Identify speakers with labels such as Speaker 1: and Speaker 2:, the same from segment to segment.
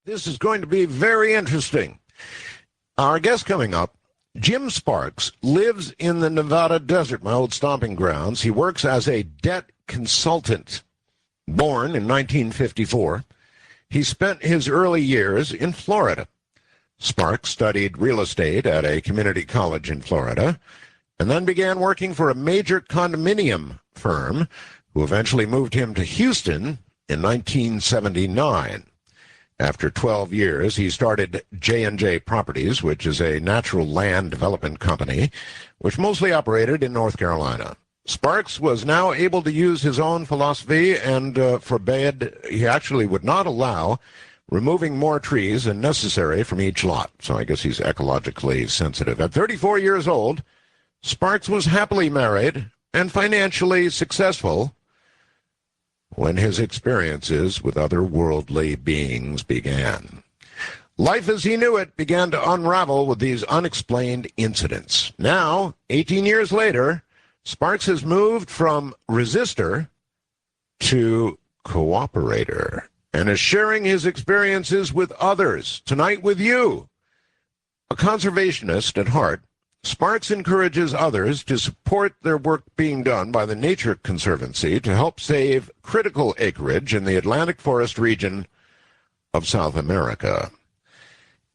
Speaker 1: This is going to be very interesting. Our guest coming up, Jim Sparks, lives in the Nevada desert, my old stomping grounds. He works as a debt consultant. Born in 1954, he spent his early years in Florida. Sparks studied real estate at a community college in Florida and then began working for a major condominium firm who eventually moved him to Houston in 1979. After 12 years, he started J&J Properties, which is a natural land development company, which mostly operated in North Carolina. Sparks was now able to use his own philosophy and he actually would not allow removing more trees than necessary from each lot. So I guess he's ecologically sensitive. At 34 years old, Sparks was happily married and financially successful when his experiences with otherworldly beings began. Life as he knew it began to unravel with these unexplained incidents. Now, 18 years later, Sparks has moved from resistor to cooperator and is sharing his experiences with others, tonight with you. A conservationist at heart, Sparks encourages others to support their work being done by the Nature Conservancy to help save critical acreage in the Atlantic forest region of South America.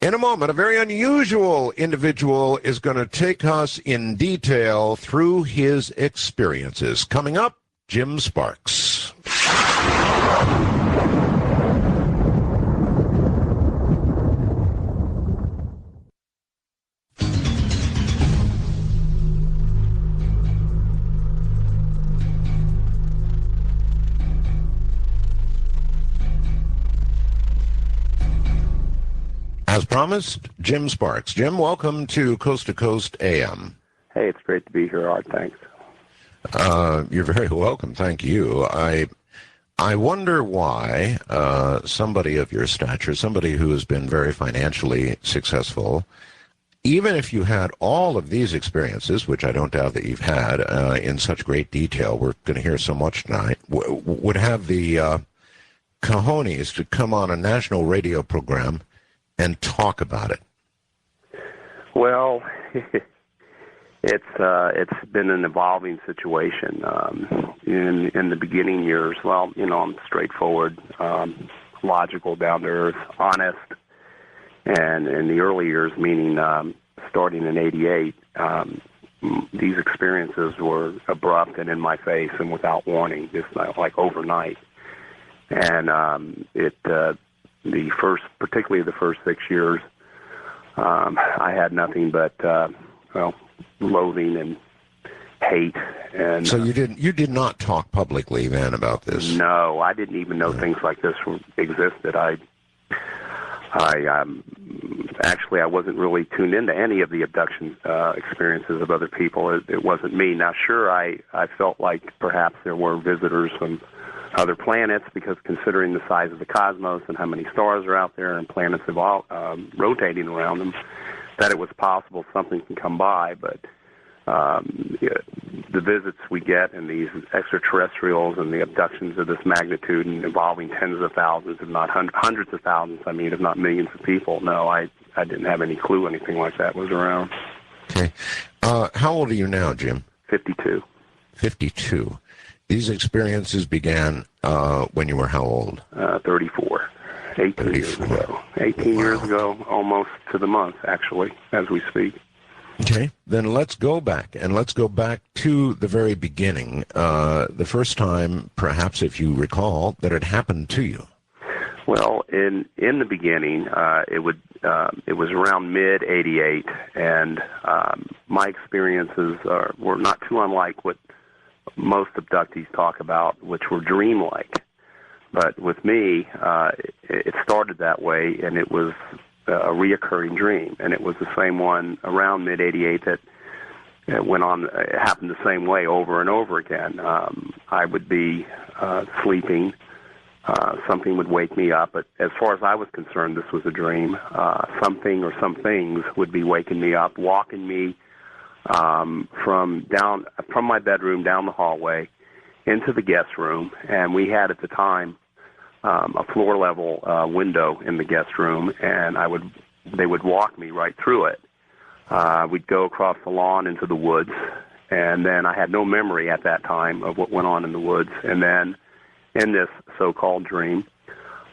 Speaker 1: In a moment, a very unusual individual is going to take us in detail through his experiences. Coming up, Jim Sparks. As promised, Jim Sparks. Jim, welcome to Coast AM.
Speaker 2: Hey, it's great to be here, Art. Thanks.
Speaker 1: You're very welcome. Thank you. I wonder why somebody of your stature, somebody who has been very financially successful, even if you had all of these experiences, which I don't doubt that you've had in such great detail, we're going to hear so much tonight, would have the cojones to come on a national radio program and talk about it.
Speaker 2: Well, it's been an evolving situation. In the beginning years, well, I'm straightforward, logical, down to earth, honest, and in the early years, meaning starting in '88, these experiences were abrupt and in my face and without warning, just like overnight, and particularly the first 6 years, I had nothing but loathing and hate. And
Speaker 1: so you did not talk publicly then about this?
Speaker 2: No, I didn't even know things like this existed. I wasn't really tuned into any of the abduction experiences of other people. It wasn't me. Now, sure, I felt like perhaps there were visitors from other planets, because considering the size of the cosmos and how many stars are out there and planets evolve, rotating around them, that it was possible something can come by. But the visits we get and these extraterrestrials and the abductions of this magnitude and involving tens of thousands, if not hundreds of thousands, if not millions of people, no, I didn't have any clue anything like that was around.
Speaker 1: Okay. How old are you now, Jim?
Speaker 2: 52.
Speaker 1: 52. These experiences began when you were how old?
Speaker 2: 34. 18 years ago. 18 years ago, almost to the month, actually, as we speak.
Speaker 1: Okay, then let's go back to the very beginning, the first time, perhaps if you recall, that it happened to you.
Speaker 2: Well, in the beginning, it was around mid-'88, and my experiences were not too unlike what most abductees talk about, which were dreamlike. But with me, it started that way, and it was a reoccurring dream, and it was the same one around mid-'88 that went on. It happened the same way over and over again. I would be sleeping. Something would wake me up, but as far as I was concerned, this was a dream. Something or some things would be waking me up, walking me from my bedroom down the hallway into the guest room, and we had at the time a floor-level window in the guest room, and they would walk me right through it. We'd go across the lawn into the woods, and then I had no memory at that time of what went on in the woods. And then in this so-called dream,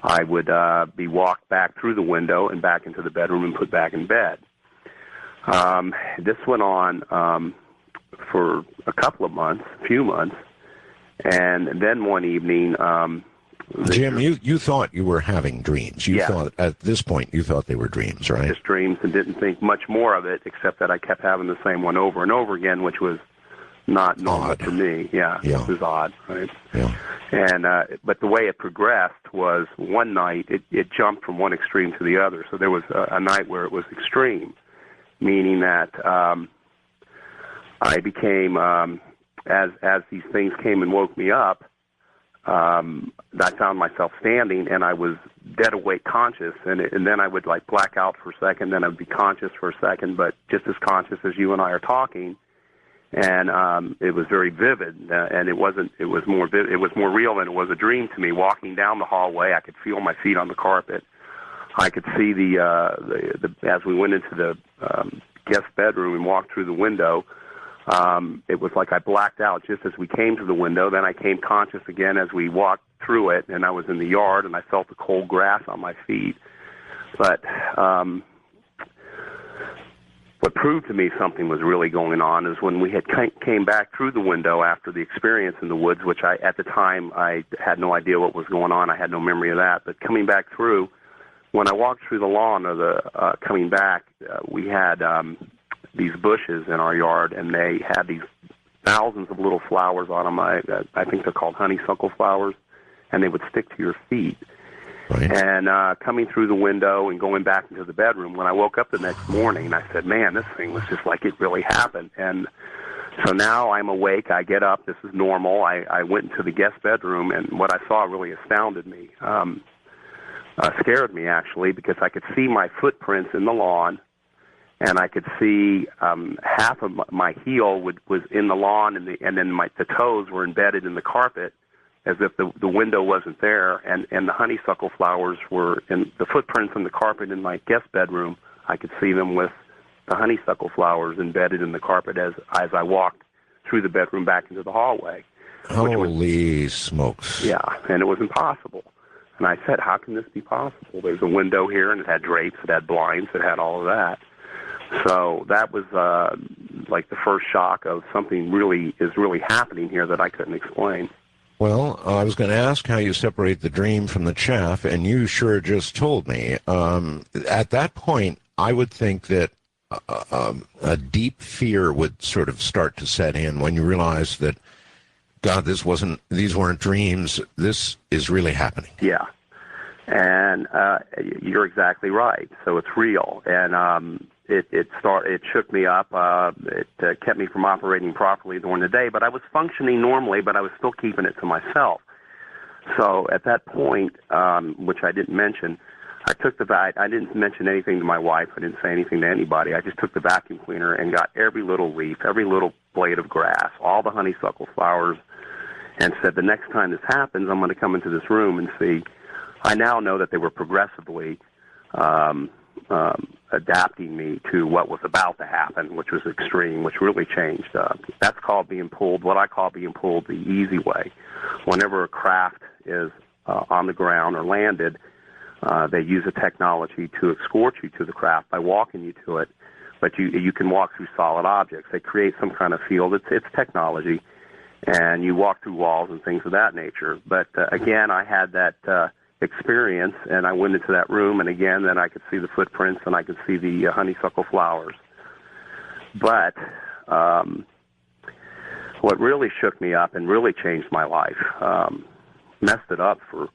Speaker 2: I would be walked back through the window and back into the bedroom and put back in bed. This went on for a couple of months, a few months, and then one evening...
Speaker 1: Jim, you thought you were having dreams. You
Speaker 2: yeah.
Speaker 1: thought, at this point, you thought they were dreams, right?
Speaker 2: Just dreams, and didn't think much more of it, except that I kept having the same one over and over again, which was not normal
Speaker 1: odd.
Speaker 2: for me. Yeah, it was odd, right?
Speaker 1: Yeah.
Speaker 2: And but the way it progressed was one night it jumped from one extreme to the other. So there was a night where it was extreme, meaning that I became, as these things came and woke me up, I found myself standing, and I was dead awake conscious, and then I would like black out for a second, then I would be conscious for a second, but just as conscious as you and I are talking, and it was very vivid, and it was more real than it was a dream to me. Walking down the hallway, I could feel my feet on the carpet. I could see the as we went into the guest bedroom and walked through the window. It was like I blacked out just as we came to the window. Then I came conscious again as we walked through it, and I was in the yard, and I felt the cold grass on my feet. But what proved to me something was really going on is when we had came back through the window after the experience in the woods, which at the time I had no idea what was going on. I had no memory of that. But coming back through, when I walked through the lawn of coming back, we had these bushes in our yard, and they had these thousands of little flowers on them. I think they're called honeysuckle flowers, and they would stick to your feet.
Speaker 1: Right.
Speaker 2: And coming through the window and going back into the bedroom, when I woke up the next morning, I said, man, this thing was just like it really happened. And so now I'm awake. I get up. This is normal. I went into the guest bedroom, and what I saw really astounded me, scared me, actually, because I could see my footprints in the lawn, and I could see half of my heel was in the lawn, and then the toes were embedded in the carpet, as if the window wasn't there, and the honeysuckle flowers were in the footprints in the carpet in my guest bedroom. I could see them with the honeysuckle flowers embedded in the carpet as I walked through the bedroom back into the hallway.
Speaker 1: Holy smokes.
Speaker 2: Yeah, and it was impossible. And I said, how can this be possible? There's a window here, and it had drapes, it had blinds, it had all of that. So that was like the first shock of something really happening here that I couldn't explain.
Speaker 1: Well, I was going to ask how you separate the dream from the chaff, and you sure just told me. At that point, I would think that a deep fear would sort of start to set in when you realize that, God, these weren't dreams. This is really happening.
Speaker 2: Yeah, and you're exactly right. So it's real, and it shook me up. It kept me from operating properly during the day, but I was functioning normally, but I was still keeping it to myself. So at that point, which I didn't mention, I didn't mention anything to my wife. I didn't say anything to anybody. I just took the vacuum cleaner and got every little leaf, every little blade of grass, all the honeysuckle flowers, and said, the next time this happens, I'm going to come into this room and see. I now know that they were progressively adapting me to what was about to happen, which was extreme, which really changed. That's called being pulled, what I call being pulled the easy way. Whenever a craft is on the ground or landed, they use a technology to escort you to the craft by walking you to it, but you can walk through solid objects. They create some kind of field. It's technology, and you walk through walls and things of that nature. But again, I had that experience, and I went into that room, and again, then I could see the footprints, and I could see the honeysuckle flowers. But what really shook me up and really changed my life, messed it up for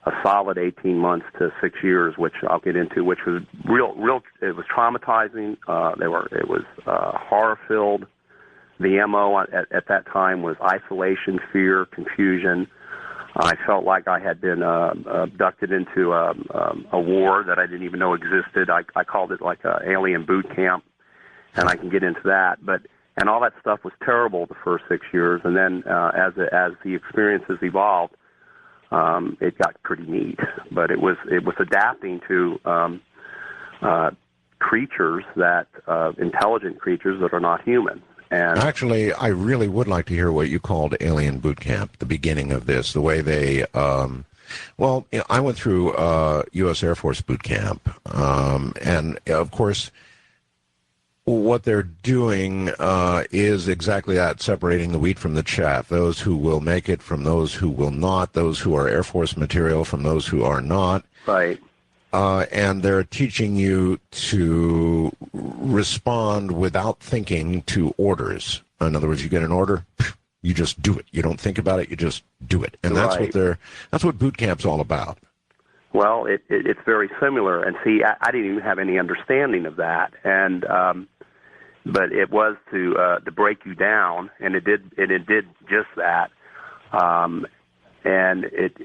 Speaker 2: a solid 18 months to 6 years, which I'll get into, which was real. It was traumatizing. It was horror-filled. The MO at that time was isolation, fear, confusion. I felt like I had been abducted into a war that I didn't even know existed. I called it like an alien boot camp, and I can get into that. And all that stuff was terrible the first 6 years. And then as the experiences evolved, it got pretty neat. But it was adapting to creatures that intelligent creatures that are not human. And
Speaker 1: actually, I really would like to hear what you called Alien Boot Camp, the beginning of this, the way they, well, I went through U.S. Air Force Boot Camp, and, of course, what they're doing is exactly that, separating the wheat from the chaff, those who will make it from those who will not, those who are Air Force material from those who are not.
Speaker 2: Right.
Speaker 1: And they're teaching you to respond without thinking to orders. In other words, you get an order, you just do it. You don't think about it, you just do it. And that's that's what boot camp's all about.
Speaker 2: Well, it's very similar. And see, I didn't even have any understanding of that. And but it was to break you down, and it did just that. And it.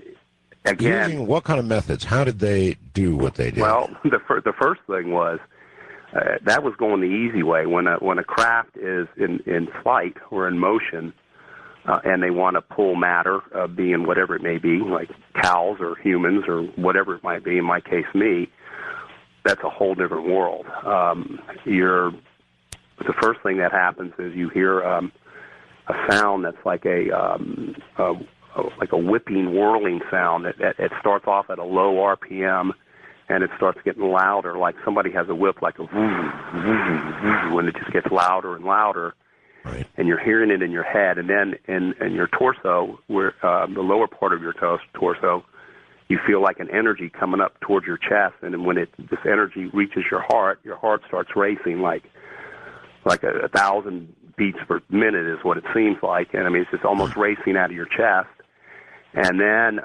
Speaker 2: Again,
Speaker 1: using what kind of methods? How did they do what they did?
Speaker 2: Well, the first thing was that was going the easy way. When a craft is in flight or in motion, and they want to pull matter, being whatever it may be, like cows or humans or whatever it might be. In my case, me. That's a whole different world. The first thing that happens is you hear a sound that's like a whipping, whirling sound. It starts off at a low RPM, and it starts getting louder, like somebody has a whip, like a vroom, vroom, vroom, when it just gets louder and louder.
Speaker 1: Right.
Speaker 2: And you're hearing it in your head, and then in your torso, where the lower part of your torso, you feel like an energy coming up towards your chest, and then when this energy reaches your heart starts racing like 1,000 beats per minute is what it seems like, and I mean it's just almost racing out of your chest. And then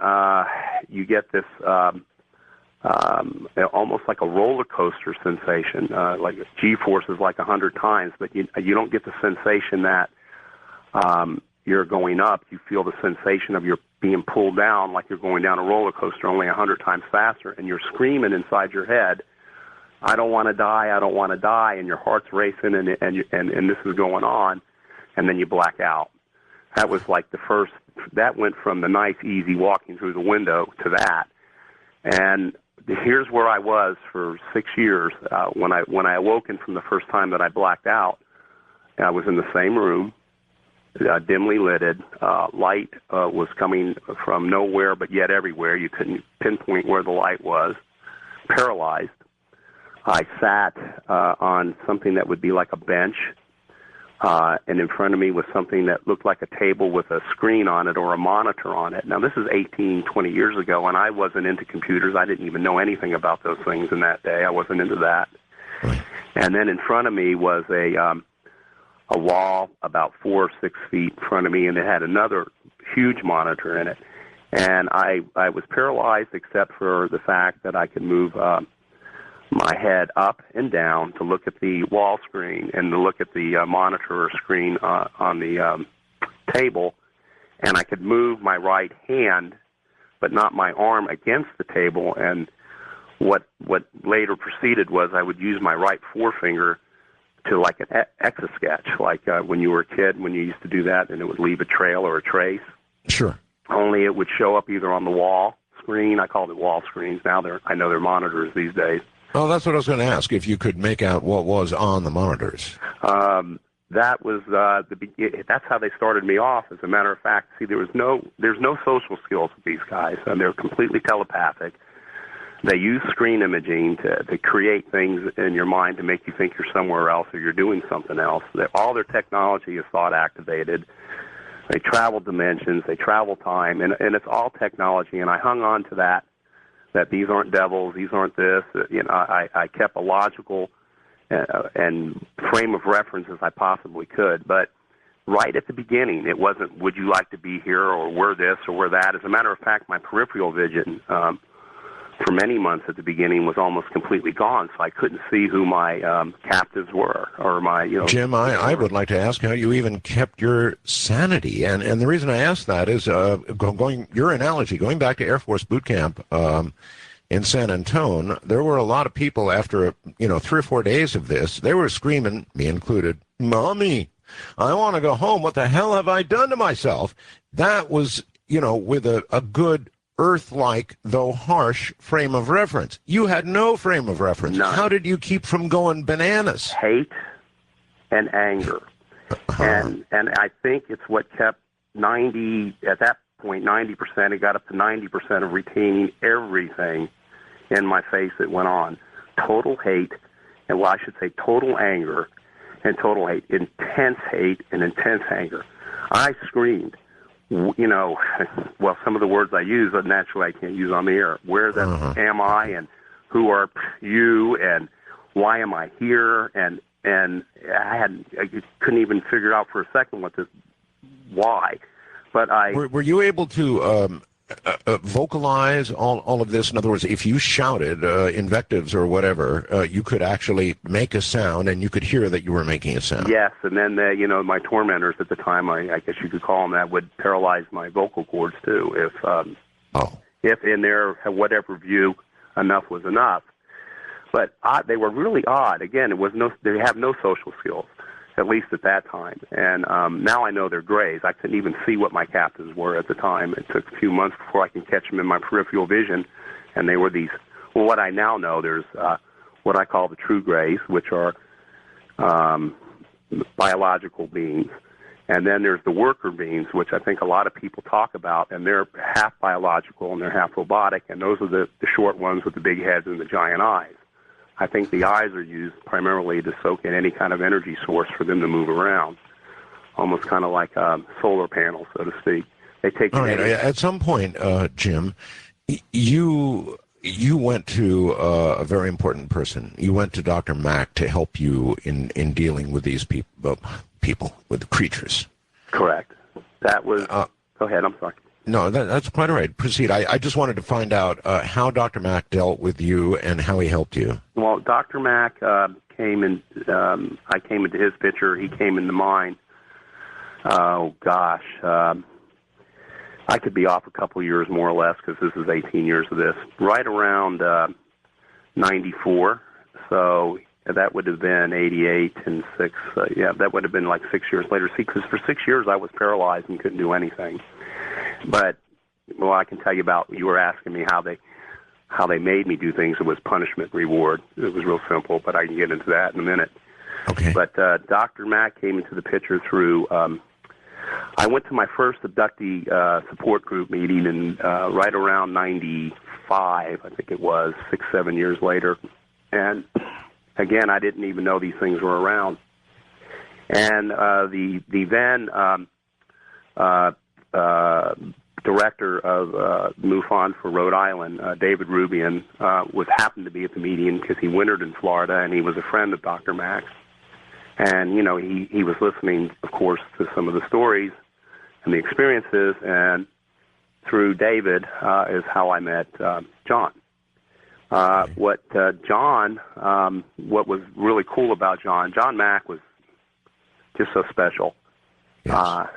Speaker 2: you get this almost like a roller coaster sensation, like G-force is like 100 times, but you don't get the sensation that you're going up. You feel the sensation of you're being pulled down like you're going down a roller coaster, only 100 times faster, and you're screaming inside your head, "I don't want to die, I don't want to die," and your heart's racing, and this is going on, and then you black out. That was like the first. That went from the nice, easy walking through the window to that. And here's where I was for 6 years. When I awoken from the first time that I blacked out, I was in the same room, dimly lighted. Light was coming from nowhere but yet everywhere. You couldn't pinpoint where the light was. Paralyzed. I sat on something that would be like a bench. And in front of me was something that looked like a table with a screen on it or a monitor on it. Now, this is 18, 20 years ago, and I wasn't into computers. I didn't even know anything about those things in that day. I wasn't into that. And then in front of me was a wall about 4 or 6 feet in front of me, and it had another huge monitor in it. And I was paralyzed except for the fact that I could move my head up and down to look at the wall screen and to look at the monitor or screen on the table, and I could move my right hand, but not my arm against the table. And what later proceeded was I would use my right forefinger to like an Etch-a-Sketch, like when you were a kid, when you used to do that, and it would leave a trail or a trace.
Speaker 1: Sure.
Speaker 2: Only it would show up either on the wall screen. I called it wall screens. Now I know they're monitors these days.
Speaker 1: Oh, that's what I was going to ask, if you could make out what was on the monitors.
Speaker 2: That was that's how they started me off. As a matter of fact, see, there's no social skills with these guys. They're completely telepathic. They use screen imaging to create things in your mind to make you think you're somewhere else or you're doing something else. All their technology is thought activated. They travel dimensions, they travel time, and it's all technology. And I hung on to that these aren't devils, these aren't this. I kept a logical and frame of reference as I possibly could. But right at the beginning, it wasn't, would you like to be here or we're this or we're that. As a matter of fact, my peripheral vision for many months at the beginning was almost completely gone, so I couldn't see who my captives were or my,
Speaker 1: Jim, I would like to ask how you even kept your sanity. And the reason I ask that is your analogy, going back to Air Force boot camp in San Antonio, there were a lot of people after, 3 or 4 days of this, they were screaming, me included, "Mommy, I want to go home. What the hell have I done to myself?" That was, with a good Earth-like, though harsh, frame of reference. You had no frame of reference.
Speaker 2: None.
Speaker 1: How did you keep from going bananas?
Speaker 2: Hate and anger. And I think it's what kept 90, at that point, 90%, it got up to 90% of retaining everything in my face that went on. Total hate, and well, I should say total anger and total hate, intense hate and intense anger. I screamed, you know, well, some of the words I use, naturally I can't use on the air. Where am I, and who are you, and why am I here? And I couldn't even figure out for a second why. But
Speaker 1: were you able to vocalize all of this? In other words, if you shouted invectives or whatever, you could actually make a sound, and you could hear that you were making a sound.
Speaker 2: Yes, and then my tormentors at the time, I guess you could call them that, would paralyze my vocal cords too. If in their whatever view enough was enough. But they were really odd. Again, they have no social skills, at least at that time. And now I know they're grays. I couldn't even see what my captives were at the time. It took a few months before I could catch them in my peripheral vision. And they were these, well, what I now know, there's what I call the true grays, which are biological beings. And then there's the worker beings, which I think a lot of people talk about, and they're half biological and they're half robotic, and those are the short ones with the big heads and the giant eyes. I think the eyes are used primarily to soak in any kind of energy source for them to move around, almost kind of like solar panels, so to speak. They take. All right.
Speaker 1: At some point, Jim, you went to a very important person. You went to Dr. Mack to help you in dealing with these people, with the creatures.
Speaker 2: Correct. That was. Go ahead. I'm sorry.
Speaker 1: No, that's quite all right. Proceed. I just wanted to find out how Dr. Mack dealt with you and how he helped you. Well,
Speaker 2: Dr. Mack came in. I came into his picture. He came into mine. Oh, gosh. I could be off a couple years more or less because this is 18 years of this. Right around 94. So that would have been 88 and 6. That would have been like 6 years later. See, because for 6 years I was paralyzed and couldn't do anything. But, well, I can tell you about, you were asking me how they made me do things. It was punishment, reward. It was real simple, but I can get into that in a minute.
Speaker 1: Okay.
Speaker 2: But Dr. Mack came into the picture through, I went to my first abductee support group meeting in right around 95, I think it was, 6, 7 years later. And, again, I didn't even know these things were around. And the then director of MUFON for Rhode Island, David Rubian, happened to be at the meeting because he wintered in Florida, and he was a friend of Dr. Mack's. And, you know, he was listening, of course, to some of the stories and the experiences, and through David is how I met John. What was really cool about John Mack was just so special.
Speaker 1: Yes.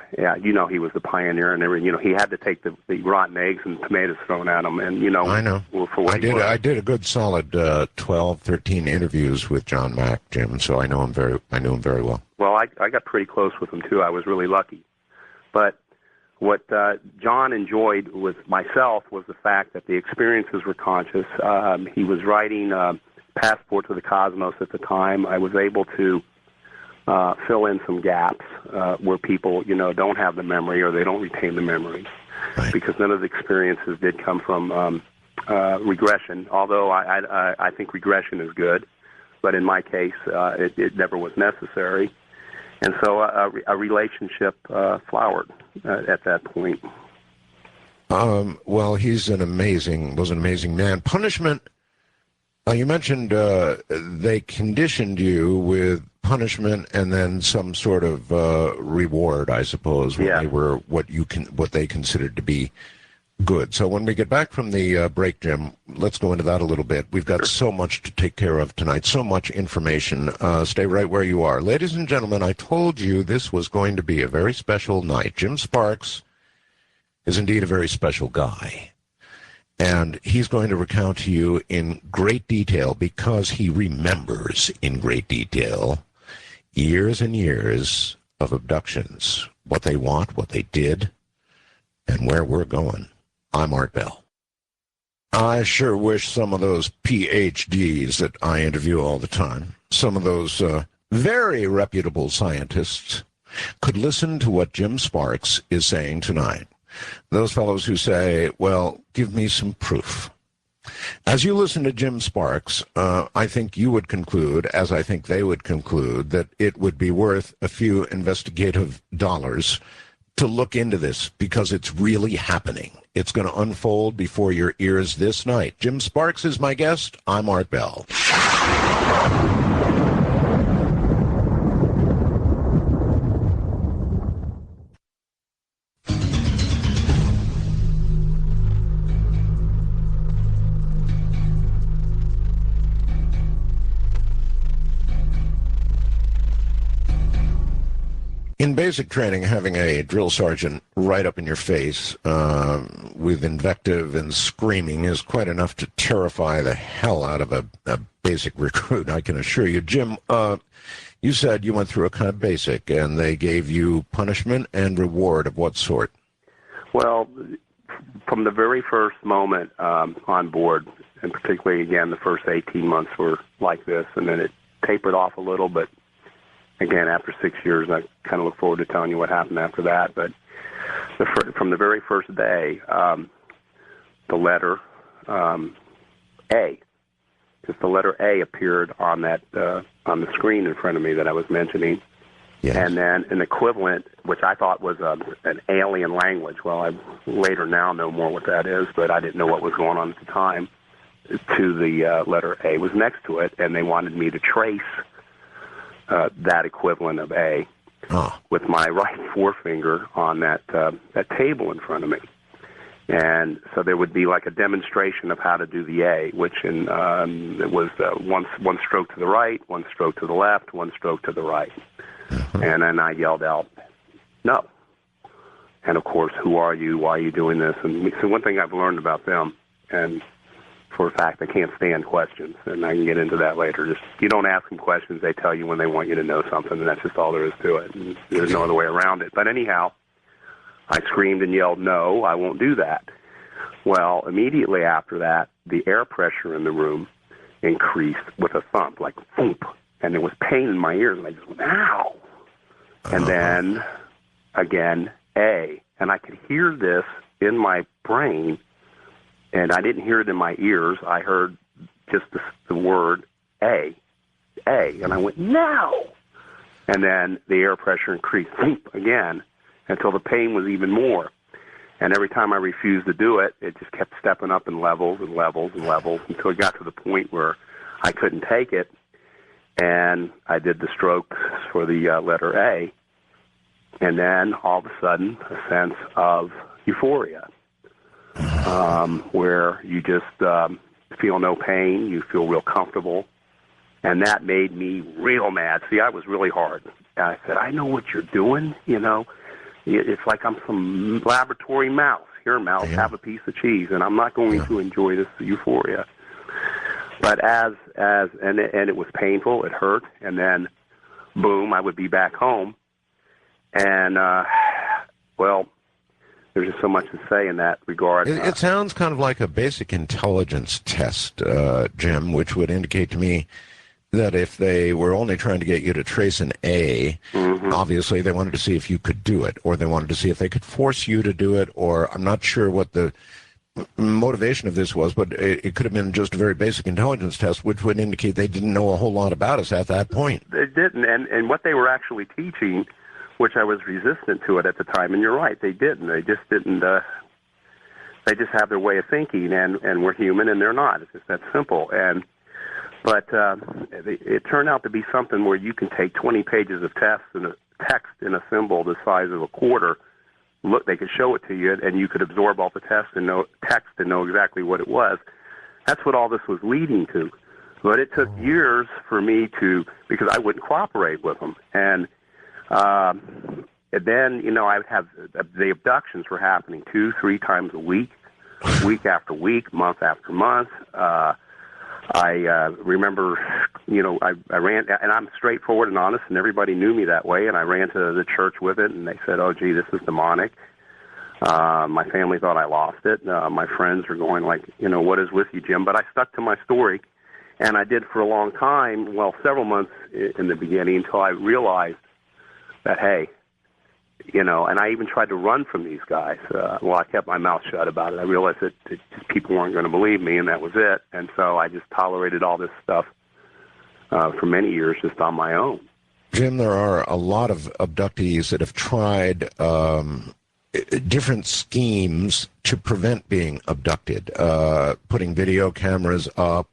Speaker 2: You know, he was the pioneer and everything. You know, he had to take the rotten eggs and tomatoes thrown at him, and, you know.
Speaker 1: I know.
Speaker 2: For what
Speaker 1: I did a good solid 12, 13 interviews with John Mack, Jim, so I knew him very well.
Speaker 2: Well, I got pretty close with him, too. I was really lucky. But what John enjoyed with myself was the fact that the experiences were conscious. He was writing Passport to the Cosmos at the time. I was able to fill in some gaps where people, you know, don't have the memory or they don't retain the memory,
Speaker 1: right,
Speaker 2: because none of the experiences did come from regression, although I think regression is good, but in my case, it never was necessary. And so a relationship flowered at that point.
Speaker 1: Well, was an amazing man. Punishment, you mentioned they conditioned you with punishment and then some sort of reward, I suppose, when they were what they considered to be good. So when we get back from the break, Jim, let's go into that a little bit. We've got so much to take care of tonight, so much information. Stay right where you are. Ladies and gentlemen, I told you this was going to be a very special night. Jim Sparks is indeed a very special guy. And he's going to recount to you in great detail, because he remembers in great detail years and years of abductions, what they want, what they did, and where we're going. I'm Art Bell. I sure wish some of those PhDs that I interview all the time, some of those very reputable scientists, could listen to what Jim Sparks is saying tonight. Those fellows who say, well, give me some proof. As you listen to Jim Sparks, I think you would conclude, as I think they would conclude, that it would be worth a few investigative dollars to look into this, because it's really happening. It's going to unfold before your ears this night. Jim Sparks is my guest. I'm Art Bell. In basic training, having a drill sergeant right up in your face with invective and screaming is quite enough to terrify the hell out of a basic recruit, I can assure you. Jim, you said you went through a kind of basic, and they gave you punishment and reward of what sort?
Speaker 2: Well, from the very first moment on board, and particularly, again, the first 18 months were like this, and then it tapered off a little, but again, after 6 years, I kind of look forward to telling you what happened after that. But from the very first day, the letter A, just the letter A appeared on that on the screen in front of me that I was mentioning.
Speaker 1: Yes.
Speaker 2: And then an equivalent, which I thought was an alien language. Well, I later now know more what that is, but I didn't know what was going on at the time. To the letter A was next to it, and they wanted me to trace that equivalent of A with my right forefinger on that table in front of me. And so there would be like a demonstration of how to do the A, which it was one stroke to the right, one stroke to the left, one stroke to the right. Uh-huh. And then I yelled out, no. And, of course, who are you? Why are you doing this? And so one thing I've learned about them, and for a fact, I can't stand questions, and I can get into that later. Just you don't ask them questions; they tell you when they want you to know something, and that's just all there is to it. And there's no other way around it. But anyhow, I screamed and yelled, "No, I won't do that." Well, immediately after that, the air pressure in the room increased with a thump, like thump, and there was pain in my ears, and I just went, "Ow!" And then again, A, and I could hear this in my brain. And I didn't hear it in my ears. I heard just the word A. And I went, no. And then the air pressure increased again until the pain was even more. And every time I refused to do it, it just kept stepping up in levels and levels and levels until it got to the point where I couldn't take it. And I did the strokes for the letter A. And then all of a sudden, a sense of euphoria. Where you just feel no pain, you feel real comfortable, and that made me real mad. See, I was really hard. And I said, I know what you're doing, you know. It's like I'm some laboratory mouse. Here, mouse, have a piece of cheese, and I'm not going to enjoy this euphoria. But and it was painful, it hurt, and then, boom, I would be back home, and, well, there's just so much to say in that regard.
Speaker 1: It sounds kind of like a basic intelligence test, Jim, which would indicate to me that if they were only trying to get you to trace an A, obviously they wanted to see if you could do it, or they wanted to see if they could force you to do it, or I'm not sure what the motivation of this was, but it could have been just a very basic intelligence test, which would indicate they didn't know a whole lot about us at that point.
Speaker 2: They didn't, and what they were actually teaching, which I was resistant to it at the time, and you're right, they didn't. They just didn't. They just have their way of thinking, and we're human, and they're not. It's just that simple. But it turned out to be something where you can take 20 pages of text in a symbol the size of a quarter. Look, they could show it to you, and you could absorb all the text and know exactly what it was. That's what all this was leading to. But it took years for me because I wouldn't cooperate with them, and then, you know, I would have the abductions were happening 2-3 times a week after week, month after month. I remember, you know, I ran, and I'm straightforward and honest, and everybody knew me that way, and I ran to the church with it, and they said, oh, gee, this is demonic. My family thought I lost it. My friends were going like, what is with you, Jim? But I stuck to my story, and I did for a long time, several months in the beginning, until I realized that, hey, and I even tried to run from these guys. I kept my mouth shut about it. I realized that people weren't going to believe me, and that was it. And so I just tolerated all this stuff for many years just on my own.
Speaker 1: Jim, there are a lot of abductees that have tried different schemes to prevent being abducted, putting video cameras up,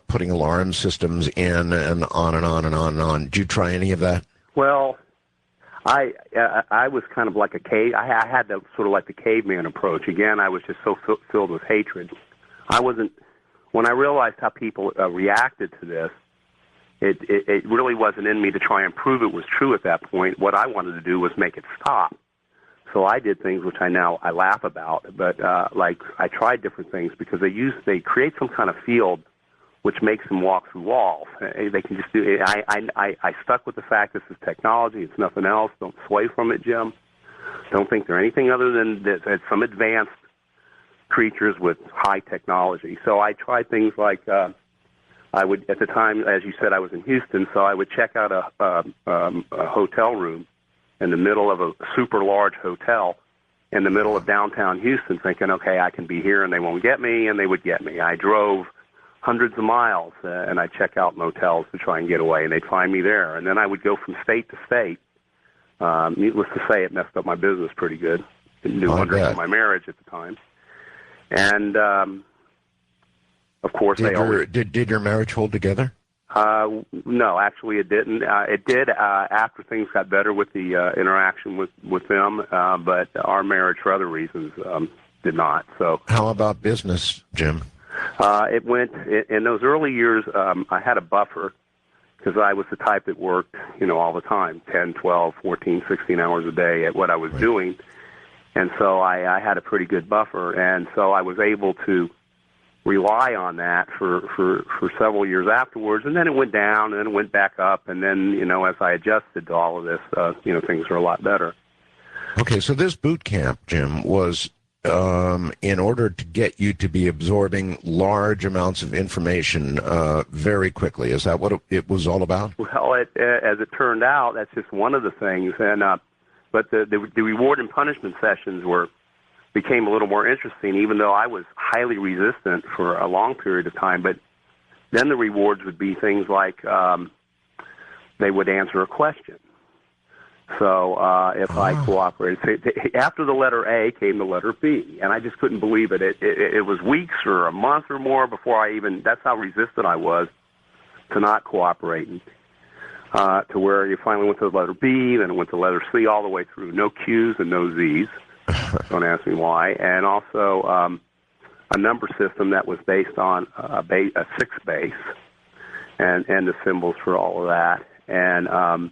Speaker 1: putting alarm systems in, and on and on and on and on. Did you try any of that?
Speaker 2: Well, I was kind of like a cave. I had the sort of like the caveman approach. Again, I was just so filled with hatred. When I realized how people reacted to this, it really wasn't in me to try and prove it was true at that point. What I wanted to do was make it stop. So I did things which I laugh about, but like I tried different things because they create some kind of field which makes them walk through walls. They can just do it. I stuck with the fact this is technology. It's nothing else. Don't sway from it, Jim. Don't think they're anything other than some advanced creatures with high technology. So I tried things like I would, at the time, as you said, I was in Houston, so I would check out a hotel room in the middle of a super large hotel in the middle of downtown Houston, thinking, okay, I can be here and they won't get me, and they would get me. I drove hundreds of miles, and I'd check out motels to try and get away, and they'd find me there. And then I would go from state to state. Needless to say, it messed up my business pretty good. It did wonders for my marriage at the time. And, of course,
Speaker 1: did your marriage hold together?
Speaker 2: No, actually it didn't. It did after things got better with the interaction with them, but our marriage, for other reasons, did not. So,
Speaker 1: how about business, Jim?
Speaker 2: It went, in those early years, I had a buffer because I was the type that worked, all the time, 10, 12, 14, 16 hours a day at what I was doing. And so I had a pretty good buffer. And so I was able to rely on that for several years afterwards. And then it went down and then it went back up. And then, as I adjusted to all of this, things were a lot better.
Speaker 1: Okay, so this boot camp, Jim, was in order to get you to be absorbing large amounts of information very quickly. Is that what it was all about?
Speaker 2: Well, as it turned out, that's just one of the things. And but the reward and punishment sessions became a little more interesting, even though I was highly resistant for a long period of time. But then the rewards would be things like they would answer a question. So if I cooperated, after the letter A came the letter B, and I just couldn't believe it. It was weeks or a month or more before that's how resistant I was to not cooperating, to where you finally went to the letter B, then it went to letter C, all the way through. No Q's and no Z's. Don't ask me why. And also a number system that was based on a 6 base, and the symbols for all of that. And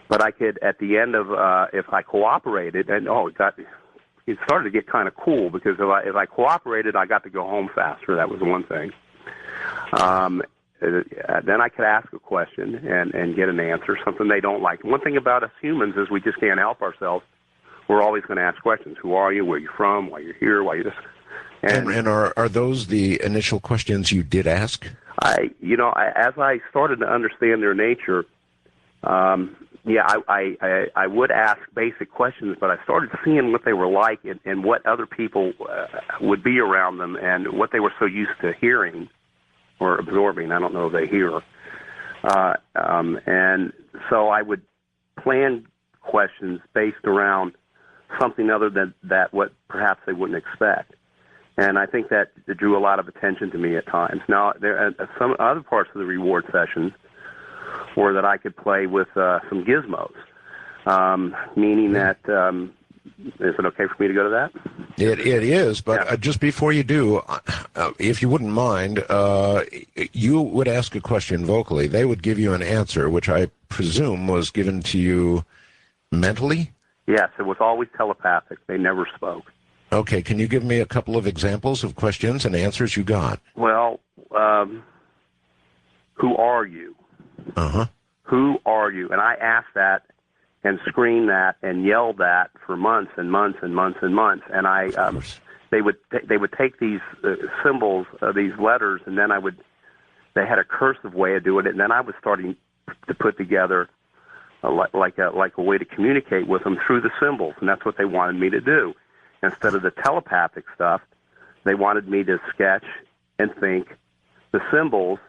Speaker 2: but I could, at the end of, if I cooperated, and it started to get kind of cool, because if I cooperated, I got to go home faster. That was one thing. Then I could ask a question and get an answer, something they don't like. One thing about us humans is we just can't help ourselves. We're always going to ask questions. Who are you? Where are you from? Why you're here? Why you this?
Speaker 1: And are those the initial questions you did ask?
Speaker 2: As I started to understand their nature, I would ask basic questions, but I started seeing what they were like and what other people would be around them and what they were so used to hearing or absorbing. I don't know if they hear. And so I would plan questions based around something other than that, what perhaps they wouldn't expect. And I think that it drew a lot of attention to me at times. Now, there are some other parts of the reward sessions or that I could play with some gizmos, meaning that, is it okay for me to go to that?
Speaker 1: It is, but just before you do, if you wouldn't mind, you would ask a question vocally. They would give you an answer, which I presume was given to you mentally?
Speaker 2: Yes, it was always telepathic. They never spoke.
Speaker 1: Okay, can you give me a couple of examples of questions and answers you got?
Speaker 2: Well, who are you?
Speaker 1: Uh-huh.
Speaker 2: Who are you? And I asked that and screamed that and yelled that for months and months and months and months. And they would take these symbols, these letters, and then they had a cursive way of doing it, and then I was starting to put together like a way to communicate with them through the symbols, and that's what they wanted me to do. Instead of the telepathic stuff, they wanted me to sketch and think the symbols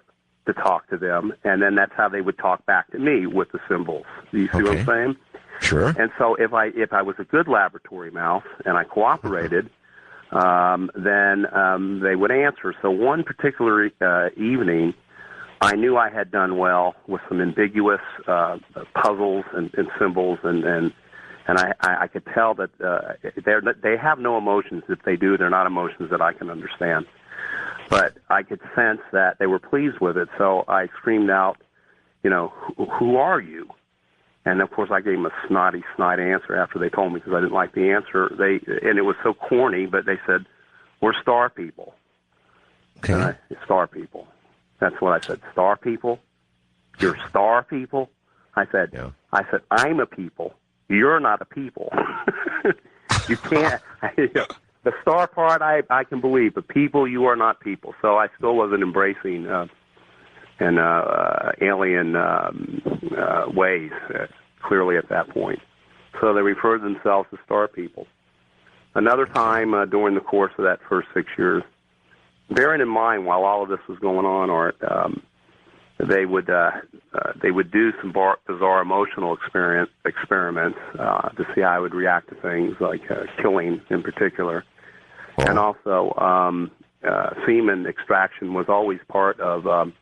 Speaker 2: to talk to them, and then that's how they would talk back to me with the symbols. Do you see what I'm saying?
Speaker 1: Sure.
Speaker 2: And so if I was a good laboratory mouse and I cooperated, then they would answer. So one particular evening, I knew I had done well with some ambiguous puzzles and symbols, and I could tell that they have no emotions. If they do, they're not emotions that I can understand. But I could sense that they were pleased with it, so I screamed out, who are you? And, of course, I gave them a snide answer after they told me because I didn't like the answer. And it was so corny, but they said, we're star people.
Speaker 1: Okay.
Speaker 2: Star people. That's what I said. Star people? You're star people? I said, I'm a people. You're not a people. You can't. The star part I can believe, but people, you are not people. So I still wasn't embracing alien ways, clearly at that point. So they referred themselves as star people. Another time during the course of that first 6 years, bearing in mind while all of this was going on, Art, they would do some bizarre emotional experiments to see how I would react to things like killing in particular. And also, semen extraction was always part of an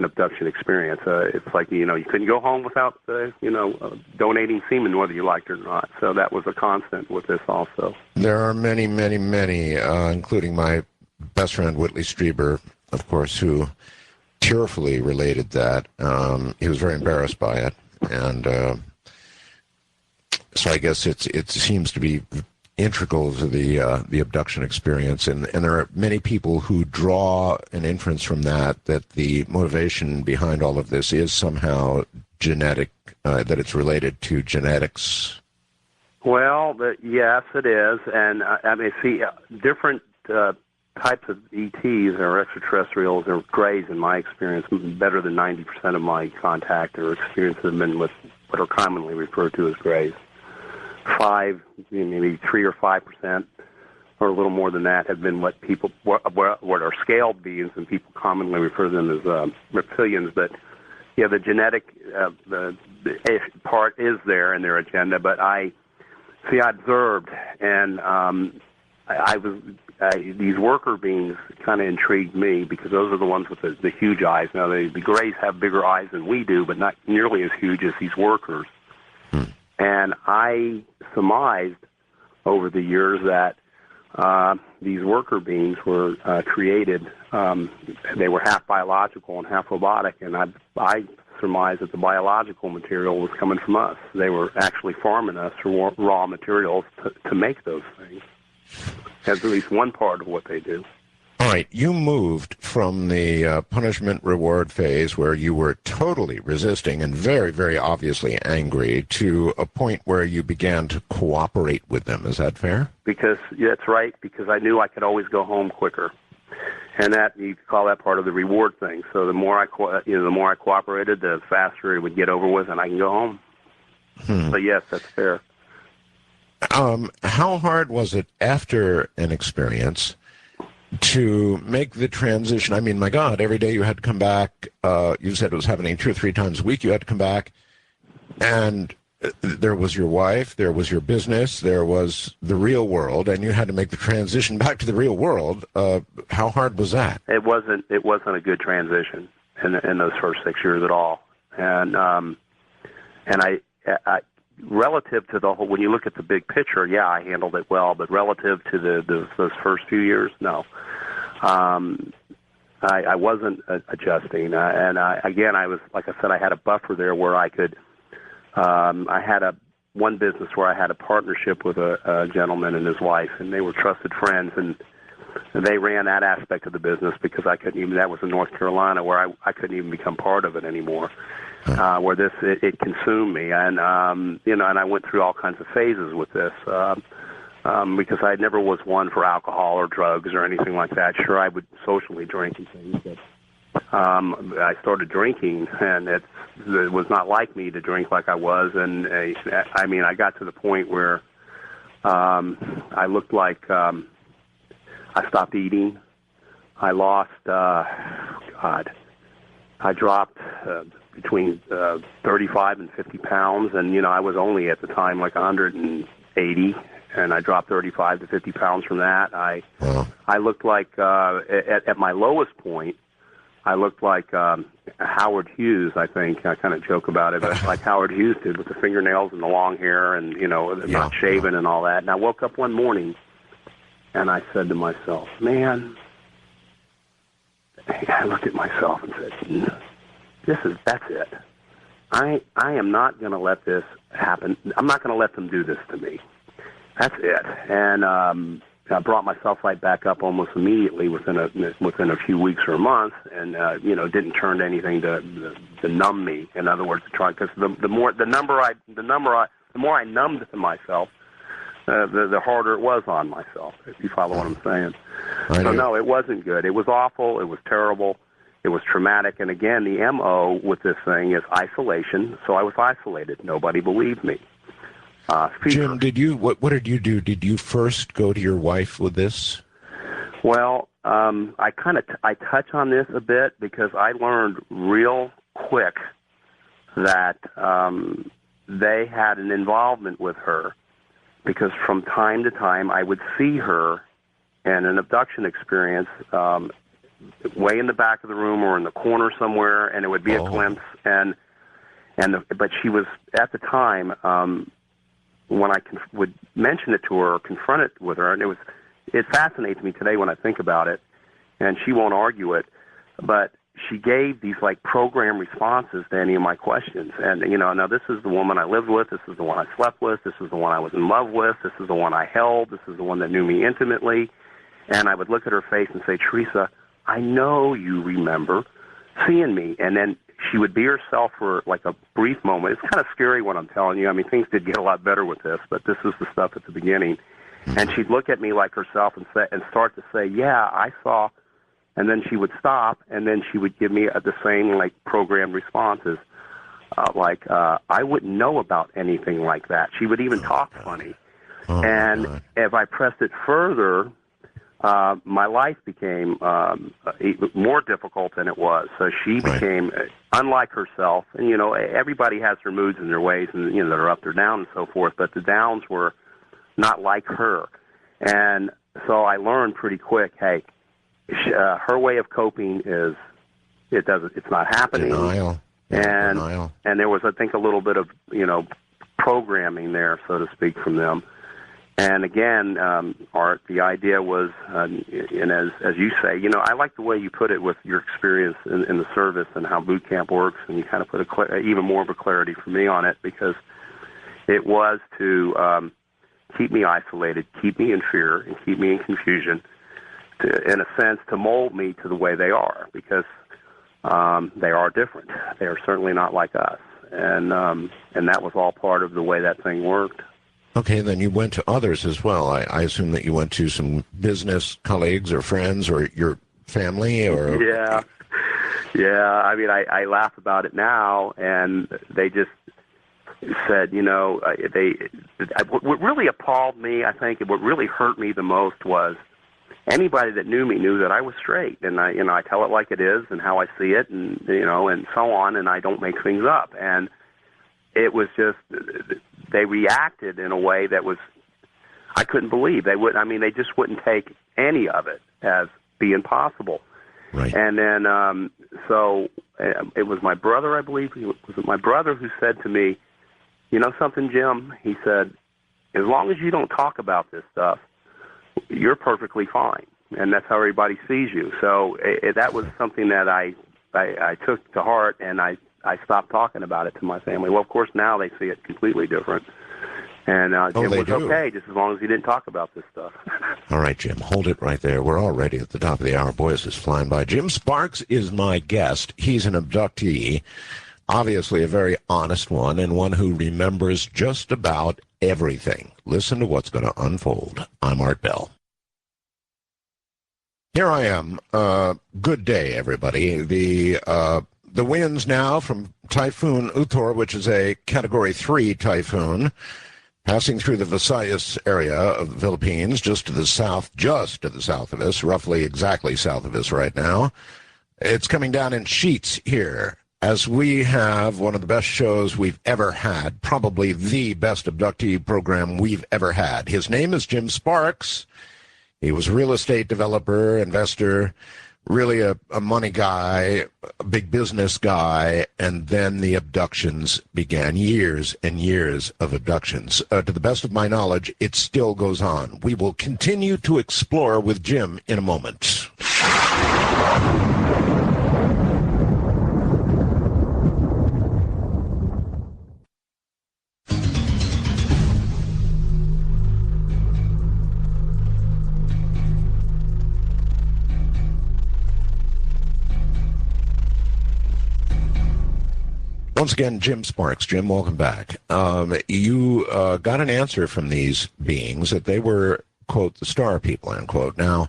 Speaker 2: abduction experience. It's like, you couldn't go home without, donating semen, whether you liked it or not. So that was a constant with this also.
Speaker 1: There are many, many, many, including my best friend Whitley Strieber, of course, who tearfully related that. He was very embarrassed by it. And so I guess it seems to be integral to the abduction experience, and there are many people who draw an inference from that the motivation behind all of this is somehow genetic, that it's related to genetics. Well,
Speaker 2: yes, it is, and different types of ETs or extraterrestrials or grays, in my experience, better than 90% of my contact or experiences have been with what are commonly referred to as grays. 3 or 5%, or a little more than that, have been what are scaled beings, and people commonly refer to them as reptilians. But the genetic the part is there in their agenda. But I observed, and these worker beings kind of intrigued me because those are the ones with the huge eyes. Now the grays have bigger eyes than we do, but not nearly as huge as these workers. And I surmised over the years that these worker beings were created. They were half biological and half robotic, and I surmised that the biological material was coming from us. They were actually farming us for raw materials to make those things. That's at least one part of what they do.
Speaker 1: All right, you moved from the punishment-reward phase where you were totally resisting and very, very obviously angry to a point where you began to cooperate with them. Is that fair?
Speaker 2: That's right, because I knew I could always go home quicker. And that, you could call that part of the reward thing. So the more I cooperated, the faster it would get over with, and I can go home. So yes, that's fair.
Speaker 1: How hard was it after an experience to make the transition? I mean, my God, every day you had to come back. You said it was happening 2 or 3 times a week. You had to come back, and there was your wife, there was your business, there was the real world, and you had to make the transition back to the real world. How hard was that?
Speaker 2: It wasn't a good transition in those first 6 years at all. And I relative to the whole, when you look at the big picture, yeah, I handled it well, but relative to those first few years, no. I wasn't adjusting, and I was, like I said, I had a buffer there where I could. I had one business where I had a partnership with a gentleman and his wife, and they were trusted friends, and they ran that aspect of the business because I couldn't even. That was in North Carolina, where I couldn't even become part of it anymore. where it consumed me, and and I went through all kinds of phases with this. Because I never was one for alcohol or drugs or anything like that. Sure, I would socially drink and things, but I started drinking, and it was not like me to drink like I was. And I got to the point where I looked like I stopped eating. I lost, I dropped between 35 and 50 pounds, and I was only at the time like 180. And I dropped 35 to 50 pounds from that. I looked like, at my lowest point, I looked like Howard Hughes, I think. I kind of joke about it, but like Howard Hughes did with the fingernails and the long hair and, not shaven and all that. And I woke up one morning, and I said to myself, man, I looked at myself and said, that's it. I am not going to let this happen. I'm not going to let them do this to me. That's it. And I brought myself right back up almost immediately within a few weeks or a month, and didn't turn to anything to numb me. In other words, to try, because the more I numbed to myself, the harder it was on myself. If you follow what I'm saying. So no, it wasn't good. It was awful. It was terrible. It was traumatic. And again, the MO with this thing is isolation. So I was isolated. Nobody believed me.
Speaker 1: Jim, what did you do? Did you first go to your wife with this?
Speaker 2: Well, I touch on this a bit because I learned real quick that they had an involvement with her, because from time to time I would see her in an abduction experience way in the back of the room or in the corner somewhere, and it would be a glimpse. But she was, at the time, when I would mention it to her or confront it with her, and it fascinates me today when I think about it, and she won't argue it, but she gave these like program responses to any of my questions. And, now this is the woman I lived with, this is the one I slept with, this is the one I was in love with, this is the one I held, this is the one that knew me intimately. And I would look at her face and say, Teresa, I know you remember seeing me. And then she would be herself for like a brief moment. It's kind of scary what I'm telling you. I mean, things did get a lot better with this, but this is the stuff at the beginning. And she'd look at me like herself and start to say, yeah, I saw. And then she would stop, and then she would give me the same like programmed responses. I wouldn't know about anything like that. She would even talk funny. And if I pressed it further, my life became more difficult than it was. So she became unlike herself. And, everybody has their moods and their ways, and, they're up, they're down, and so forth. But the downs were not like her. And so I learned pretty quick, hey, her way of coping is it's not happening.
Speaker 1: Denial.
Speaker 2: Denial. And there was, I think, a little bit of, programming there, so to speak, from them. And again, Art, the idea was, and as you say, I like the way you put it with your experience in the service and how boot camp works, and you kind of put even more of a clarity for me on it, because it was to keep me isolated, keep me in fear, and keep me in confusion, in a sense, to mold me to the way they are, because they are different. They are certainly not like us, and that was all part of the way that thing worked.
Speaker 1: Okay, then you went to others as well. I assume that you went to some business colleagues or friends or your family, or...
Speaker 2: Yeah. I mean, I laugh about it now, and they just said, what really appalled me, I think, and what really hurt me the most was anybody that knew me knew that I was straight, and I tell it like it is and how I see it, and and so on, and I don't make things up. And it was just, they reacted in a way that was, I couldn't believe. They just wouldn't take any of it as being possible.
Speaker 1: Right.
Speaker 2: And then, so it was my brother, I believe. Was it my brother who said to me, "You know something, Jim?" He said, "As long as you don't talk about this stuff, you're perfectly fine." And that's how everybody sees you. So that was something that I took to heart, and I stopped talking about it to my family. Well, of course, now they see it completely different. And Jim was okay, just as long as he didn't talk about this stuff.
Speaker 1: All right, Jim, hold it right there. We're already at the top of the hour. Boy, this is flying by. Jim Sparks is my guest. He's an abductee. obviously a very honest one, and one who remembers just about everything. Listen to what's going to unfold. I'm Art Bell. Here I am. Good day, everybody. The winds now from Typhoon Uthor, which is a Category 3 typhoon, passing through the Visayas area of the Philippines, just to the south of us, roughly exactly south of us right now. It's coming down in sheets here, as we have one of the best shows we've ever had, probably the best abductee program we've ever had. His name is Jim Sparks. He was a real estate developer, investor, really a money guy, a big business guy, and then the abductions began. Years and years of abductions. To the best of my knowledge, it still goes on. We will continue to explore with Jim in a moment. Once again, Jim Sparks. Jim, welcome back. You got an answer from these beings that they were, quote, the star people, end quote. Now,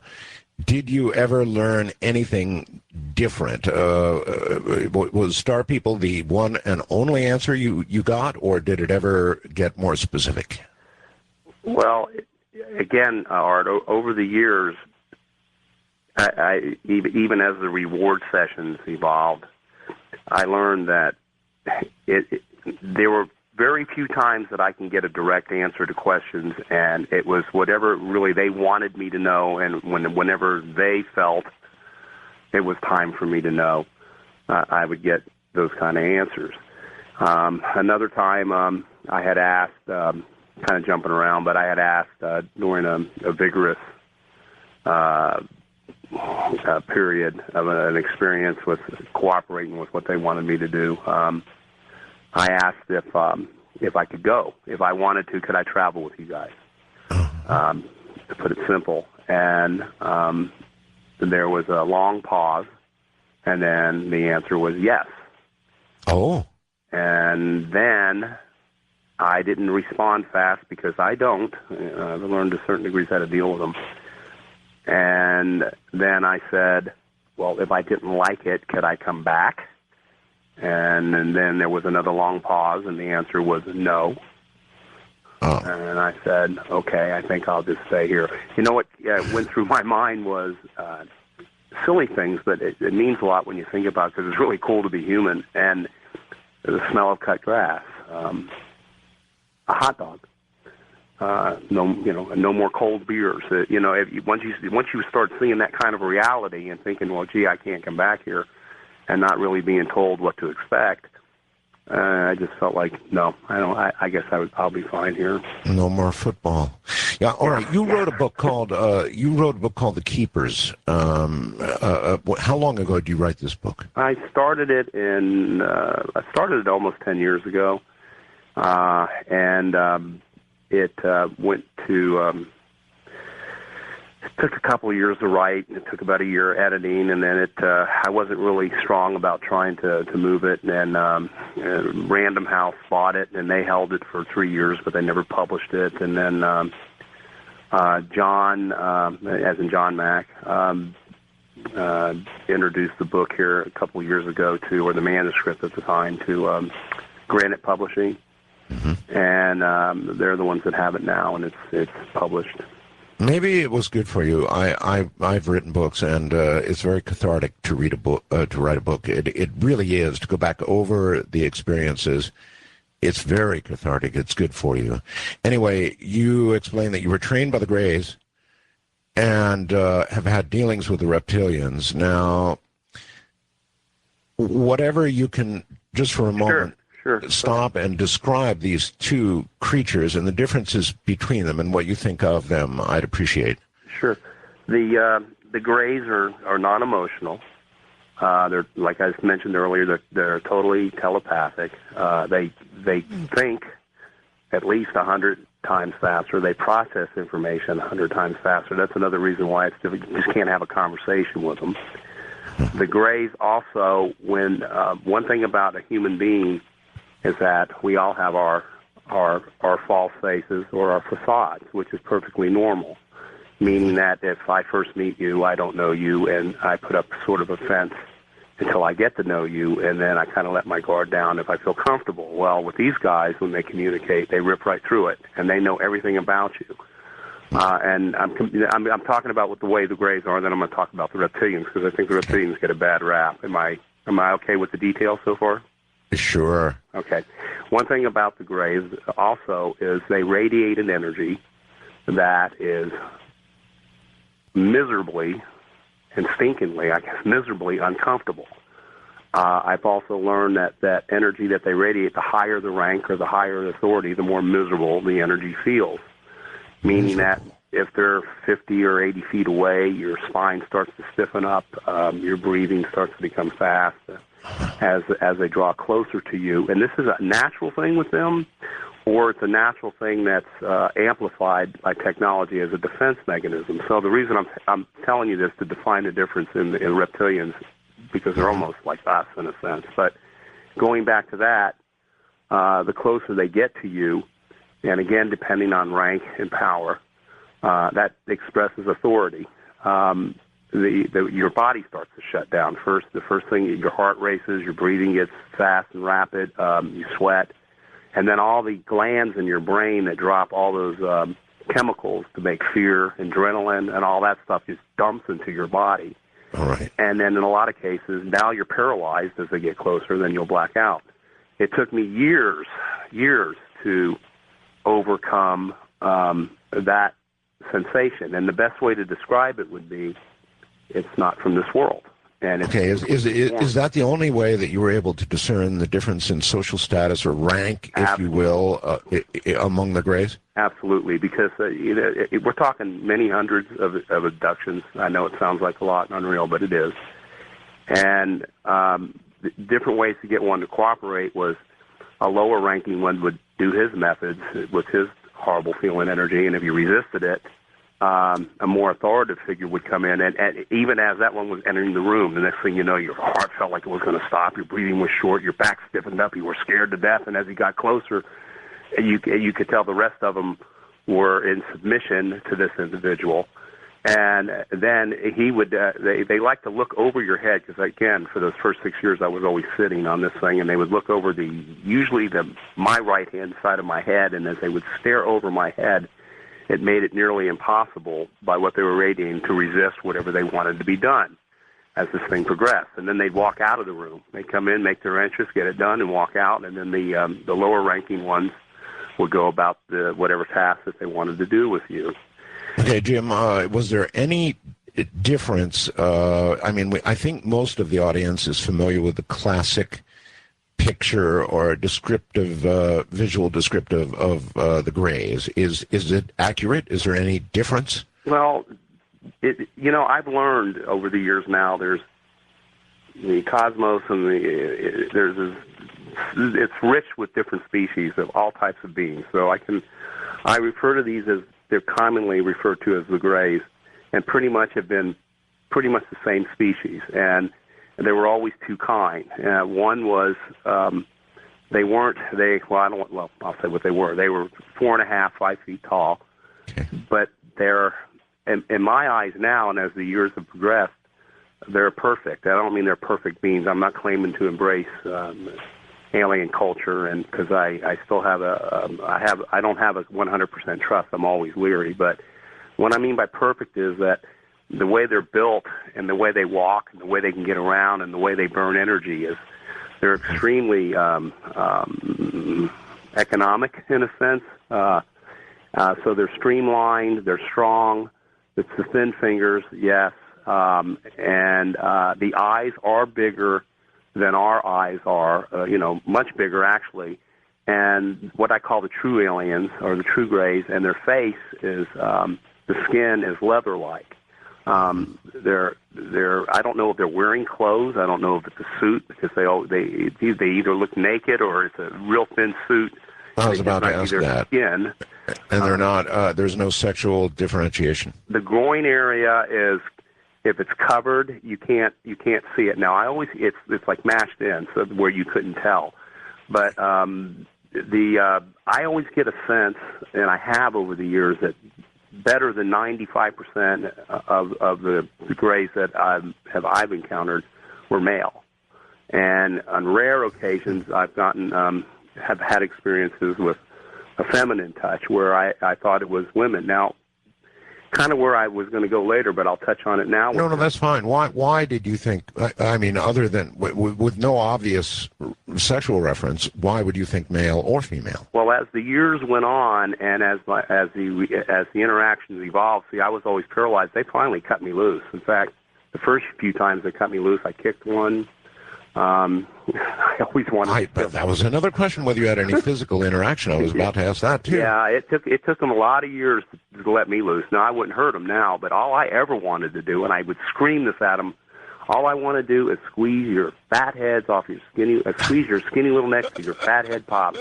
Speaker 1: did you ever learn anything different? Was star people the one and only answer you got, or did it ever get more specific?
Speaker 2: Well, again, Art, over the years, even as the reward sessions evolved, I learned that there were very few times that I can get a direct answer to questions, and it was whatever really they wanted me to know, and whenever they felt it was time for me to know, I would get those kind of answers. Another time I had asked, kind of jumping around, but I had asked during a vigorous period of an experience with cooperating with what they wanted me to do. I asked if I could go. If I wanted to, could I travel with you guys? To put it simple. And there was a long pause, and then the answer was yes.
Speaker 1: Oh.
Speaker 2: And then I didn't respond fast because I don't. I've learned to certain degrees how to deal with them. And then I said, well, if I didn't like it, could I come back? And then there was another long pause, and the answer was no.
Speaker 1: Oh.
Speaker 2: And I said, okay, I think I'll just stay here. You know what went through my mind was silly things, but it means a lot when you think about it, because it's really cool to be human. And the smell of cut grass, a hot dog. No more cold beers. Once you start seeing that kind of reality and thinking, well, gee, I can't come back here, and not really being told what to expect, I just felt like, no, I don't. I guess I'll be fine here.
Speaker 1: No more football. Yeah. All right. You wrote a book called The Keepers. How long ago did you write this book?
Speaker 2: I started it almost 10 years ago, and it went to. It took a couple of years to write, and it took about a year editing, and then I wasn't really strong about trying to move it, and Random House bought it, and they held it for 3 years, but they never published it, and then John, as in John Mack, introduced the book here a couple of years ago or the manuscript at the time, to Granite Publishing, and they're the ones that have it now, and it's published.
Speaker 1: Maybe it was good for you. I've written books, and it's very cathartic to read a book, to write a book. It really is, to go back over the experiences. It's very cathartic. It's good for you. Anyway, you explained that you were trained by the Greys and have had dealings with the reptilians. Now, whatever you can, just for a moment, stop and describe these two creatures and the differences between them and what you think of them, I'd appreciate.
Speaker 2: Sure. The Greys are non-emotional. They're, like I mentioned earlier, they're totally telepathic. They think at least 100 times faster. They process information 100 times faster. That's another reason why it's difficult. You just can't have a conversation with them. The Greys also, when one thing about a human being is that we all have our false faces or our facades, which is perfectly normal. Meaning that if I first meet you, I don't know you, and I put up sort of a fence until I get to know you, and then I kind of let my guard down if I feel comfortable. Well, with these guys, when they communicate, they rip right through it, and they know everything about you. And I'm talking about with the way the Greys are, and then I'm going to talk about the reptilians, because I think the reptilians get a bad rap. Am I okay with the details so far?
Speaker 1: Sure.
Speaker 2: Okay. One thing about the Greys also is they radiate an energy that is miserably and stinkingly, I guess, miserably uncomfortable. I've also learned that energy that they radiate, the higher the rank or the higher the authority, the more miserable the energy feels. Meaning that if they're 50 or 80 feet away, your spine starts to stiffen up, your breathing starts to become fast as they draw closer to you. And this is a natural thing with them, or it's a natural thing that's amplified by technology as a defense mechanism. So the reason I'm telling you this to define the difference in reptilians, because they're almost like us in a sense. But going back to that, the closer they get to you, and again, depending on rank and power, that expresses authority. Your body starts to shut down first. The first thing, your heart races, your breathing gets fast and rapid, you sweat. And then all the glands in your brain that drop all those chemicals to make fear, adrenaline, and all that stuff just dumps into your body.
Speaker 1: All right.
Speaker 2: And then in a lot of cases, now you're paralyzed as they get closer, then you'll black out. It took me years to overcome that sensation. And the best way to describe it would be, it's not from this world. And
Speaker 1: okay, is that the only way that you were able to discern the difference in social status or rank, if
Speaker 2: Absolutely.
Speaker 1: you will, among the Greys?
Speaker 2: Absolutely, because we're talking many hundreds of abductions. I know it sounds like a lot and unreal, but it is. And different ways to get one to cooperate was a lower-ranking one would do his methods with his horrible feeling energy, and if you resisted it, a more authoritative figure would come in, and even as that one was entering the room, the next thing you know, your heart felt like it was going to stop, your breathing was short, your back stiffened up, you were scared to death, and as he got closer, you could tell the rest of them were in submission to this individual. And then he would, they like to look over your head, because again, for those first 6 years, I was always sitting on this thing, and they would look over usually my right-hand side of my head, and as they would stare over my head, it made it nearly impossible by what they were radiating to resist whatever they wanted to be done as this thing progressed. And then they'd walk out of the room. They'd come in, make their entrance, get it done, and walk out, and then the lower-ranking ones would go about whatever task that they wanted to do with you.
Speaker 1: Okay, Jim, was there any difference? I think most of the audience is familiar with the classic picture or descriptive, visual descriptive of the Greys. Is it accurate? Is there any difference?
Speaker 2: Well, I've learned over the years now there's the cosmos and it's rich with different species of all types of beings. So I refer to these as, they're commonly referred to as the Greys, and pretty much have been pretty much the same species. And there were always two kind. One was I'll say what they were. They were 4.5, 5 feet tall.
Speaker 1: Okay.
Speaker 2: But they're, in my eyes now, and as the years have progressed, they're perfect. I don't mean they're perfect beings. I'm not claiming to embrace alien culture, and because I still have I don't have a 100% trust. I'm always leery. But what I mean by perfect is that the way they're built and the way they walk and the way they can get around and the way they burn energy is they're extremely economic in a sense. So they're streamlined, they're strong. It's the thin fingers, yes, and the eyes are bigger than our eyes are, much bigger actually. And what I call the true aliens or the true Greys, and their face is the skin is leather-like. They're I don't know if they're wearing clothes. I don't know if it's a suit, because they either look naked or it's a real thin suit.
Speaker 1: I was about to ask that.
Speaker 2: Skin.
Speaker 1: And they're not. There's no sexual differentiation.
Speaker 2: The groin area If it's covered, you can't see it. Now, it's like mashed in, so where you couldn't tell. But I always get a sense, and I have over the years, that better than 95% of the grays that I've encountered were male. And on rare occasions, I've have had experiences with a feminine touch where I thought it was women. Now, kind of where I was going to go later, but I'll touch on it now.
Speaker 1: No, that's fine. Why did you think, I mean, other than, with no obvious sexual reference, why would you think male or female?
Speaker 2: Well, as the years went on and as the interactions evolved, see, I was always paralyzed. They finally cut me loose. In fact, the first few times they cut me loose, I kicked one. I always wanted.
Speaker 1: But that was another question: whether you had any physical interaction. I was about to ask that too.
Speaker 2: Yeah, it took them a lot of years to let me loose. Now I wouldn't hurt them now, but all I ever wanted to do, and I would scream this at them: all I want to do is squeeze your fat heads off your squeeze your skinny little necks to your fat head pops.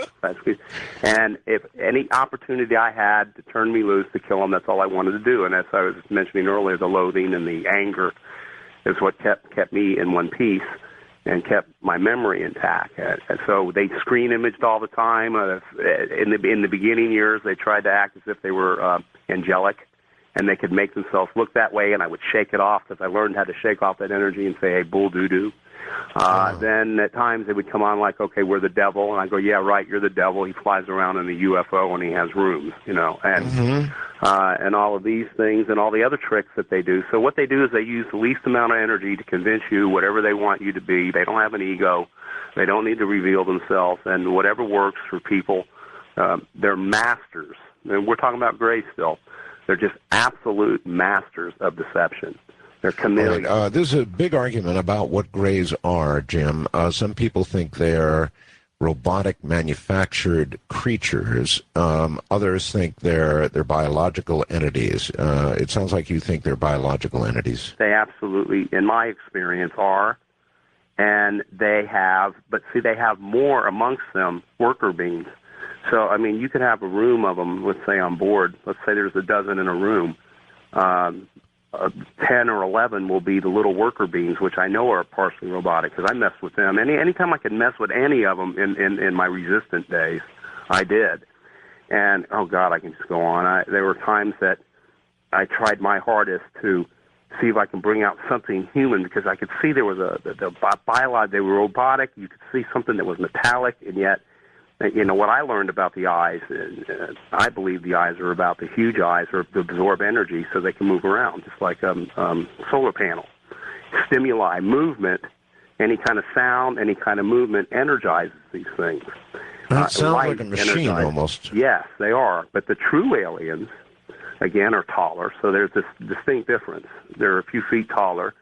Speaker 2: And if any opportunity I had to turn me loose to kill them, that's all I wanted to do. And as I was mentioning earlier, the loathing and the anger is what kept me in one piece and kept my memory intact. And so they screen imaged all the time. In the beginning years, they tried to act as if they were angelic, and they could make themselves look that way, and I would shake it off because I learned how to shake off that energy and say, hey, bull doo-doo. Then at times they would come on like, okay, we're the devil, and I go, yeah, right, you're the devil. He flies around in a UFO and he has rooms, and all of these things and all the other tricks that they do. So what they do is they use the least amount of energy to convince you whatever they want you to be. They don't have an ego. They don't need to reveal themselves, and whatever works for people, they're masters. And we're talking about gray still. They're just absolute masters of deception. They're chameleons.
Speaker 1: Right. There's a big argument about what grays are, Jim. Some people think they're robotic manufactured creatures. Others think they're biological entities. It sounds like you think they're biological entities.
Speaker 2: They absolutely, in my experience, are. And they have more amongst them worker beings. So, I mean, you could have a room of them, let's say on board. Let's say there's a dozen in a room. 10 or 11 will be the little worker beings, which I know are partially robotic because I mess with them. Anytime I could mess with any of them in my resistant days, I did. And, oh, God, I can just go on. There were times that I tried my hardest to see if I can bring out something human because I could see there was the biology. They were robotic. You could see something that was metallic, and yet, what I learned about the eyes, I believe the eyes are about the huge eyes are to absorb energy so they can move around, just like a solar panel. Stimuli, movement, any kind of sound, any kind of movement energizes these things.
Speaker 1: That sounds like a machine almost.
Speaker 2: Yes, they are. But the true aliens, again, are taller, so there's this distinct difference. They're a few feet taller.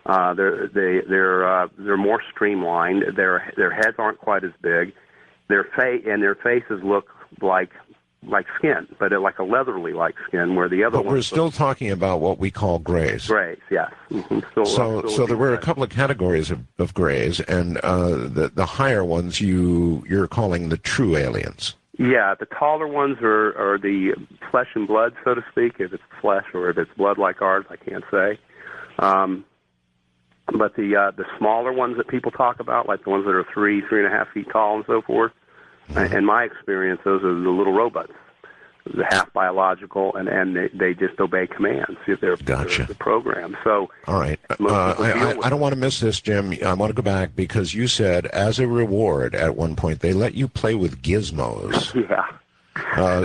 Speaker 2: They're more streamlined. Their heads aren't quite as big. Their faces look like skin, but like a leathery like skin, where the other ones.
Speaker 1: But we're still talking about what we call grays.
Speaker 2: Grays, yes. Mm-hmm.
Speaker 1: So there were a couple of categories of grays, and the higher ones you're calling the true aliens.
Speaker 2: Yeah, the taller ones are the flesh and blood, so to speak. If it's flesh or if it's blood like ours, I can't say. But the smaller ones that people talk about, like the ones that are 3.5 feet tall and so forth, in my experience, those are the little robots, the half biological, and they just obey commands. They're the program. So,
Speaker 1: all right. I don't want to miss this, Jim. I want to go back because you said as a reward at one point they let you play with gizmos.
Speaker 2: Yeah.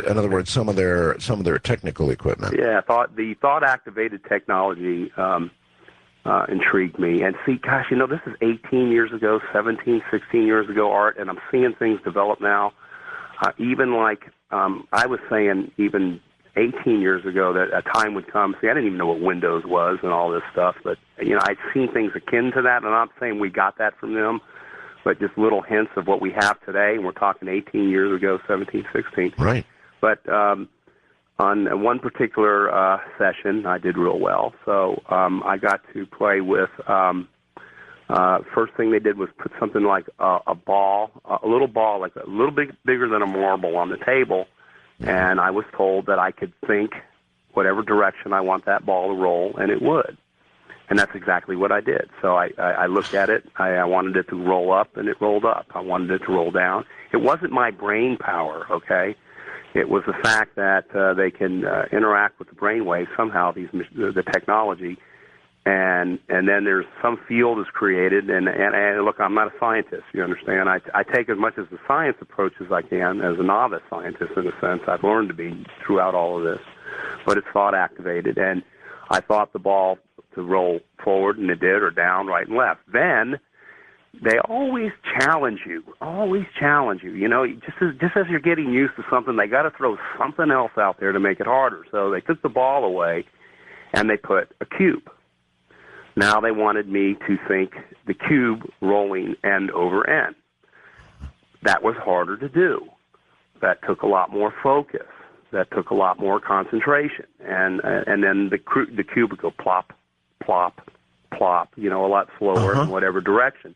Speaker 1: In other words, some of their technical equipment.
Speaker 2: Yeah. The thought activated technology. Intrigued me. And see, gosh, this is 18 years ago, 17, 16 years ago, Art, and I'm seeing things develop now. Even like I was saying even 18 years ago that a time would come. See, I didn't even know what Windows was and all this stuff, but, I'd seen things akin to that, and I'm not saying we got that from them, but just little hints of what we have today, and we're talking 18 years ago, 17, 16.
Speaker 1: Right.
Speaker 2: But on one particular session, I did real well. So I got to play with, first thing they did was put something like a ball, a little ball, like a little bit bigger than a marble on the table. And I was told that I could think whatever direction I want that ball to roll, and it would. And that's exactly what I did. So I looked at it. I wanted it to roll up, and it rolled up. I wanted it to roll down. It wasn't my brain power, okay? It was the fact that they can interact with the brainwave somehow, the technology, and then there's some field is created. And look, I'm not a scientist, you understand? I take as much as the science approach as I can, as a novice scientist in a sense. I've learned to be throughout all of this. But it's thought activated, and I thought the ball to roll forward, and it did, or down, right, and left. Then they always challenge you. You know, just as you're getting used to something, they got to throw something else out there to make it harder. So they took the ball away, and they put a cube. Now they wanted me to think the cube rolling end over end. That was harder to do. That took a lot more focus. That took a lot more concentration. And then the cube would go plop, plop, plop, you know, a lot slower in whatever direction.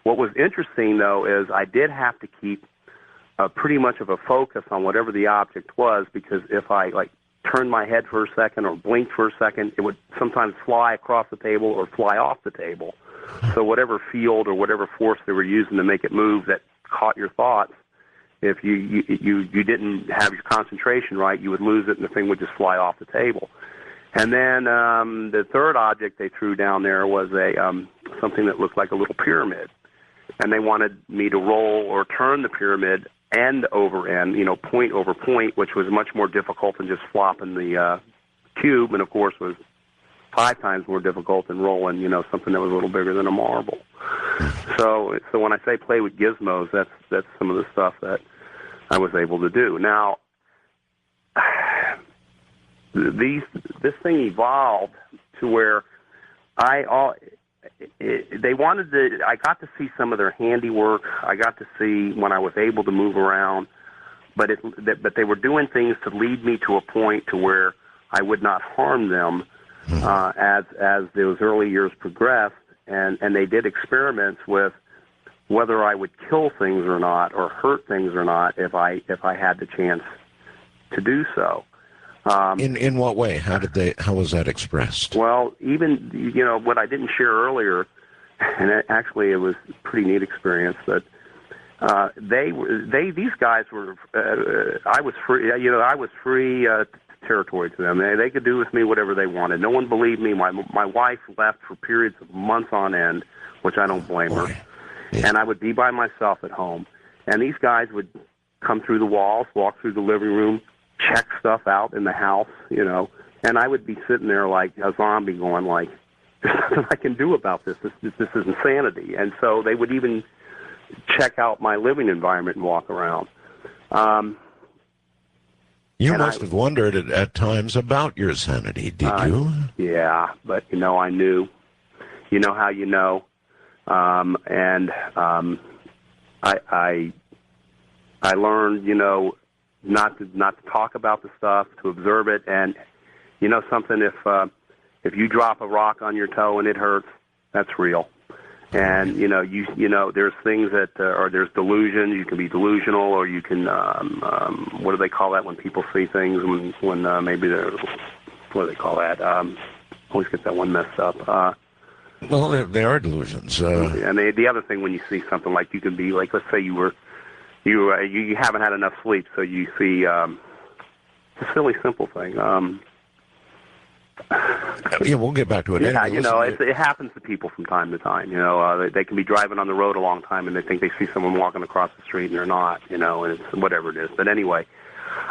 Speaker 2: What was interesting, though, is I did have to keep pretty much of a focus on whatever the object was, because if I, like, turned my head for a second or blinked for a second, it would sometimes fly across the table or fly off the table. So whatever field or whatever force they were using to make it move that caught your thoughts, if you didn't have your concentration right, you would lose it and the thing would just fly off the table. And then the third object they threw down there was something that looked like a little pyramid. And they wanted me to roll or turn the pyramid end over end, you know, point over point, which was much more difficult than just flopping the cube, and of course was 5 times more difficult than rolling, you know, something that was a little bigger than a marble. So when I say play with gizmos, that's some of the stuff that I was able to do. Now, this thing evolved to where I got to see some of their handiwork. I got to see when I was able to move around, but they were doing things to lead me to a point to where I would not harm them as those early years progressed, and they did experiments with whether I would kill things or not, or hurt things or not, if I had the chance to do so.
Speaker 1: In what way? How was that expressed?
Speaker 2: Well, even, you know, what I didn't share earlier, and it was a pretty neat experience, that these guys were, I was free territory to them. They could do with me whatever they wanted. No one believed me. My wife left for periods of months on end, which I don't blame her. Yeah. And I would be by myself at home. And these guys would come through the walls, walk through the living room, check stuff out in the house, you know, and I would be sitting there like a zombie going like, there's nothing I can do about this. This is insanity. And so they would even check out my living environment and walk around.
Speaker 1: You must have wondered at times about your sanity, did you?
Speaker 2: Yeah, but, you know, I knew. You know how you know. I learned, you know, not to talk about the stuff, to observe it, and you know something, if you drop a rock on your toe and it hurts, that's real. And you know there's things that or there's delusion. You can be delusional, or you can what do they call that when people see things when maybe they're, what do they call that? Always get that one messed up.
Speaker 1: Well, they are delusions.
Speaker 2: And the other thing, when you see something, like you can be like, let's say you haven't had enough sleep, so you see it's a silly, simple thing.
Speaker 1: Yeah, we'll get back to it.
Speaker 2: Yeah,
Speaker 1: anyway,
Speaker 2: you know, it happens to people from time to time. You know, they can be driving on the road a long time and they think they see someone walking across the street and they're not. You know, and it's whatever it is. But anyway,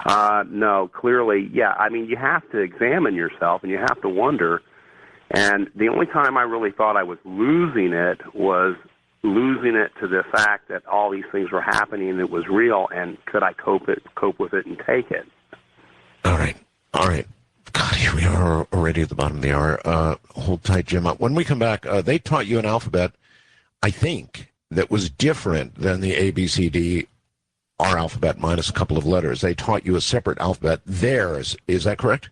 Speaker 2: no, clearly, yeah. I mean, you have to examine yourself and you have to wonder. And the only time I really thought I was losing it was losing it to the fact that all these things were happening and it was real, and could I cope with it and take it?
Speaker 1: All right. God, here we are already at the bottom of the hour. Hold tight, Jim. When we come back, they taught you an alphabet, I think, that was different than the ABCD, our alphabet minus a couple of letters. They taught you a separate alphabet. Theirs, is that correct?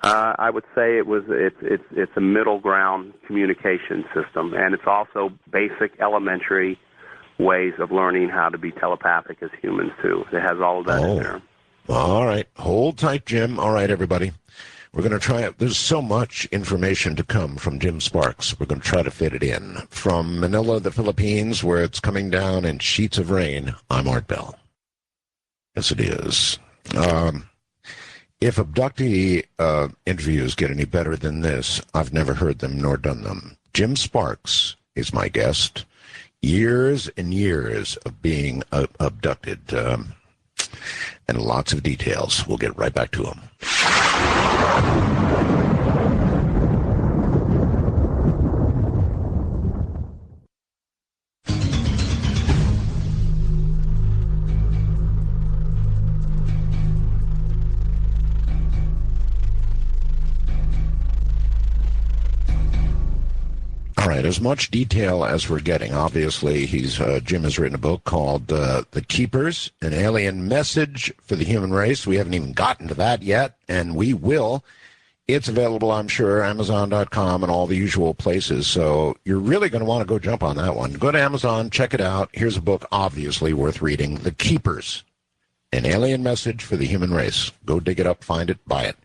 Speaker 2: I would say it's a middle ground communication system, and it's also basic elementary ways of learning how to be telepathic as humans too. It has all of that in there.
Speaker 1: All right. Hold tight, Jim. All right, everybody. We're going to try it. There's so much information to come from Jim Sparks. We're going to try to fit it in. From Manila, the Philippines, where it's coming down in sheets of rain, I'm Art Bell. Yes, it is. If abductee interviews get any better than this, I've never heard them nor done them. Jim Sparks is my guest. Years and years of being abducted, and lots of details. We'll get right back to him. All right, as much detail as we're getting. Obviously, Jim has written a book called The Keepers, an alien message for the human race. We haven't even gotten to that yet, and we will. It's available, I'm sure, Amazon.com and all the usual places. So you're really going to want to go jump on that one. Go to Amazon, check it out. Here's a book obviously worth reading, The Keepers, an alien message for the human race. Go dig it up, find it, buy it.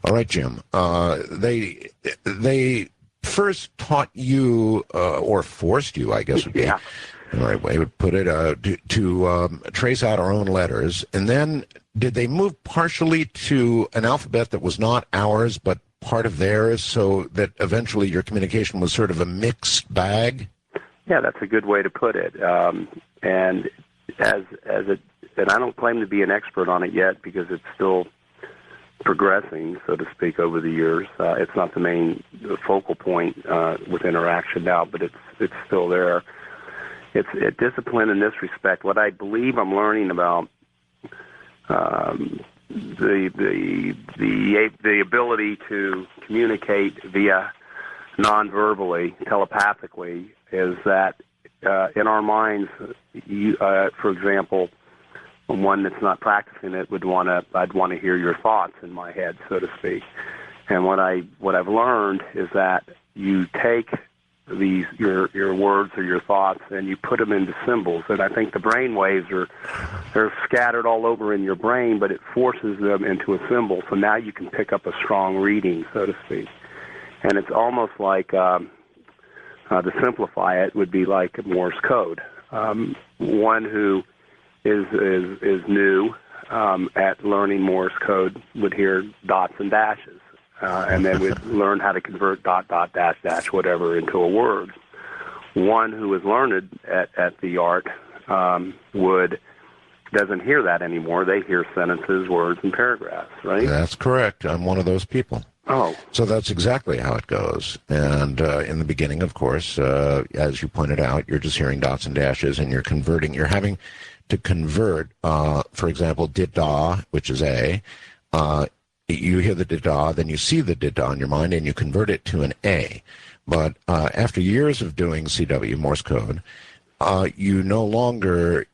Speaker 1: All right, Jim. They first taught you, or forced you, I guess would be the right way to put it, to trace out our own letters. And then did they move partially to an alphabet that was not ours but part of theirs, so that eventually your communication was sort of a mixed bag?
Speaker 2: Yeah, that's a good way to put it. And and I don't claim to be an expert on it yet because it's still progressing, so to speak, over the years. It's not the main focal point with interaction now, but it's still there. It's a discipline in this respect. What I believe I'm learning about the ability to communicate via non-verbally, telepathically, is that in our minds, for example, one that's not practicing it I'd want to hear your thoughts in my head, so to speak. And what I've learned is that you take your words or your thoughts and you put them into symbols. And I think the brain waves they're scattered all over in your brain, but it forces them into a symbol. So now you can pick up a strong reading, so to speak. And it's almost like, to simplify it, would be like Morse code. One who is new at learning Morse code would hear dots and dashes, and then would learn how to convert dot, dot, dash, dash, whatever into a word. One who is learned at the art doesn't hear that anymore. They hear sentences, words, and paragraphs, right?
Speaker 1: That's correct. I'm one of those people.
Speaker 2: Oh.
Speaker 1: So that's exactly how it goes. And in the beginning, of course, as you pointed out, you're just hearing dots and dashes, and you're having to convert, for example, did-da, which is A. You hear the did-da, then you see the did-da in your mind, and you convert it to an A. But after years of doing CW, Morse code, you no longer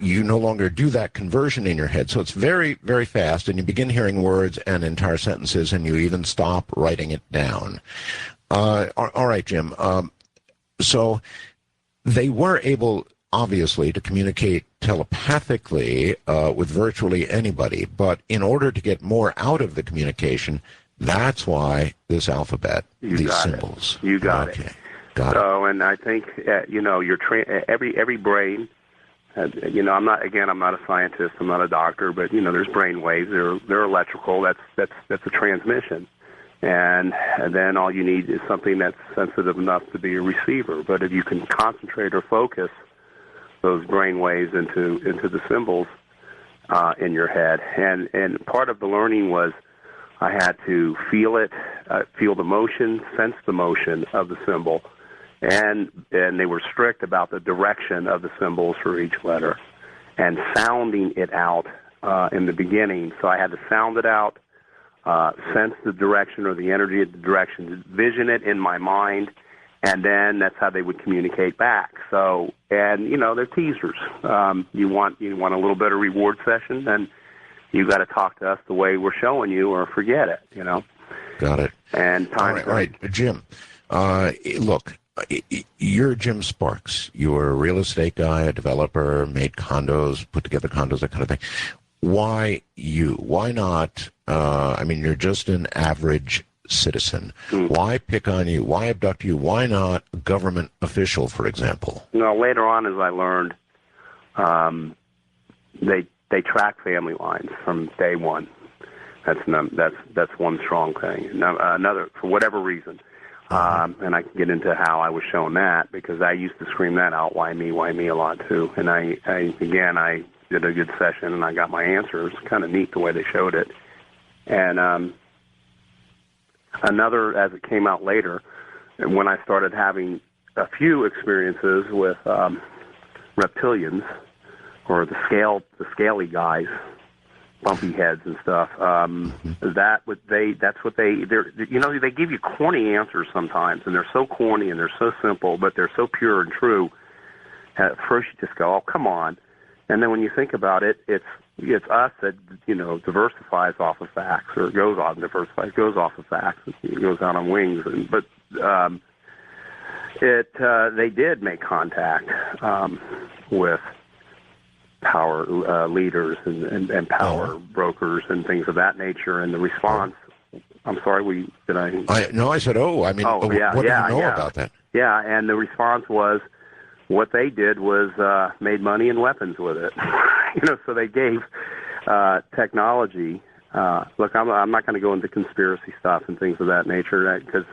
Speaker 1: do that conversion in your head. So it's very, very fast, and you begin hearing words and entire sentences, and you even stop writing it down. All right, Jim. So they were able, obviously, to communicate telepathically with virtually anybody, but in order to get more out of the communication, that's why this alphabet, these symbols.
Speaker 2: You got it.
Speaker 1: Got
Speaker 2: it. And I think every brain. I'm not a scientist. I'm not a doctor, but there's brain waves. They're electrical. That's a transmission, and then all you need is something that's sensitive enough to be a receiver. But if you can concentrate or focus those brain waves into the symbols in your head, and part of the learning was I had to feel it, feel the motion, sense the motion of the symbol. And they were strict about the direction of the symbols for each letter and sounding it out in the beginning. So I had to sound it out, sense the direction or the energy of the direction, vision it in my mind, and then that's how they would communicate back. So, and they're teasers. You want a little bit of reward session, then you got to talk to us the way we're showing you, or forget it.
Speaker 1: Got it.
Speaker 2: And time.
Speaker 1: All right, Jim. Look. You're Jim Sparks. You're a real estate guy, a developer, made condos, put together condos, that kind of thing. Why you? Why not I mean, you're just an average citizen.
Speaker 2: Mm.
Speaker 1: Why pick on you? Why abduct you? Why not a government official, for example?
Speaker 2: Later on, as I learned, they track family lines from day one. That's one strong thing. Another, for whatever reason, and I can get into how I was shown that, because I used to scream that out, why me, a lot too. And I did a good session and I got my answers. Kind of neat the way they showed it. And another, as it came out later, when I started having a few experiences with reptilians, or the scaly guys, bumpy heads and stuff. That's what they give you corny answers sometimes, and they're so corny and they're so simple, but they're so pure and true. At first, you just go, "Oh, come on," and then when you think about it, it's us that diversifies off of facts, or goes off of facts. It goes out on wings, but they did make contact with power leaders and power brokers and things of that nature. And the response, I'm sorry,
Speaker 1: I said, what do you know about that?
Speaker 2: Yeah, and the response was, what they did was made money and weapons with it. So they gave technology. Look, I'm not going to go into conspiracy stuff and things of that nature, because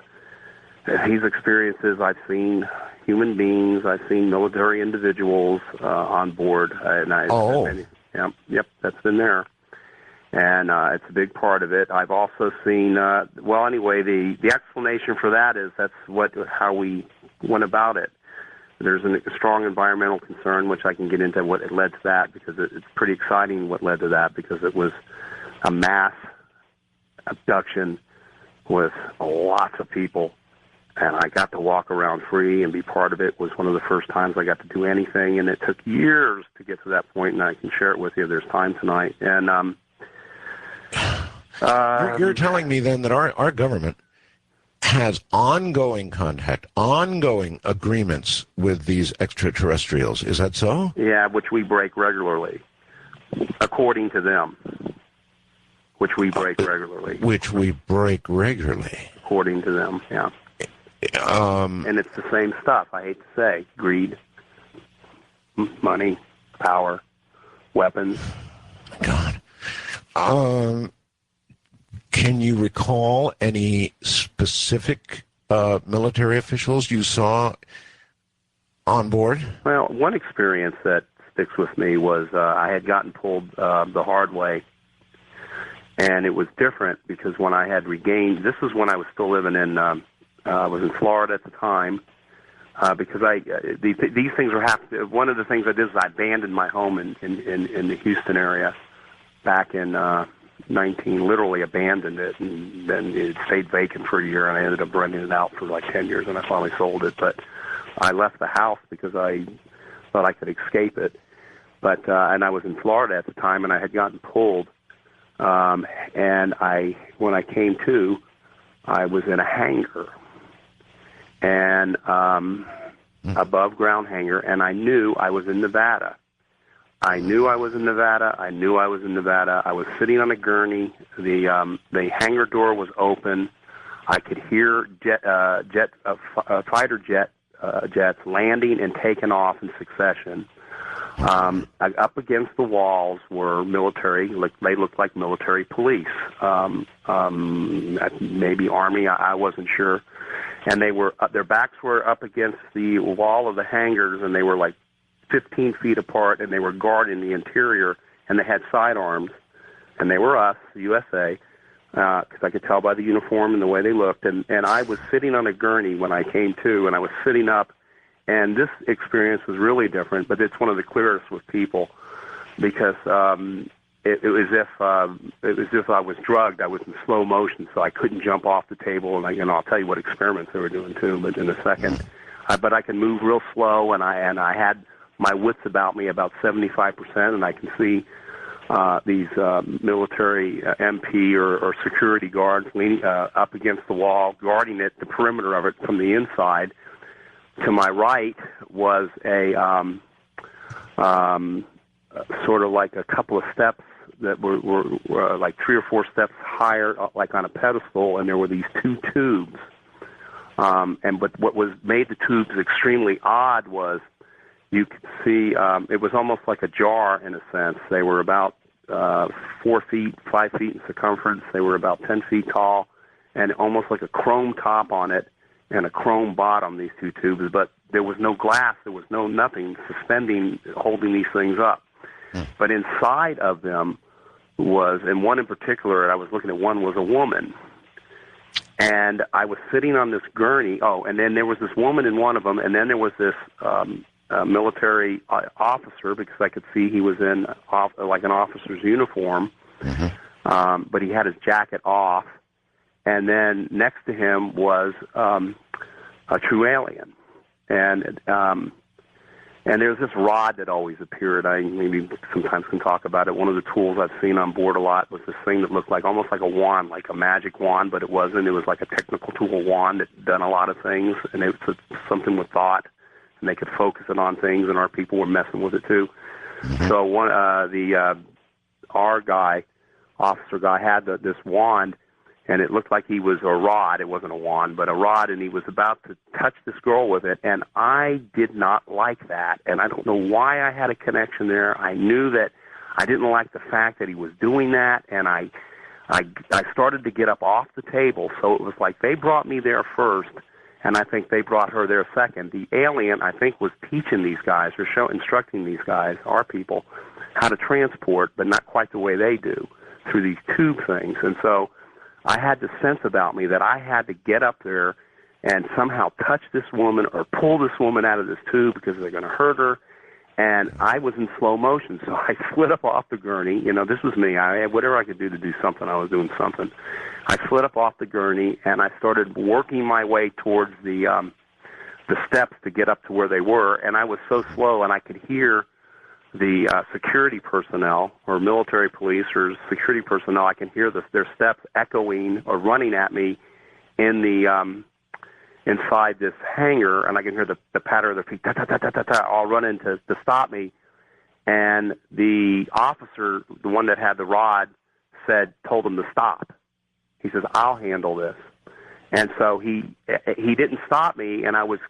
Speaker 2: these experiences, I've seen human beings, I've seen military individuals on board. Yep, that's been there. And it's a big part of it. I've also seen, the explanation for that is how we went about it. There's a strong environmental concern, which I can get into what it led to that, because it's pretty exciting what led to that, because it was a mass abduction with lots of people. And I got to walk around free and be part of it. It was one of the first times I got to do anything, and it took years to get to that point, and I can share it with you. There's time tonight. And
Speaker 1: you're telling me then that our government has ongoing contact, ongoing agreements with these extraterrestrials. Is that so?
Speaker 2: Yeah, which we break regularly, according to them. Which we break regularly. According to them, yeah. And it's the same stuff, I hate to say. Greed, money, power, weapons.
Speaker 1: God. Can you recall any specific military officials you saw on board?
Speaker 2: Well, one experience that sticks with me was I had gotten pulled the hard way. And it was different because when I had regained, this was when I was still living in, I was in Florida at the time, because these things were happening. One of the things I did is I abandoned my home in the Houston area back in literally abandoned it, and then it stayed vacant for a year, and I ended up renting it out for like 10 years, and I finally sold it. But I left the house because I thought I could escape it. But and I was in Florida at the time, and I had gotten pulled. And when I came to, I was in a hangar, and above ground hangar, and I knew I was in Nevada. I was sitting on a gurney. The hangar door was open. I could hear fighter jets landing and taking off in succession. Up against the walls were military, they looked like military police, maybe Army, I wasn't sure. And their backs were up against the wall of the hangars, and they were like 15 feet apart, and they were guarding the interior, and they had sidearms, and they were us, the USA, because I could tell by the uniform and the way they looked. And I was sitting on a gurney when I came to, and I was sitting up. And this experience was really different, but it's one of the clearest with people, because it was as if I was drugged. I was in slow motion, so I couldn't jump off the table. And I'll tell you what experiments they were doing too, but in a second. But I can move real slow, and I had my wits about me about 75%, and I can see these military MP or security guards leaning up against the wall, guarding it, the perimeter of it from the inside. To my right was a sort of like a couple of steps that were like 3 or 4 steps higher, like on a pedestal, and there were these 2 tubes. But what made the tubes extremely odd was you could see it was almost like a jar in a sense. They were about 4 feet, 5 feet in circumference. They were about 10 feet tall, and almost like a chrome top on it and a chrome bottom, these 2 tubes. But there was no glass. There was nothing suspending, holding these things up. But inside of them was, and one in particular, I was looking at one, was a woman. And I was sitting on this gurney. Oh, and then there was this woman in one of them, and then there was this military officer, because I could see he was in like an officer's uniform, but he had his jacket off. And then next to him was a true alien. And there's this rod that always appeared. I maybe sometimes can talk about it. One of the tools I've seen on board a lot was this thing that looked like almost like a wand, like a magic wand, but it wasn't. It was like a technical tool wand that done a lot of things, and it was something with thought, and they could focus it on things, and our people were messing with it too. So our guy, officer guy, had this wand, and it looked like he was a rod. It wasn't a wand, but a rod, and he was about to touch this girl with it, and I did not like that, and I don't know why I had a connection there. I knew that I didn't like the fact that he was doing that, and I started to get up off the table, so it was like they brought me there first, and I think they brought her there second. The alien, I think, was teaching these guys, or instructing these guys, our people, how to transport, but not quite the way they do, through these tube things, and so I had the sense about me that I had to get up there and somehow touch this woman or pull this woman out of this tube because they're going to hurt her. And I was in slow motion, so I slid up off the gurney. You know, this was me. Whatever I could do to do something, I was doing something. I slid up off the gurney, and I started working my way towards the steps to get up to where they were. And I was so slow, and I could hear the security personnel or military police or security personnel. I can hear their steps echoing or running at me in the inside this hangar, and I can hear the patter of their feet, ta-ta-ta-ta-ta-ta, all running to stop me. And the officer, the one that had the rod, told him to stop. He says, "I'll handle this." And so he didn't stop me, and I was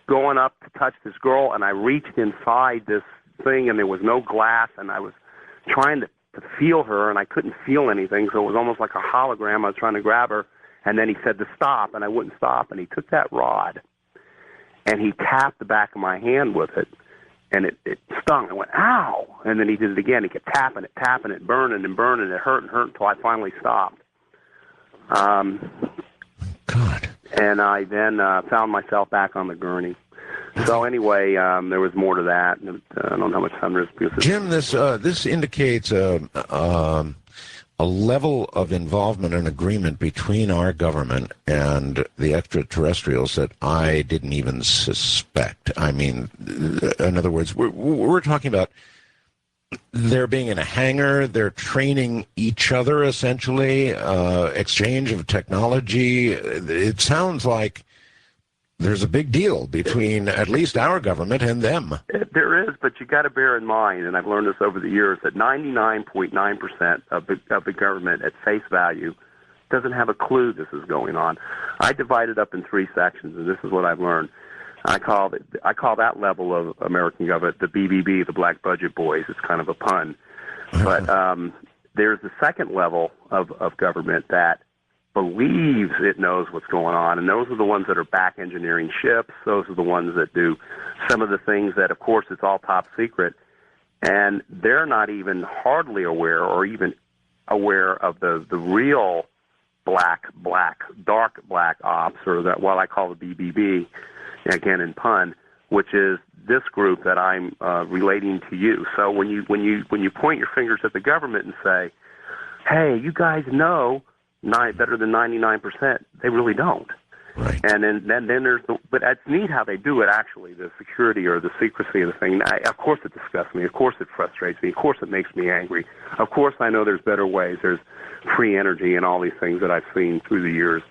Speaker 2: going up to touch this girl, and I reached inside this thing, and there was no glass, and I was trying to feel her, and I couldn't feel anything, so it was almost like a hologram. I was trying to grab her, and then he said to stop, and I wouldn't stop, and he took that rod, and he tapped the back of my hand with it, and it stung. I went, ow! And then he did it again. He kept tapping it, burning and burning. It hurt and hurt until I finally stopped.
Speaker 1: God.
Speaker 2: And I then found myself back on the gurney. So anyway, there was more to that. I don't know how much time there is.
Speaker 1: Jim, this indicates a level of involvement and agreement between our government and the extraterrestrials that I didn't even suspect. I mean, in other words, we're talking about they're being in a hangar, they're training each other, essentially, exchange of technology. It sounds like there's a big deal between at least our government and them.
Speaker 2: There is, but you got to bear in mind, and I've learned this over the years, that 99.9% of the government at face value doesn't have a clue this is going on. I divide it up in 3 sections, and this is what I've learned. I call that level of American government the BBB, the Black Budget Boys. It's kind of a pun. But there's the second level of government that believes it knows what's going on, and those are the ones that are back engineering ships. Those are the ones that do some of the things that, of course, it's all top secret, and they're not even hardly aware or even aware of the real dark black ops, or that what I call the BBB, again in pun, which is this group that I'm relating to you. So when you point your fingers at the government and say, "Hey, you guys know better than 99%," they really don't.
Speaker 1: Right.
Speaker 2: And then there's but it's neat how they do it, actually, the security or the secrecy of the thing. Of course it disgusts me. Of course it frustrates me. Of course it makes me angry. Of course I know there's better ways. There's free energy and all these things that I've seen through the years.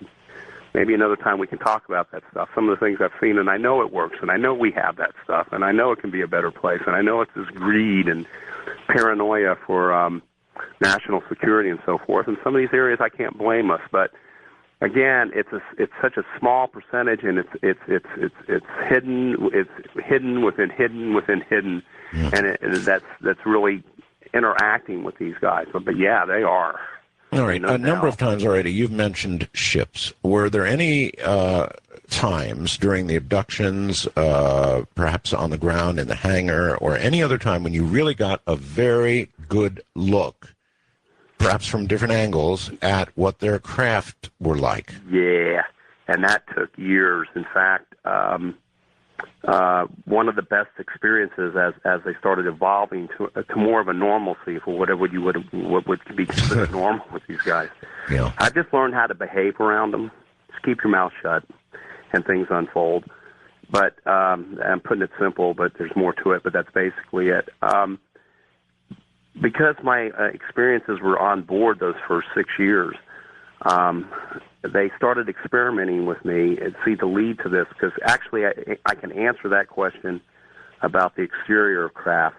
Speaker 2: Maybe another time we can talk about that stuff. Some of the things I've seen, and I know it works, and I know we have that stuff, and I know it can be a better place, and I know it's this greed and paranoia for national security and so forth. In some of these areas, I can't blame us, but again, it's such a small percentage, and it's hidden. It's hidden within hidden within hidden, and that's really interacting with these guys. But yeah, they are.
Speaker 1: All right. A number of times already, you've mentioned ships. Were there any times during the abductions, perhaps on the ground in the hangar, or any other time when you really got a very good look, perhaps from different angles, at what their craft were like?
Speaker 2: Yeah, and that took years. In fact, one of the best experiences as they started evolving to more of a normalcy for what would be considered normal with these guys.
Speaker 1: Yeah.
Speaker 2: I just learned how to behave around them. Just keep your mouth shut, and things unfold. But I'm putting it simple, but there's more to it. But that's basically it. Because my experiences were on board those first 6 years, they started experimenting with me and see the lead to this, because actually I can answer that question about the exterior of craft,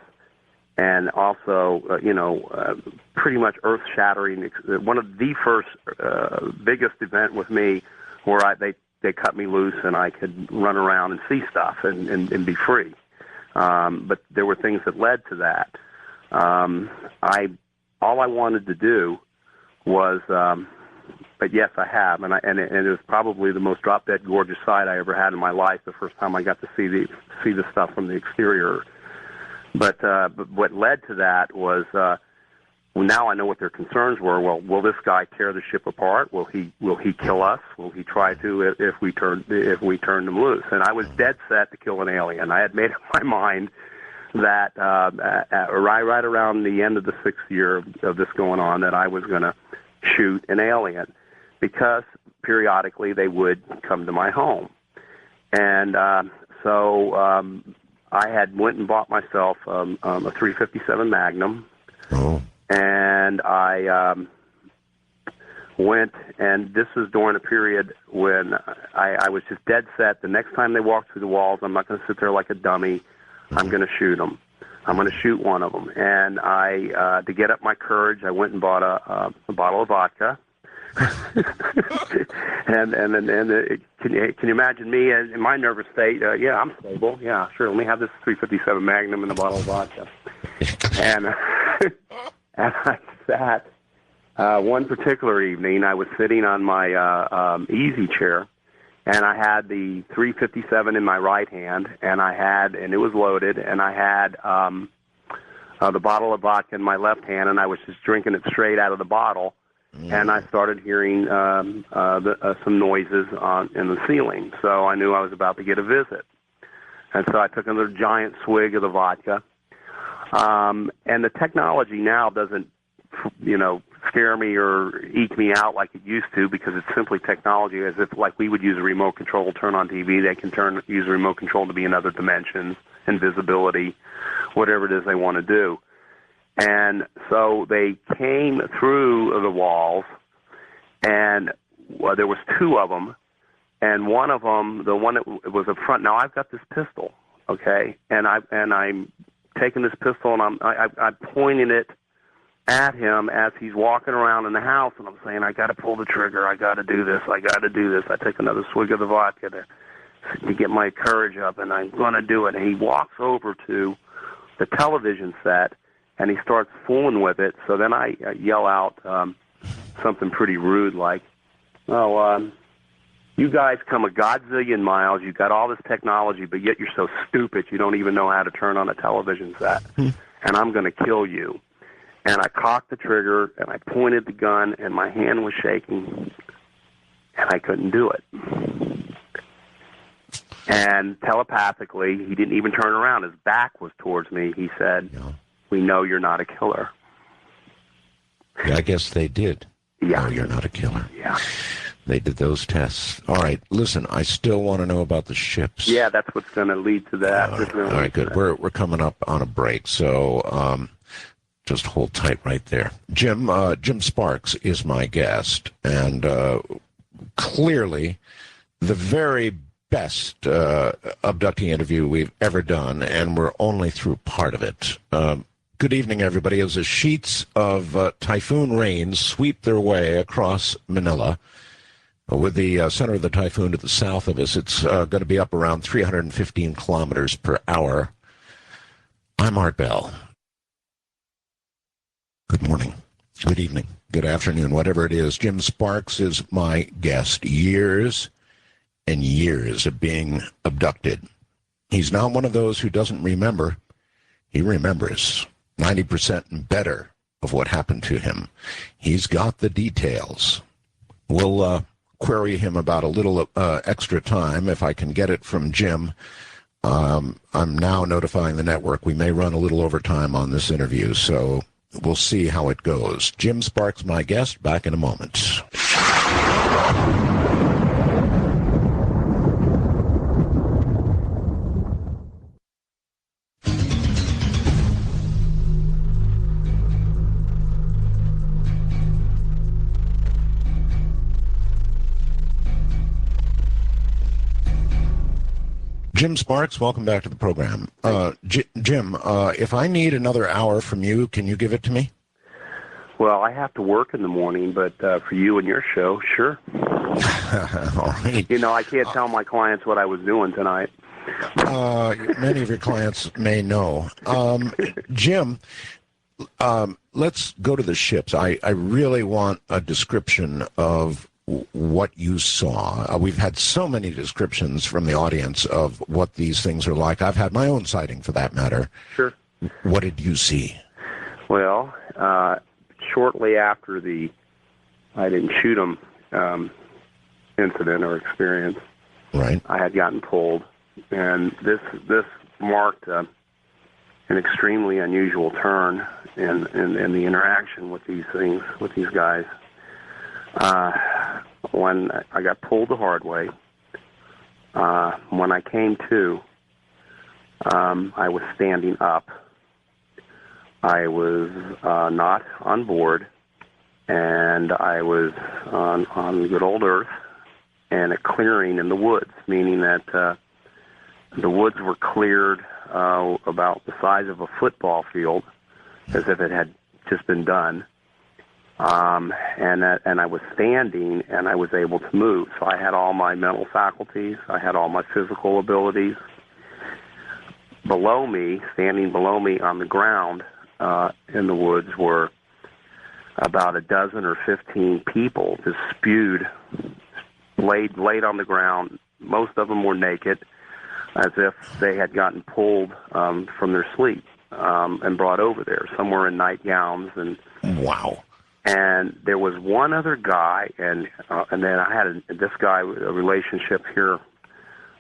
Speaker 2: and also, pretty much earth-shattering. One of the first biggest event with me where they cut me loose and I could run around and see stuff and be free. But there were things that led to that. All I wanted to do was, but yes, I have, and it was probably the most drop-dead gorgeous sight I ever had in my life. The first time I got to see the stuff from the exterior, but what led to that was, now I know what their concerns were. Well, will this guy tear the ship apart? Will he kill us? Will he try to if we turn him loose? And I was dead set to kill an alien. I had made up my mind that right around the end of the 6th year of this going on, that I was going to shoot an alien, because periodically they would come to my home. And so I had went and bought myself a .357 Magnum.
Speaker 1: Oh.
Speaker 2: And I went, and this was during a period when I was just dead set. The next time they walked through the walls, I'm not going to sit there like a dummy. I'm going to shoot them. I'm going to shoot one of them. And to get up my courage, I went and bought a bottle of vodka. and can you imagine me in my nervous state? Yeah, I'm stable. Yeah, sure. Let me have this .357 Magnum and a bottle of vodka. And and I sat one particular evening. I was sitting on my easy chair, and I had the .357 in my right hand, and it was loaded, and I had the bottle of vodka in my left hand, and I was just drinking it straight out of the bottle. And I started hearing some noises in the ceiling, so I knew I was about to get a visit. And so I took another giant swig of the vodka. And the technology now doesn't, scare me or eke me out like it used to, because it's simply technology. As if like we would use a remote control to turn on TV, they can use a remote control to be in other dimensions, invisibility, whatever it is they want to do. And so they came through the walls, and there was 2 of them, and one of them, the one that was up front. Now I've got this pistol, okay, and I'm taking this pistol, and I'm pointing it at him as he's walking around in the house, and I'm saying, I got to pull the trigger, I got to do this, I got to do this. I take another swig of the vodka to get my courage up, and I'm going to do it. And he walks over to the television set, and he starts fooling with it. So then I yell out something pretty rude like, oh, you guys come a godzillion miles, you've got all this technology, but yet you're so stupid you don't even know how to turn on a television set, and I'm going to kill you. And I cocked the trigger, and I pointed the gun, and my hand was shaking, and I couldn't do it. And telepathically, he didn't even turn around. His back was towards me. He said, we know you're not a killer.
Speaker 1: Yeah, I guess they did.
Speaker 2: Yeah.
Speaker 1: No, you're not a killer.
Speaker 2: Yeah.
Speaker 1: They did those tests. All right, listen, I still want to know about the ships.
Speaker 2: Yeah, that's what's going to lead to that.
Speaker 1: All right, good. We're coming up on a break, so just hold tight right there. Jim Sparks is my guest, and clearly the very best abductee interview we've ever done, and we're only through part of it. Good evening, everybody. As the sheets of typhoon rain sweep their way across Manila, with the center of the typhoon to the south of us, it's going to be up around 315 kilometers per hour. I'm Art Bell. Good morning, good evening, good afternoon, whatever it is. Jim Sparks is my guest. Years and years of being abducted. He's not one of those who doesn't remember. He remembers 90% and better of what happened to him. He's got the details. We'll query him about a little extra time if I can get it from Jim. I'm now notifying the network we may run a little overtime on this interview, so we'll see how it goes. Jim Sparks, my guest, back in a moment. Jim Sparks, welcome back to the program. Jim, if I need another hour from you, can you give it to me?
Speaker 2: Well, I have to work in the morning, but for you and your show, sure.
Speaker 1: All right.
Speaker 2: You know, I can't tell my clients what I was doing tonight.
Speaker 1: Many of your clients may know. Jim, let's go to the ships. I really want a description of what you saw. We've had so many descriptions from the audience of what these things are like. I've had my own sighting, for that matter.
Speaker 2: Sure.
Speaker 1: What did you see?
Speaker 2: Well, shortly after the I didn't shoot 'em incident or experience,
Speaker 1: right,
Speaker 2: I had gotten pulled, and this marked an extremely unusual turn in the interaction with these things, with these guys. When I got pulled the hard way, when I came to, I was standing up. I was not on board, and I was on good old Earth and a clearing in the woods, meaning that the woods were cleared about the size of a football field, as if it had just been done. And I was standing, and I was able to move. So I had all my mental faculties. I had all my physical abilities. Below me, standing below me on the ground in the woods, were about a dozen or 15 people, just spewed, laid on the ground. Most of them were naked, as if they had gotten pulled from their sleep and brought over there. Some were in nightgowns. And
Speaker 1: wow.
Speaker 2: And there was one other guy, and then I had this guy, a relationship here.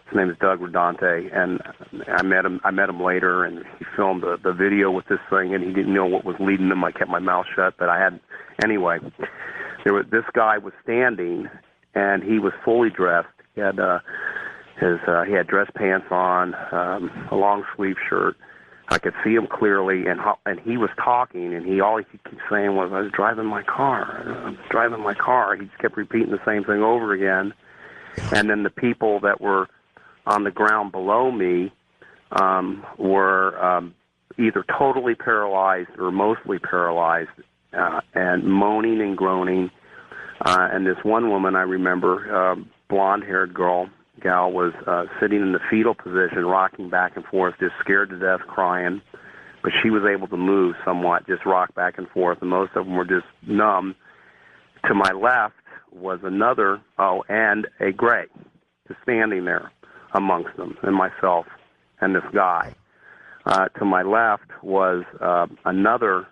Speaker 2: His name is Doug Rodante, and I met him later, and he filmed the video with this thing, and he didn't know what was leading him. I kept my mouth shut, but anyway. This guy was standing, and he was fully dressed. He had he had dress pants on, a long sleeve shirt. I could see him clearly, and he was talking, and all he could keep saying was, "I was driving my car. I was driving my car." He just kept repeating the same thing over again. And then the people that were on the ground below me were either totally paralyzed or mostly paralyzed, and moaning and groaning. And this one woman I remember, blonde-haired gal was sitting in the fetal position, rocking back and forth, just scared to death, crying. But she was able to move somewhat, just rock back and forth, and most of them were just numb. To my left was another, and a gray, just standing there amongst them, and myself and this guy. To my left was another,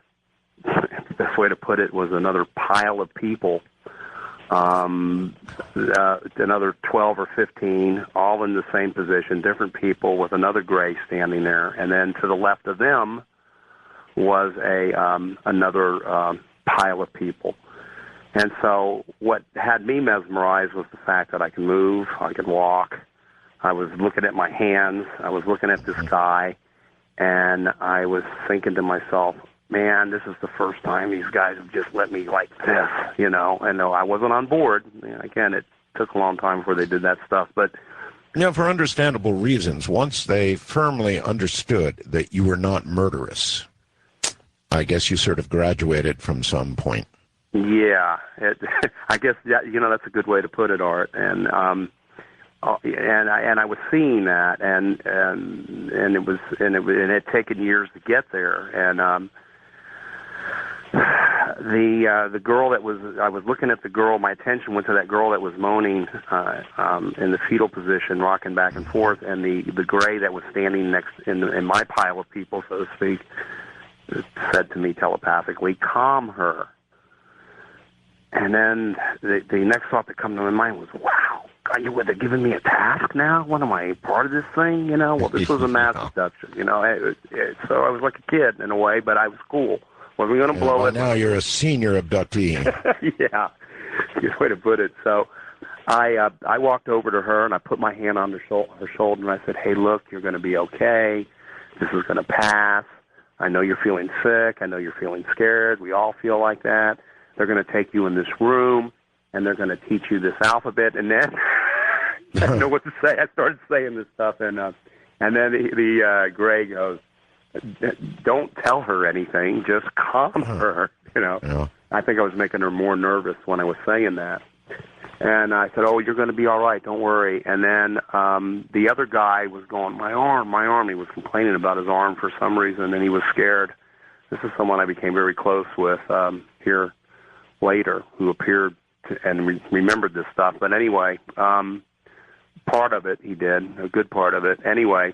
Speaker 2: the best way to put it, was another pile of people. Another 12 or 15, all in the same position, different people with another gray standing there. And then to the left of them was another pile of people. And so what had me mesmerized was the fact that I could move, I could walk. I was looking at my hands, I was looking at this guy, and I was thinking to myself, man, this is the first time these guys have just let me like this, you know. And no, I wasn't on board. Again, it took a long time before they did that stuff. But
Speaker 1: for understandable reasons, once they firmly understood that you were not murderous, I guess you sort of graduated from some point.
Speaker 2: Yeah, I guess that's a good way to put it, Art. And I was seeing that, and it had taken years to get there. And the girl I was looking at the girl. My attention went to that girl that was moaning in the fetal position, rocking back and forth, and the gray that was standing next in my pile of people, so to speak, said to me telepathically, "Calm her." And then the next thought that came to my mind was, "Wow, are you giving me a task now? What am I, part of this thing? Well, this was a mass abduction. So I was like a kid in a way, but I was cool. Wasn't going to blow it.
Speaker 1: Now you're a senior abductee.
Speaker 2: Yeah, good way to put it. So I walked over to her and I put my hand on her shoulder and I said, "Hey, look, you're going to be okay. This is going to pass. I know you're feeling sick. I know you're feeling scared. We all feel like that. They're going to take you in this room, and they're going to teach you this alphabet." And then I didn't know what to say. I started saying this stuff, and then the Gray goes, "Don't tell her anything. Just calm her."
Speaker 1: Yeah.
Speaker 2: I think I was making her more nervous when I was saying that. And I said, "Oh, you're going to be all right. Don't worry." And then the other guy was going, my arm. He was complaining about his arm for some reason, and he was scared. This is someone I became very close with here later, who appeared and remembered this stuff. But anyway, part of it he did, a good part of it. Anyway,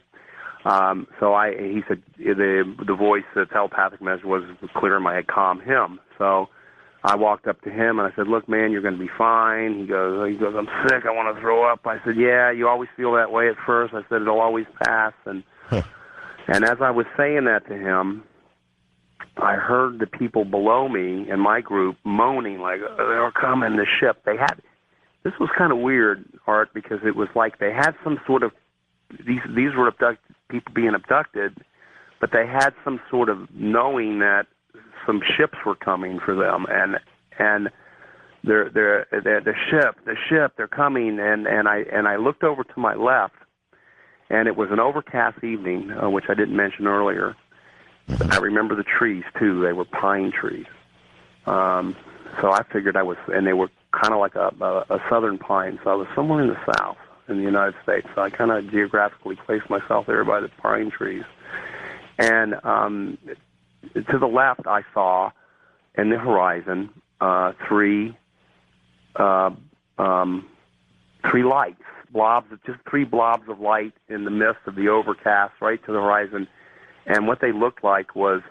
Speaker 2: he said the voice, the telepathic message was clear in my head, "Calm him." So I walked up to him and I said, "Look, man, you're going to be fine." He goes, "I'm sick. I want to throw up." I said, "Yeah, you always feel that way at first." I said, "It'll always pass." And as I was saying that to him, I heard the people below me in my group moaning like, "They're coming, the ship." This was kind of weird, Art, because it was like they had some sort of, these were people being abducted, but they had some sort of knowing that some ships were coming for them, and the ship, they're coming, and I looked over to my left, and it was an overcast evening, which I didn't mention earlier. I remember the trees too; they were pine trees. So I figured and they were kind of like a southern pine. So I was somewhere in the south in the United States. So I kind of geographically placed myself there by the pine trees. And to the left, I saw in the horizon three lights, just three blobs of light in the midst of the overcast, right to the horizon. And what they looked like was,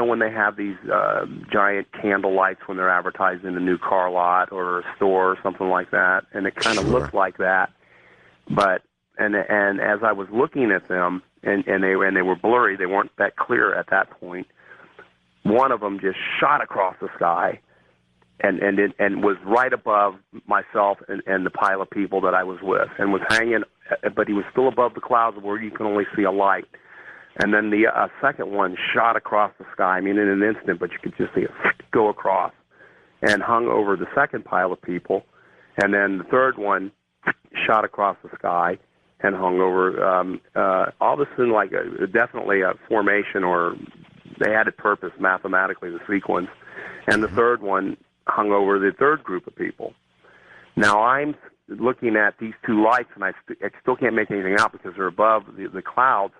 Speaker 2: when they have these giant candle lights when they're advertising a new car lot or a store or something like that, and it kind of looked like that. But and as I was looking at them, and they were blurry, they weren't that clear at that point. One of them just shot across the sky, and was right above myself and the pile of people that I was with, and was hanging, but he was still above the clouds where you can only see a light. And then the second one shot across the sky, I mean in an instant, but you could just see it go across, and hung over the second pile of people. And then the third one shot across the sky and hung over, all of a sudden like definitely a formation, or they had it purpose mathematically, the sequence. And the third one hung over the third group of people. Now I'm looking at these two lights, and I still can't make anything out because they're above the clouds.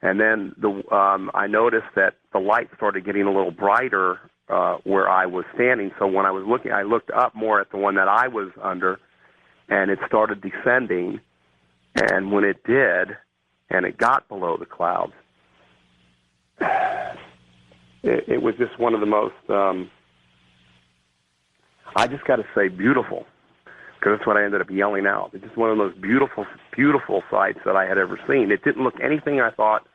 Speaker 2: And then I noticed that the light started getting a little brighter where I was standing. So when I was looking, I looked up more at the one that I was under, and it started descending. And when it did, and it got below the clouds, it was just one of the most, I just got to say, beautiful, because that's what I ended up yelling out. It's just one of the most beautiful, beautiful sights that I had ever seen. It didn't look anything I thought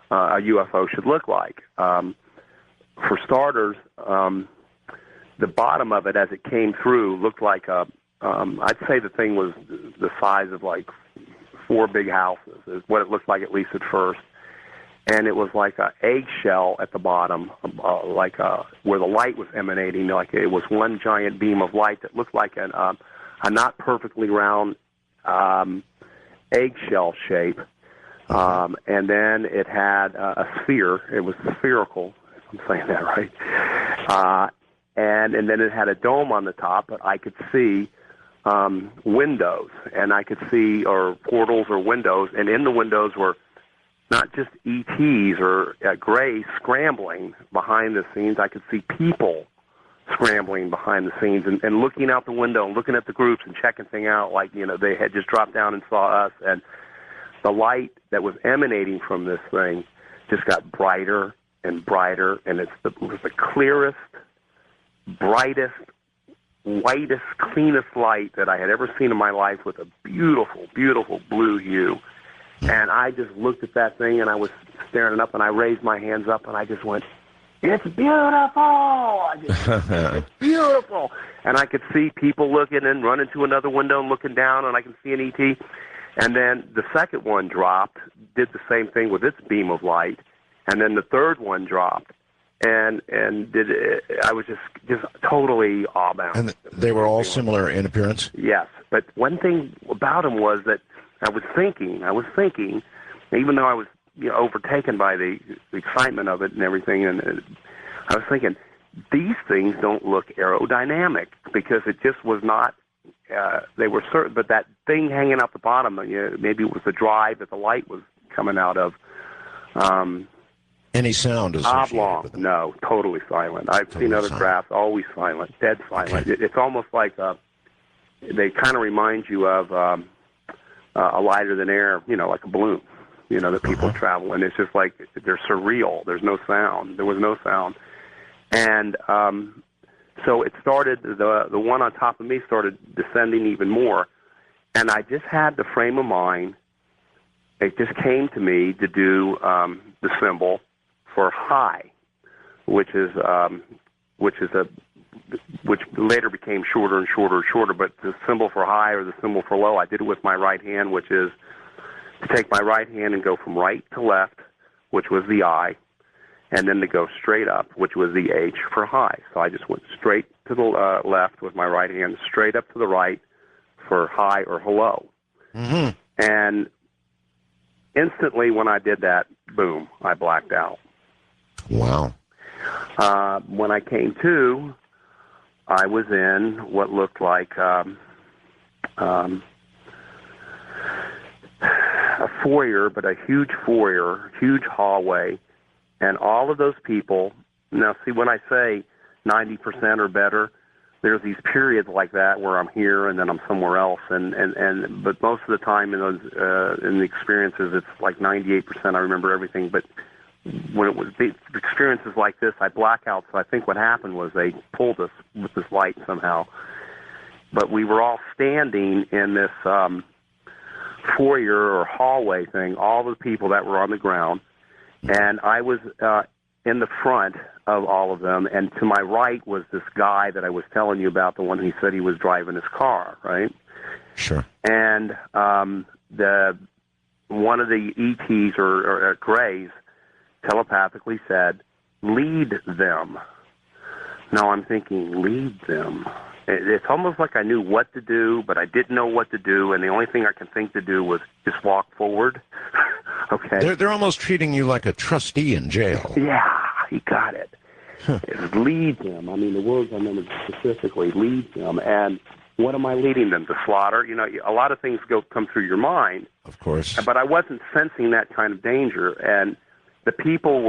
Speaker 2: a UFO should look like. For starters, the bottom of it as it came through looked like I'd say the thing was the size of like 4 big houses, is what it looked like, at least at first. And it was like an eggshell at the bottom, where the light was emanating. Like it was one giant beam of light that looked like a not perfectly round eggshell shape. And then it had a sphere. It was spherical, if I'm saying that right. And then it had a dome on the top, but I could see windows, and I could see, or portals or windows, and in the windows were not just ETs or Greys scrambling behind the scenes. I could see people scrambling behind the scenes and looking out the window and looking at the groups and checking things out, like, they had just dropped down and saw us. And the light that was emanating from this thing just got brighter and brighter, and it was the clearest, brightest, whitest, cleanest light that I had ever seen in my life, with a beautiful, beautiful blue hue. And I just looked at that thing, and I was staring it up, and I raised my hands up, and I just went, "It's beautiful!" It's beautiful! And I could see people looking and running to another window and looking down, and I can see an ET. And then the second one dropped, did the same thing with its beam of light, and then the third one dropped. And I was just totally awebound.
Speaker 1: And they were all similar in appearance?
Speaker 2: Yes. But one thing about them was that I was thinking, even though I was overtaken by the excitement of it and everything, and I was thinking, these things don't look aerodynamic, because it just was not, they were certain, but that thing hanging out the bottom, maybe it was the drive that the light was coming out of.
Speaker 1: Any sound associated
Speaker 2: oblong?
Speaker 1: with it?
Speaker 2: No, totally silent. I've seen other craft, always silent, dead silent.
Speaker 1: Okay.
Speaker 2: It's almost like they kind of remind you of a lighter than air, like a balloon, that people travel, and it's just like they're surreal. There's no sound. There was no sound, and so it started. The one on top of me started descending even more, and I just had the frame of mind. It just came to me to do the symbol for high, which later became shorter and shorter and shorter. But the symbol for high, or the symbol for low, I did it with my right hand, which is to take my right hand and go from right to left, which was the I, and then to go straight up, which was the H for high. So I just went straight to the left with my right hand, straight up to the right for high or hello.
Speaker 1: Mm-hmm.
Speaker 2: And instantly when I did that, boom, I blacked out.
Speaker 1: Wow.
Speaker 2: When I came to, I was in what looked like a foyer, but a huge foyer, huge hallway, and all of those people. Now, see, when I say 90% or better, there's these periods like that where I'm here and then I'm somewhere else, but most of the time in those in the experiences, it's like 98%. I remember everything, but when it was the experiences like this, I black out. So I think what happened was they pulled us with this light somehow. But we were all standing in this foyer or hallway thing, all the people that were on the ground, and I was in the front of all of them, and to my right was this guy that I was telling you about, the one who said he was driving his car, right?
Speaker 1: Sure.
Speaker 2: And one of the ETs or Greys telepathically said, "Lead them." Now I'm thinking, lead them? It's almost like I knew what to do, but I didn't know what to do, and the only thing I could think to do was just walk forward. Okay.
Speaker 1: They're almost treating you like a trustee in jail.
Speaker 2: Yeah, you got it. Lead them. I mean, the words I remember specifically, lead them. And what am I leading them to? Slaughter? A lot of things come through your mind.
Speaker 1: Of course.
Speaker 2: But I wasn't sensing that kind of danger, and the people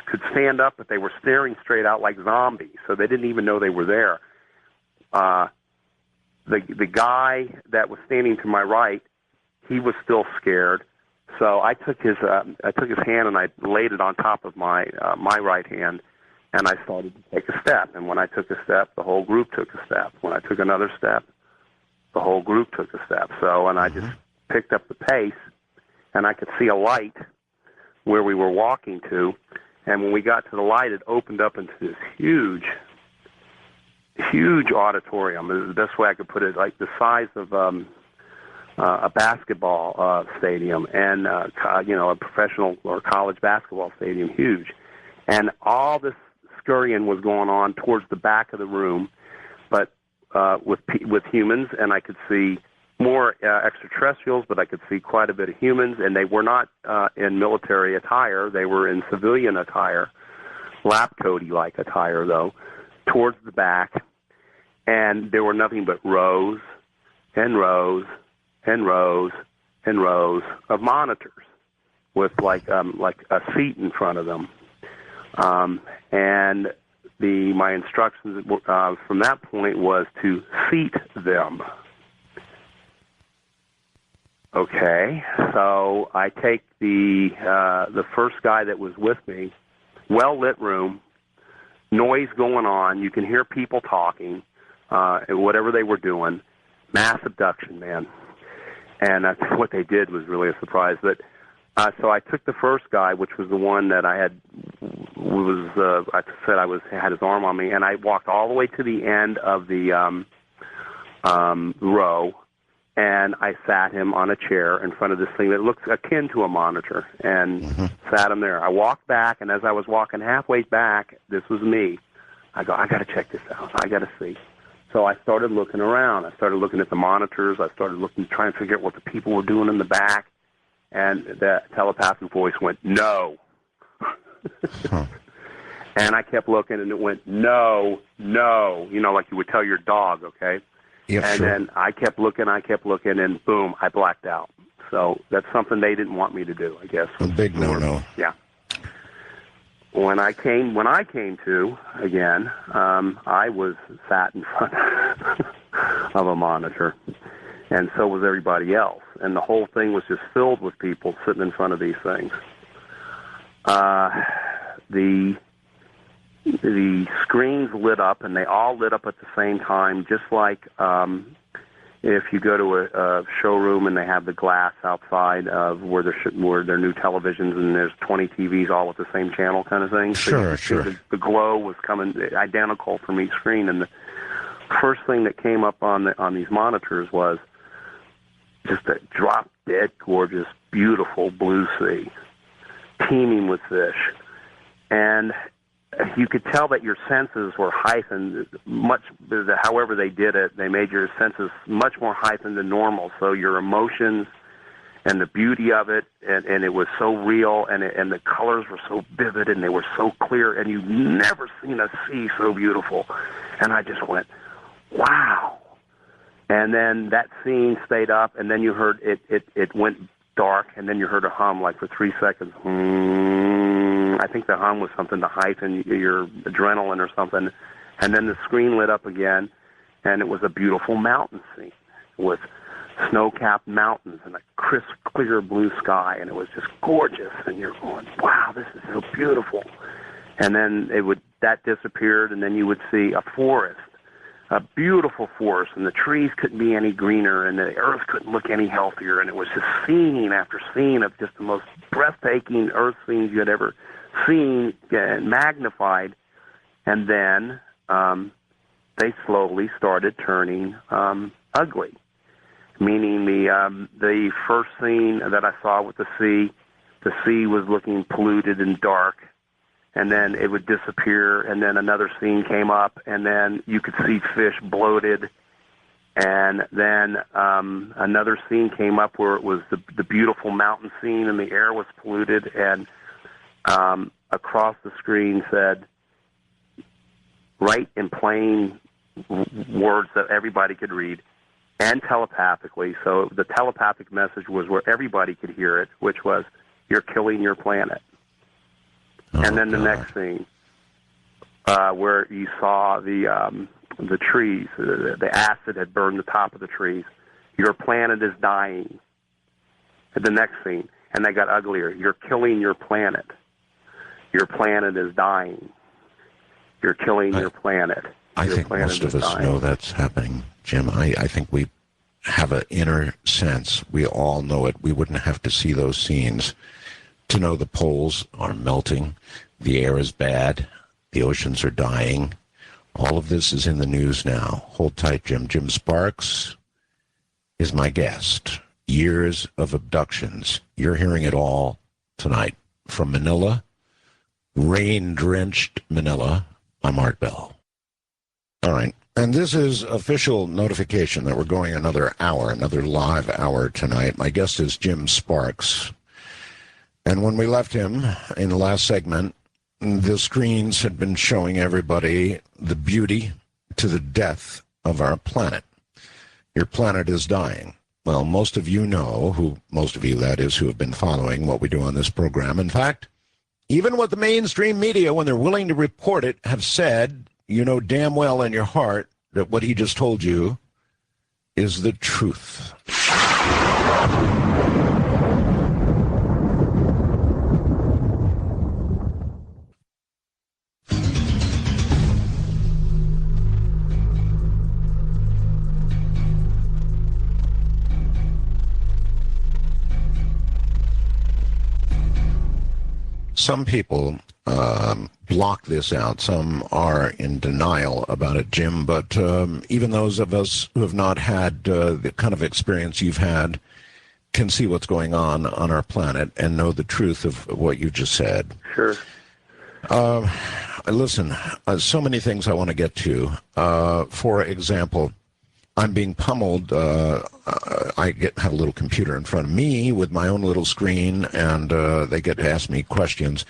Speaker 2: could stand up, but they were staring straight out like zombies, so they didn't even know they were there. The guy that was standing to my right, he was still scared, so I took his hand and I laid it on top of my right hand, and I started to take a step. And when I took a step, the whole group took a step. When I took another step, the whole group took a step. So, and I just picked up the pace, and I could see a light where we were walking to, and when we got to the light, it opened up into this huge auditorium. The best way I could put it, like the size of a basketball stadium, and a professional or college basketball stadium, huge. And all this scurrying was going on towards the back of the room, but with humans, and I could see more extraterrestrials, but I could see quite a bit of humans, and they were not in military attire. They were in civilian attire, lab coat-y-like attire, though, towards the back, and there were nothing but rows and rows and rows and rows of monitors with like a seat in front of them. And my instructions from that point was to seat them. Okay, so I take the first guy that was with me, well-lit room, noise going on, you can hear people talking, whatever they were doing, mass abduction, man. And what they did was really a surprise. But so I took the first guy, which was the one that I had had his arm on me, and I walked all the way to the end of the row, and I sat him on a chair in front of this thing that looks akin to a monitor, and sat him there. I walked back, and as I was walking halfway back, this was me. I go, I got to check this out. I got to see. So I started looking around. I started looking at the monitors. I started looking, trying to figure out what the people were doing in the back. And the telepathic voice went, no. And I kept looking, and it went, no, no. You know, like you would tell your dog, okay?
Speaker 1: Yeah,
Speaker 2: and
Speaker 1: sure.
Speaker 2: then I kept looking, and boom, I blacked out. So that's something they didn't want me to do, I guess.
Speaker 1: A big no-no.
Speaker 2: Yeah. When I came to again, I was sat in front of a monitor, and so was everybody else. And the whole thing was just filled with people sitting in front of these things. The screens lit up, and they all lit up at the same time, just like if you go to a showroom and they have the glass outside of where their new televisions, and there's 20 TVs all with the same channel kind of thing.
Speaker 1: Sure,
Speaker 2: so
Speaker 1: sure.
Speaker 2: The glow was coming identical from each screen, and the first thing that came up on these monitors was just a drop-dead gorgeous, beautiful blue sea, teeming with fish. And you could tell that your senses were heightened much. However they did it, they made your senses much more heightened than normal. So your emotions and the beauty of it, and it was so real, and the colors were so vivid, and they were so clear, and you've never seen a sea so beautiful. And I just went, wow. And then that scene stayed up, and then you heard it went dark, and then you heard a hum like for 3 seconds. I think the hum was something to heighten your adrenaline or something. And then the screen lit up again, and it was a beautiful mountain scene with snow-capped mountains and a crisp, clear blue sky, and it was just gorgeous. And you're going, wow, this is so beautiful. And then that disappeared, and then you would see a forest, a beautiful forest, and the trees couldn't be any greener, and the earth couldn't look any healthier, and it was just scene after scene of just the most breathtaking earth scenes you had ever seen, and magnified. And then they slowly started turning ugly, meaning the first scene that I saw with the sea was looking polluted and dark, and then it would disappear, and then another scene came up, and then you could see fish bloated, and then another scene came up where it was the beautiful mountain scene, and the air was polluted, and across the screen said, right in plain words that everybody could read, and telepathically, so the telepathic message was where everybody could hear it, which was, you're killing your planet. And then the next scene, where you saw the trees, the acid had burned the top of the trees. Your planet is dying. And the next scene, and they got uglier. You're killing your planet. Your planet is dying. You're killing your planet.
Speaker 1: I think most of us know that's happening, Jim. I think we have an inner sense. We all know it. We wouldn't have to see those scenes to know the poles are melting, the air is bad, the oceans are dying. All of this is in the news now. Hold tight, Jim. Jim Sparks is my guest. Years of abductions. You're hearing it all tonight. From Manila, rain-drenched Manila, I'm Art Bell. All right. And this is official notification that we're going another hour, another live hour tonight. My guest is Jim Sparks. And when we left him in the last segment, the screens had been showing everybody the beauty to the death of our planet. Your planet is dying. Well, most of you know, most of you, that is, who have been following what we do on this program. In fact, even what the mainstream media, when they're willing to report it, have said, you know damn well in your heart that what he just told you is the truth. Some people block this out. Some are in denial about it, Jim. But even those of us who have not had the kind of experience you've had can see what's going on our planet and know the truth of what you just said.
Speaker 2: Sure.
Speaker 1: Listen, so many things I want to get to. For example, I'm being pummeled. I have a little computer in front of me with my own little screen, and they get to ask me questions.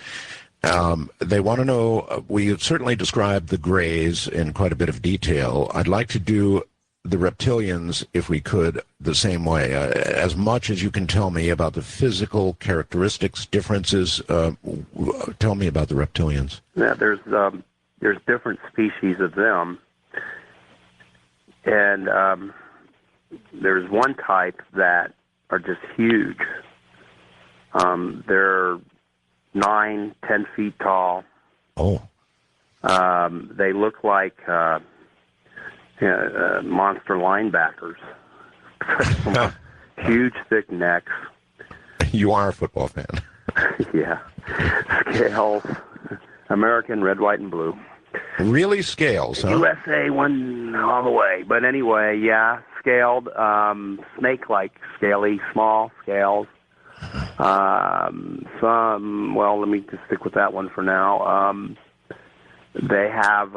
Speaker 1: They want to know, we certainly described the Greys in quite a bit of detail. I'd like to do the reptilians, if we could, the same way. As much as you can tell me about the physical characteristics, differences, tell me about the reptilians.
Speaker 2: Yeah, there's different species of them. And there's one type that are just huge. They're 9, 10 feet tall.
Speaker 1: Oh.
Speaker 2: They look like monster linebackers. Huge, thick necks.
Speaker 1: You are a football fan.
Speaker 2: Yeah. Scales. American, red, white, and blue.
Speaker 1: Really scales, huh?
Speaker 2: USA won all the way. But anyway, yeah, scaled, snake-like, scaly, small scales. Well, let me just stick with that one for now. They have,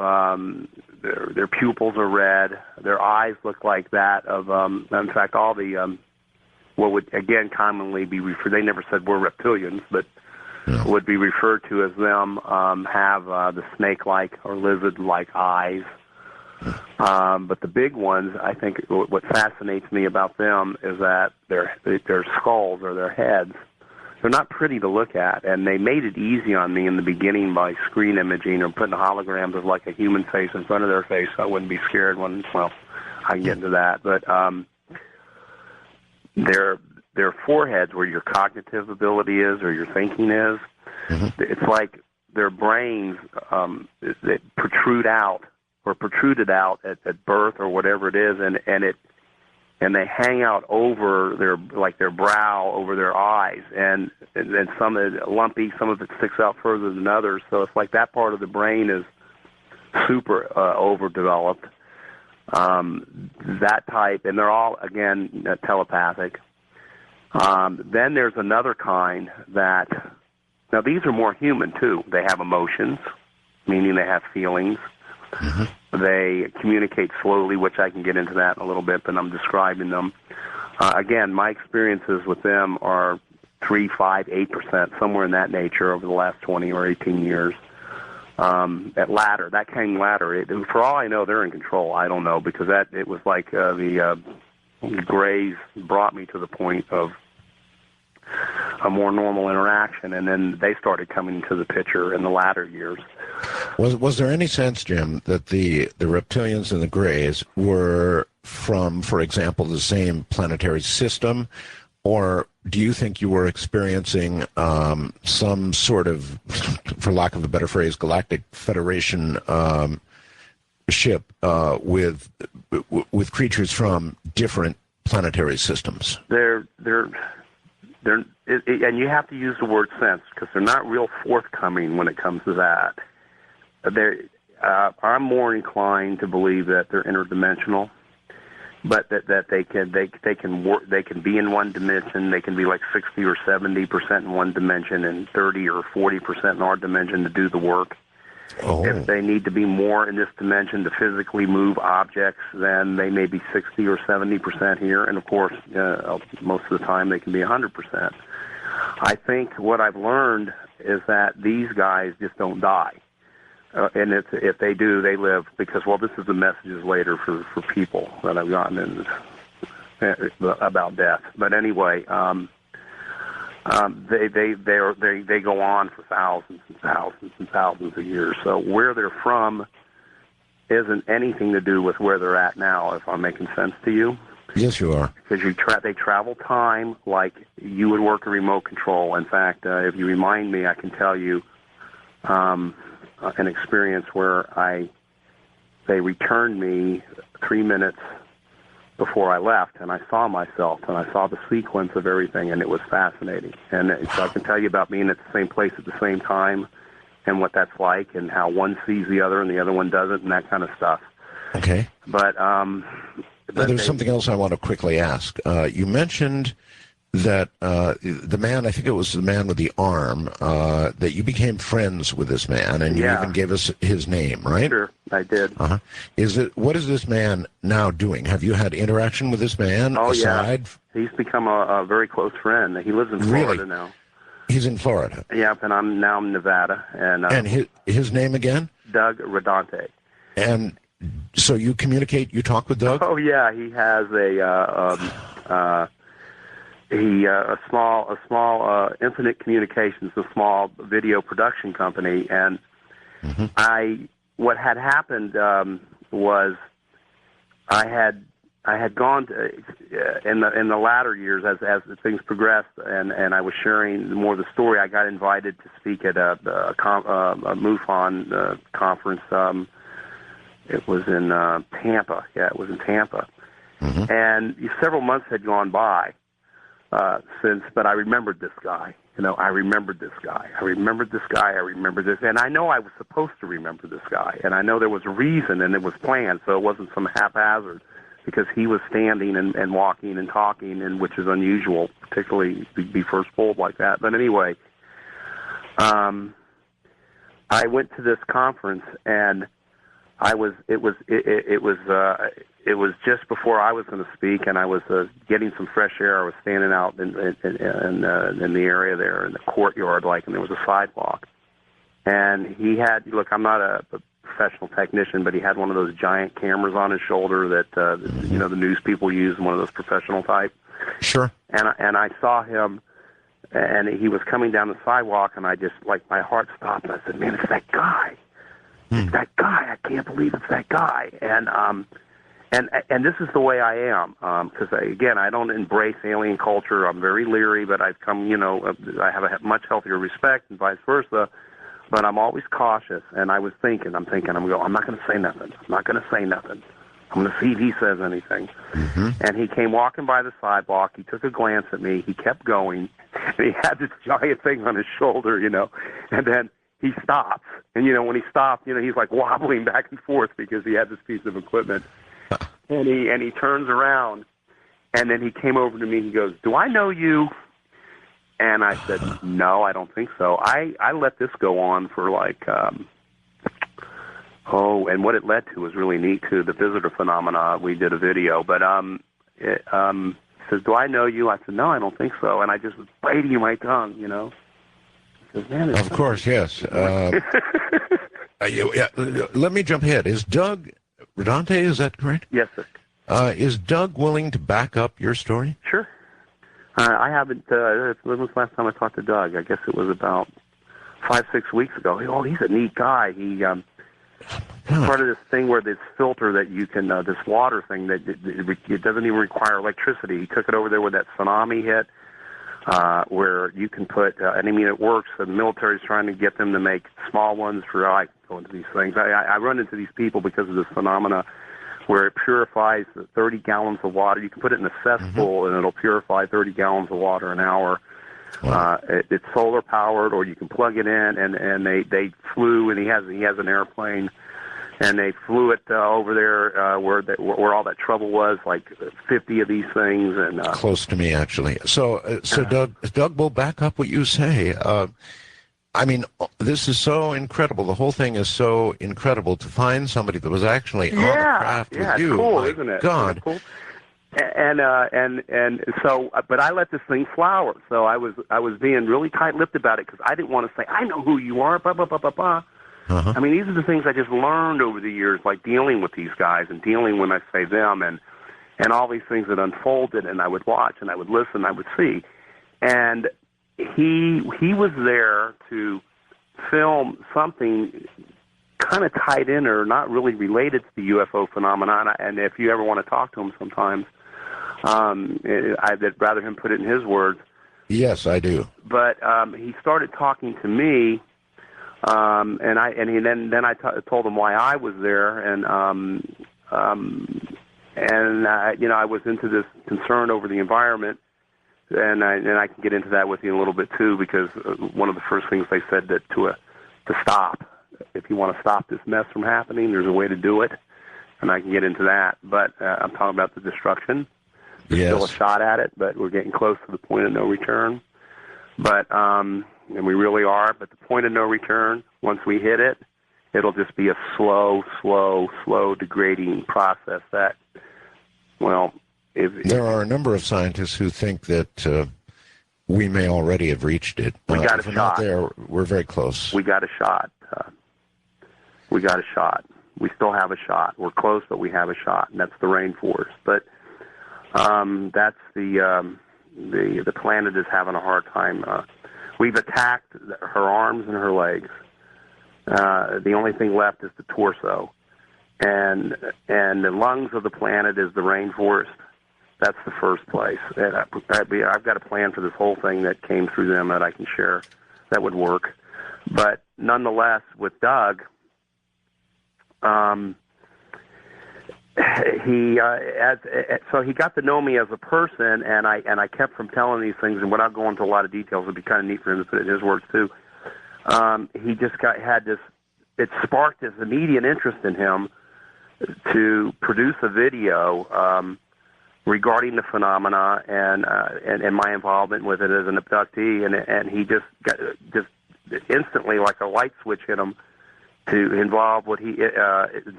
Speaker 2: their pupils are red. Their eyes look like that of, in fact, all the, what would, again, commonly be referred, they never said we're reptilians, but would be referred to as them, have the snake-like or lizard-like eyes. But the big ones, I think what fascinates me about them is that their skulls or their heads, they're not pretty to look at, and they made it easy on me in the beginning by screen imaging or putting holograms of like a human face in front of their face so I wouldn't be scared when, well, I can get into that. But their foreheads, where your cognitive ability is or your thinking is, it's like their brains that protrude out or protruded out at birth or whatever it is, and they hang out over their brow, over their eyes, and some of it lumpy, some of it sticks out further than others. So it's like that part of the brain is super overdeveloped. That type, and they're all again telepathic. Then there's another kind that, now these are more human too. They have emotions, meaning they have feelings. They communicate slowly, which I can get into that in a little bit, but I'm describing them. Again, my experiences with them are 3, 5, 8%, somewhere in that nature over the last 20 or 18 years. That came later. For all I know, they're in control. I don't know, because it was like the Greys brought me to the point of a more normal interaction, and then they started coming into the picture in the latter years.
Speaker 1: Was there any sense, Jim, that the reptilians and the Greys were from, for example, the same planetary system, or do you think you were experiencing some sort of, for lack of a better phrase, galactic federation ship with creatures from different planetary systems? And you have to use the word sense, because they're not real forthcoming when it comes to that. I'm more inclined to believe that they're interdimensional, but that they can be in one dimension. They can be like 60 or 70% in one dimension and 30 or 40% in our dimension to do the work. Oh.
Speaker 2: If they need to be more in this dimension to physically move objects, then they may be 60 or 70% here. And, of course, most of the time they can be 100%. I think what I've learned is that these guys just don't die. And if they do, they live because, well, this is the messages later for people that I've gotten in about death. But anyway, they go on for thousands and thousands and thousands of years. So where they're from isn't anything to do with where they're at now, if I'm making sense to you.
Speaker 1: Yes, you are.
Speaker 2: Because they travel time like you would work a remote control. In fact, if you remind me, I can tell you an experience where they returned me 3 minutes before I left, and I saw myself, and I saw the sequence of everything, and it was fascinating. And so I can tell you about being at the same place at the same time and what that's like and how one sees the other and the other one doesn't and that kind of stuff.
Speaker 1: Okay.
Speaker 2: But
Speaker 1: there's something else I want to quickly ask. You mentioned that the man, I think it was the man with the arm, that you became friends with this man, and you even gave us his name, right?
Speaker 2: Sure, I did.
Speaker 1: Uh-huh. What is this man now doing? Have you had interaction with this man?
Speaker 2: Oh,
Speaker 1: aside?
Speaker 2: Yeah. He's become a very close friend. He lives in Florida now.
Speaker 1: He's in Florida?
Speaker 2: Yeah, and I'm now in Nevada. And
Speaker 1: his name again?
Speaker 2: Doug Rodante.
Speaker 1: And so you communicate, you talk with Doug?
Speaker 2: Oh, yeah, he has a small Infinite Communications, a small video production company, and what had happened was I had gone to, in the latter years as things progressed, and I was sharing more of the story. I got invited to speak at a MUFON conference. It was in Tampa. Yeah, it was in Tampa, and several months had gone by. But I remembered this guy. I remembered this guy. I remembered this guy. I remembered this. And I know I was supposed to remember this guy. And I know there was a reason and it was planned, so it wasn't some haphazard, because he was standing and walking and talking, and which is unusual, particularly to be first pulled like that. But anyway, I went to this conference, and it was just before I was going to speak, and I was getting some fresh air. I was standing out in the area there in the courtyard, and there was a sidewalk. And he had, look, I'm not a professional technician, but he had one of those giant cameras on his shoulder that the news people use, one of those professional type.
Speaker 1: Sure.
Speaker 2: And I saw him, and he was coming down the sidewalk, and I just, my heart stopped, and I said, man, it's that guy. It's that guy. I can't believe it's that guy. And this is the way I am, because again, I don't embrace alien culture. I'm very leery, but I've come, I have a much healthier respect, and vice versa. But I'm always cautious. And I'm not going to say nothing. I'm not going to say nothing. I'm going to see if he says anything. And he came walking by the sidewalk. He took a glance at me. He kept going, and he had this giant thing on his shoulder, and then he stops. And, when he stopped, he's like wobbling back and forth because he had this piece of equipment. And he turns around, and then he came over to me. He goes, "Do I know you?" And I said, "No, I don't think so." I let this go on for and what it led to was really neat too. The visitor phenomena. We did a video, but he says, "Do I know you?" I said, "No, I don't think so." And I just was biting my tongue, He says, "Man,
Speaker 1: of course, yes. Let me jump ahead. Is Doug Rodante, is that correct?
Speaker 2: Yes, sir.
Speaker 1: Is Doug willing to back up your story?
Speaker 2: Sure. I haven't. When was the last time I talked to Doug? I guess it was about 5-6 weeks ago. Oh, he's a neat guy. He part of this thing where this filter that you can, this water thing that it doesn't even require electricity. He took it over there where that tsunami hit, where you can put, and I mean it works. The military's trying to get them to make small ones for. I go into these things. I run into these people because of this phenomena where it purifies 30 gallons of water. You can put it in a cesspool and it'll purify 30 gallons of water an hour. Wow. It's solar powered, or you can plug it in. And they flew, and he has an airplane, and they flew it over there where all that trouble was, 50 of these things. And
Speaker 1: close to me, actually. So Doug will back up what you say. I mean, this is so incredible. The whole thing is so incredible to find somebody that was actually on the craft with you.
Speaker 2: It's cool,
Speaker 1: My
Speaker 2: isn't it?
Speaker 1: God.
Speaker 2: Isn't it cool? And so, but I let this thing flower. So I was being really tight-lipped about it because I didn't want to say, I know who you are, blah, blah, blah, blah, blah. I mean, these are the things I just learned over the years, like dealing with these guys and dealing when I say them and all these things that unfolded, and I would watch and I would listen, I would see. And he was there to film something kind of tied in or not really related to the UFO phenomenon. And if you ever want to talk to him sometimes, I'd rather him put it in his words.
Speaker 1: Yes, I do.
Speaker 2: But he started talking to me, and then I told him why I was there, and I was into this concern over the environment, and I can get into that with you in a little bit too, because one of the first things they said that to stop, if you want to stop this mess from happening, there's a way to do it, and I can get into that. But I'm talking about the destruction. There's still a shot at it, but we're getting close to the point of no return. But and we really are. But the point of no return, once we hit it, it'll just be a slow degrading process. That, well,
Speaker 1: there are a number of scientists who think that we may already have reached it.
Speaker 2: We got a
Speaker 1: if we're
Speaker 2: shot.
Speaker 1: Not there, we're very close.
Speaker 2: We got a shot. We got a shot. We still have a shot. We're close, but we have a shot, and that's the rainforest. But that's the planet is having a hard time. We've attacked her arms and her legs. The only thing left is the torso, and the lungs of the planet is the rainforest. That's the first place. And I've got a plan for this whole thing that came through them that I can share. That would work. But nonetheless, with Doug, so he got to know me as a person, and I kept from telling these things, and without going into a lot of details, it'd be kind of neat for him to put it in his words too. He just had this. It sparked this immediate interest in him to produce a video regarding the phenomena and my involvement with it as an abductee, and he just got instantly, like a light switch hit him, to involve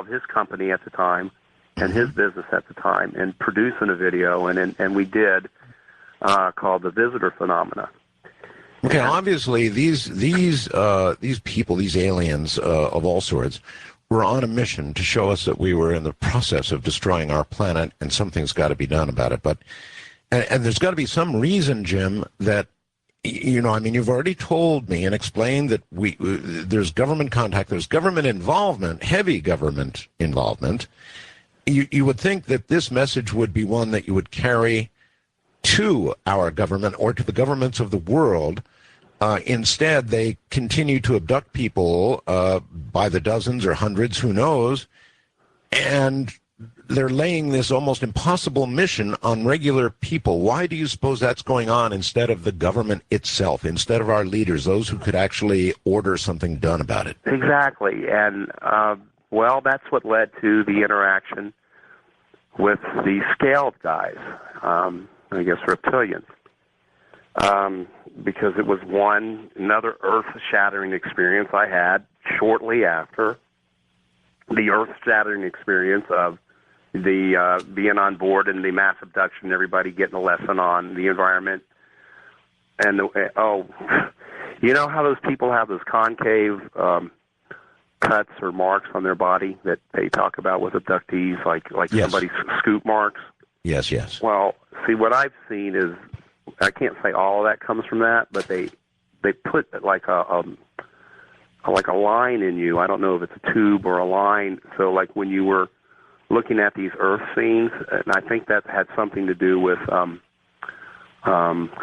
Speaker 2: his company at the time and his business at the time in producing a video, and we did called the Visitor Phenomena.
Speaker 1: Okay, obviously these people, these aliens of all sorts, were on a mission to show us that we were in the process of destroying our planet, and something's got to be done about it. But and there's got to be some reason, Jim, that, you know, I mean, you've already told me and explained that there's government contact, there's government involvement, heavy government involvement. You would think that this message would be one that you would carry to our government or to the governments of the world. Instead, they continue to abduct people by the dozens or hundreds, who knows, and they're laying this almost impossible mission on regular people. Why do you suppose that's going on instead of the government itself, instead of our leaders, those who could actually order something done about it?
Speaker 2: Exactly, and well, that's what led to the interaction with the scaled guys, I guess reptilians. Because it was another earth-shattering experience I had shortly after the earth-shattering experience of the being on board and the mass abduction, everybody getting a lesson on the environment. And, you know how those people have those concave cuts or marks on their body that they talk about with abductees, like yes. Somebody's scoop marks?
Speaker 1: Yes, yes.
Speaker 2: Well, see, what I've seen is, I can't say all of that comes from that, but they put like a line in you. I don't know if it's a tube or a line. So like when you were looking at these Earth scenes, and I think that had something to do with because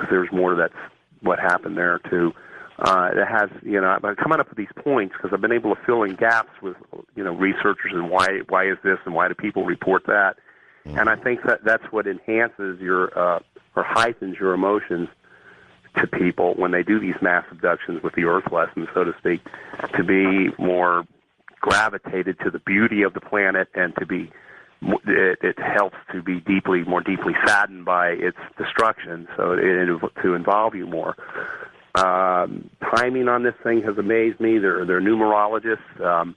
Speaker 2: there's more to that what happened there too. It has, you know, I'm coming up with these points because I've been able to fill in gaps with, you know, researchers and why is this and why do people report that, and I think that's what enhances your or heightens your emotions to people when they do these mass abductions with the Earth lessons, so to speak, to be more gravitated to the beauty of the planet and to be, it helps to be more deeply saddened by its destruction, so to involve you more. timing on this thing has amazed me. They're numerologists.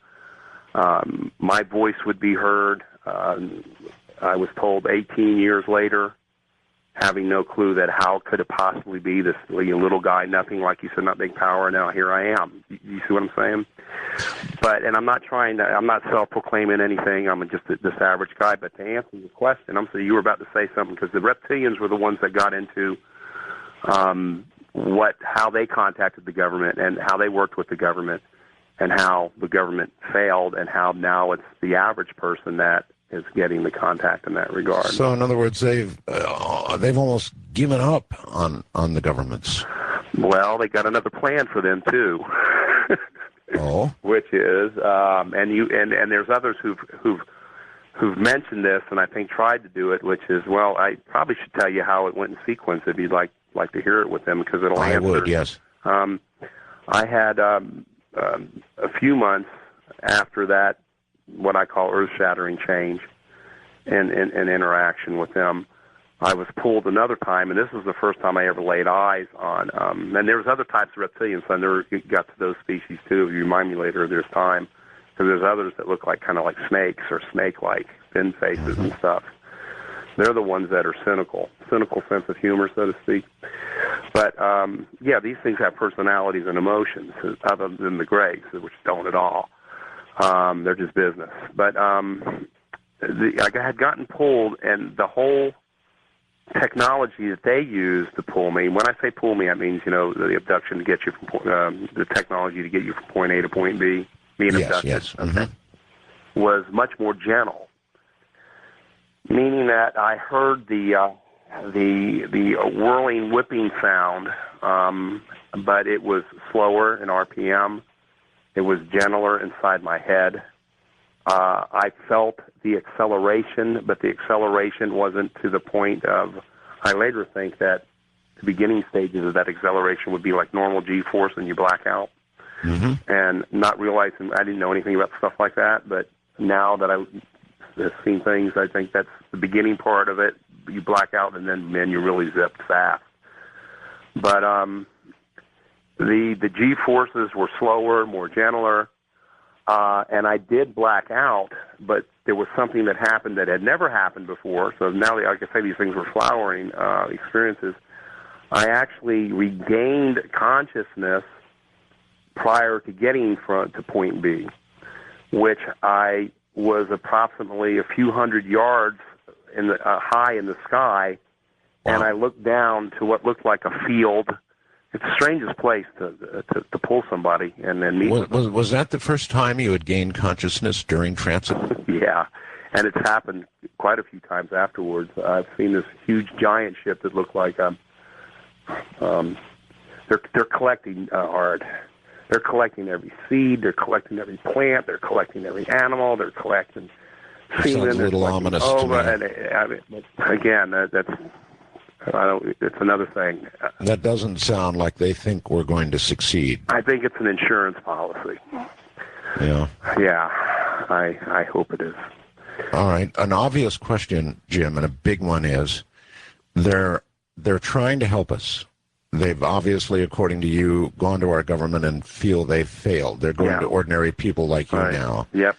Speaker 2: My voice would be heard. I was told 18 years later, having no clue that how could it possibly be this little guy, nothing like you said, not big power. Now here I am. You see what I'm saying? And I'm not self-proclaiming anything. I'm just this average guy. But to answer your question, I'm saying you were about to say something, because the reptilians were the ones that got into how they contacted the government and how they worked with the government and how the government failed and how now it's the average person that is getting the contact in that regard.
Speaker 1: So, in other words, they've almost given up on the governments.
Speaker 2: Well, they got another plan for them too.
Speaker 1: Oh,
Speaker 2: which is, and there's others who've mentioned this, and I think tried to do it. Which is, well, I probably should tell you how it went in sequence if you'd like to hear it with them, because it'll answer.
Speaker 1: I would, yes.
Speaker 2: I had a few months after that, what I call earth-shattering change and interaction with them. I was pulled another time, and this was the first time I ever laid eyes on, and there was other types of reptilians, so I never got to those species too. If you remind me later, if there's time, because there's others that look like kind of like snakes or snake-like fin faces and stuff. They're the ones that are cynical sense of humor, so to speak. But, yeah, these things have personalities and emotions, other than the Greys, which don't at all. They're just business. But I had gotten pulled, and the whole technology that they use to pull me, when I say pull me, that means, the abduction to get you from the technology to get you from point A to point B, being abducted,
Speaker 1: yes. Mm-hmm.
Speaker 2: was much more gentle, meaning that I heard the whirling, whipping sound, but it was slower in RPM. It was gentler inside my head. I felt the acceleration, but the acceleration wasn't to the point of, I later think that the beginning stages of that acceleration would be like normal G-force and you black out. Mm-hmm. And not realizing, I didn't know anything about stuff like that, but now that I've seen things, I think that's the beginning part of it. You black out and then you really zipped fast. But the G-forces were slower, more gentler, and I did black out, but there was something that happened that had never happened before. So now, like I say, these things were flowering experiences. I actually regained consciousness prior to getting to point B, which I was approximately a few hundred yards high in the sky, and I looked down to what looked like a field. It's the strangest place to pull somebody and then meet them.
Speaker 1: Was that the first time you had gained consciousness during transit?
Speaker 2: Yeah, and it's happened quite a few times afterwards. I've seen this huge giant ship that looked like they're collecting art. They're collecting every seed. They're collecting every plant. They're collecting every animal. They're collecting semen.
Speaker 1: Sounds a little ominous to me.
Speaker 2: And, again, that's. It's another thing.
Speaker 1: That doesn't sound like they think we're going to succeed.
Speaker 2: I think it's an insurance policy.
Speaker 1: Yeah.
Speaker 2: Yeah, I hope it is.
Speaker 1: All right. An obvious question, Jim, and a big one is, they're trying to help us. They've obviously, according to you, gone to our government and feel they've failed. They're going to ordinary people like you now.
Speaker 2: Yep.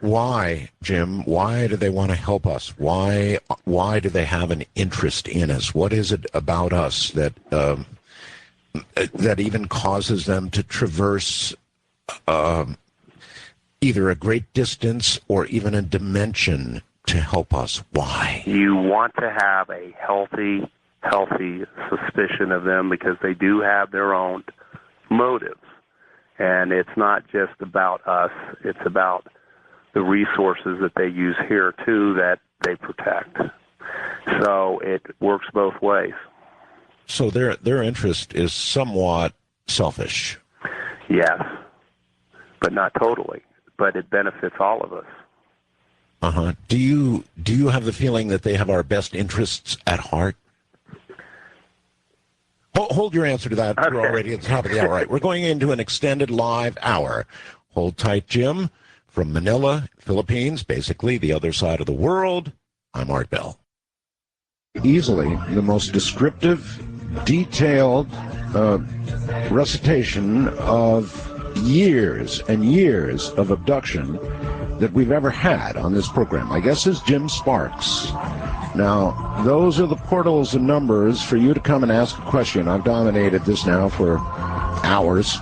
Speaker 1: Why, Jim? Why do they want to help us? Why do they have an interest in us? What is it about us that even causes them to traverse either a great distance or even a dimension to help us? Why?
Speaker 2: You want to have a healthy suspicion of them, because they do have their own motives. And it's not just about us. It's about the resources that they use here, too, that they protect. So it works both ways.
Speaker 1: So their interest is somewhat selfish.
Speaker 2: Yes, but not totally. But it benefits all of us.
Speaker 1: Uh-huh. Do you have the feeling that they have our best interests at heart? Hold your answer to that. Okay. We're already at the top of the hour. Right, we're going into an extended live hour. Hold tight, Jim. From Manila, Philippines, basically the other side of the world, I'm Art Bell. Easily the most descriptive, detailed, recitation of years and years of abduction that we've ever had on this program. My guest is Jim Sparks. Now, those are the portals and numbers for you to come and ask a question. I've dominated this now for hours.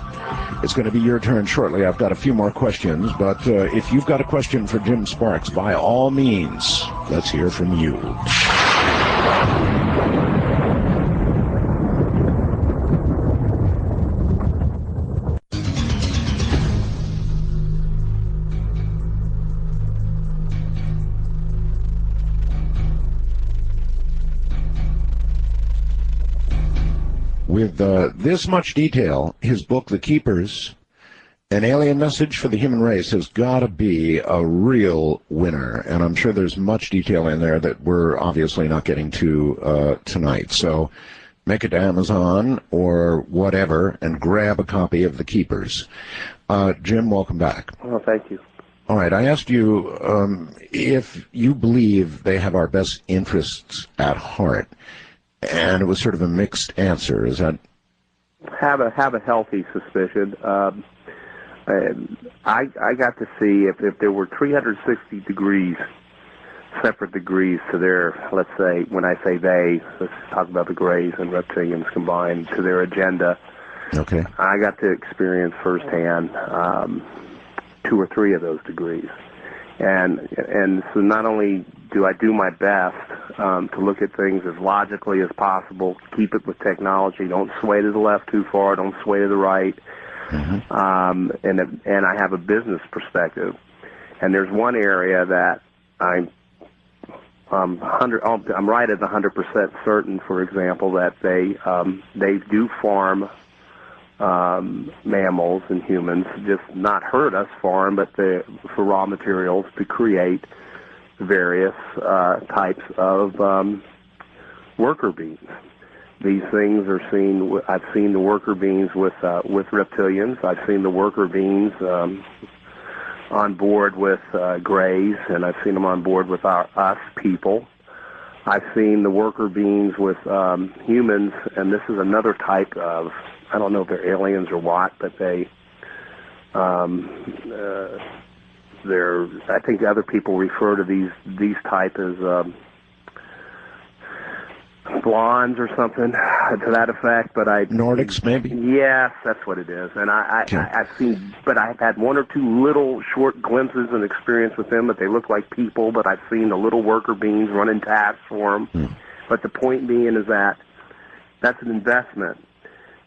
Speaker 1: It's going to be your turn shortly. I've got a few more questions, but if you've got a question for Jim Sparks, by all means, let's hear from you. With this much detail, his book, The Keepers, An Alien Message for the Human Race, has got to be a real winner. And I'm sure there's much detail in there that we're obviously not getting to tonight. So make it to Amazon or whatever and grab a copy of The Keepers. Jim, welcome back.
Speaker 2: Well, thank you.
Speaker 1: All right, I asked you if you believe they have our best interests at heart. And it was sort of a mixed answer. Is that
Speaker 2: have a healthy suspicion? I got to see if there were 360 degrees, separate degrees to their, let's say, when I say they, let's talk about the Greys and reptilians combined, to their agenda.
Speaker 1: Okay.
Speaker 2: I got to experience firsthand 2 or 3 of those degrees. And so not only do I do my best to look at things as logically as possible, keep it with technology, don't sway to the left too far, don't sway to the right, and I have a business perspective. And there's one area that I'm right at 100% certain, for example, that they do farm mammals and humans, just not hurt us, farm, but for raw materials to create various types of worker beings. These things are seen. I've seen the worker beings with reptilians. I've seen the worker beings on board with Greys, and I've seen them on board with us people. I've seen the worker beings with humans, and this is another type of, I don't know if they're aliens or what, but they're, I think other people refer to these type as blondes or something to that effect, but
Speaker 1: Nordics, maybe?
Speaker 2: Yes, that's what it is. And I've seen, but I've had 1 or 2 little short glimpses and experience with them, but they look like people, but I've seen the little worker beings running tasks for them. But the point being is that that's an investment,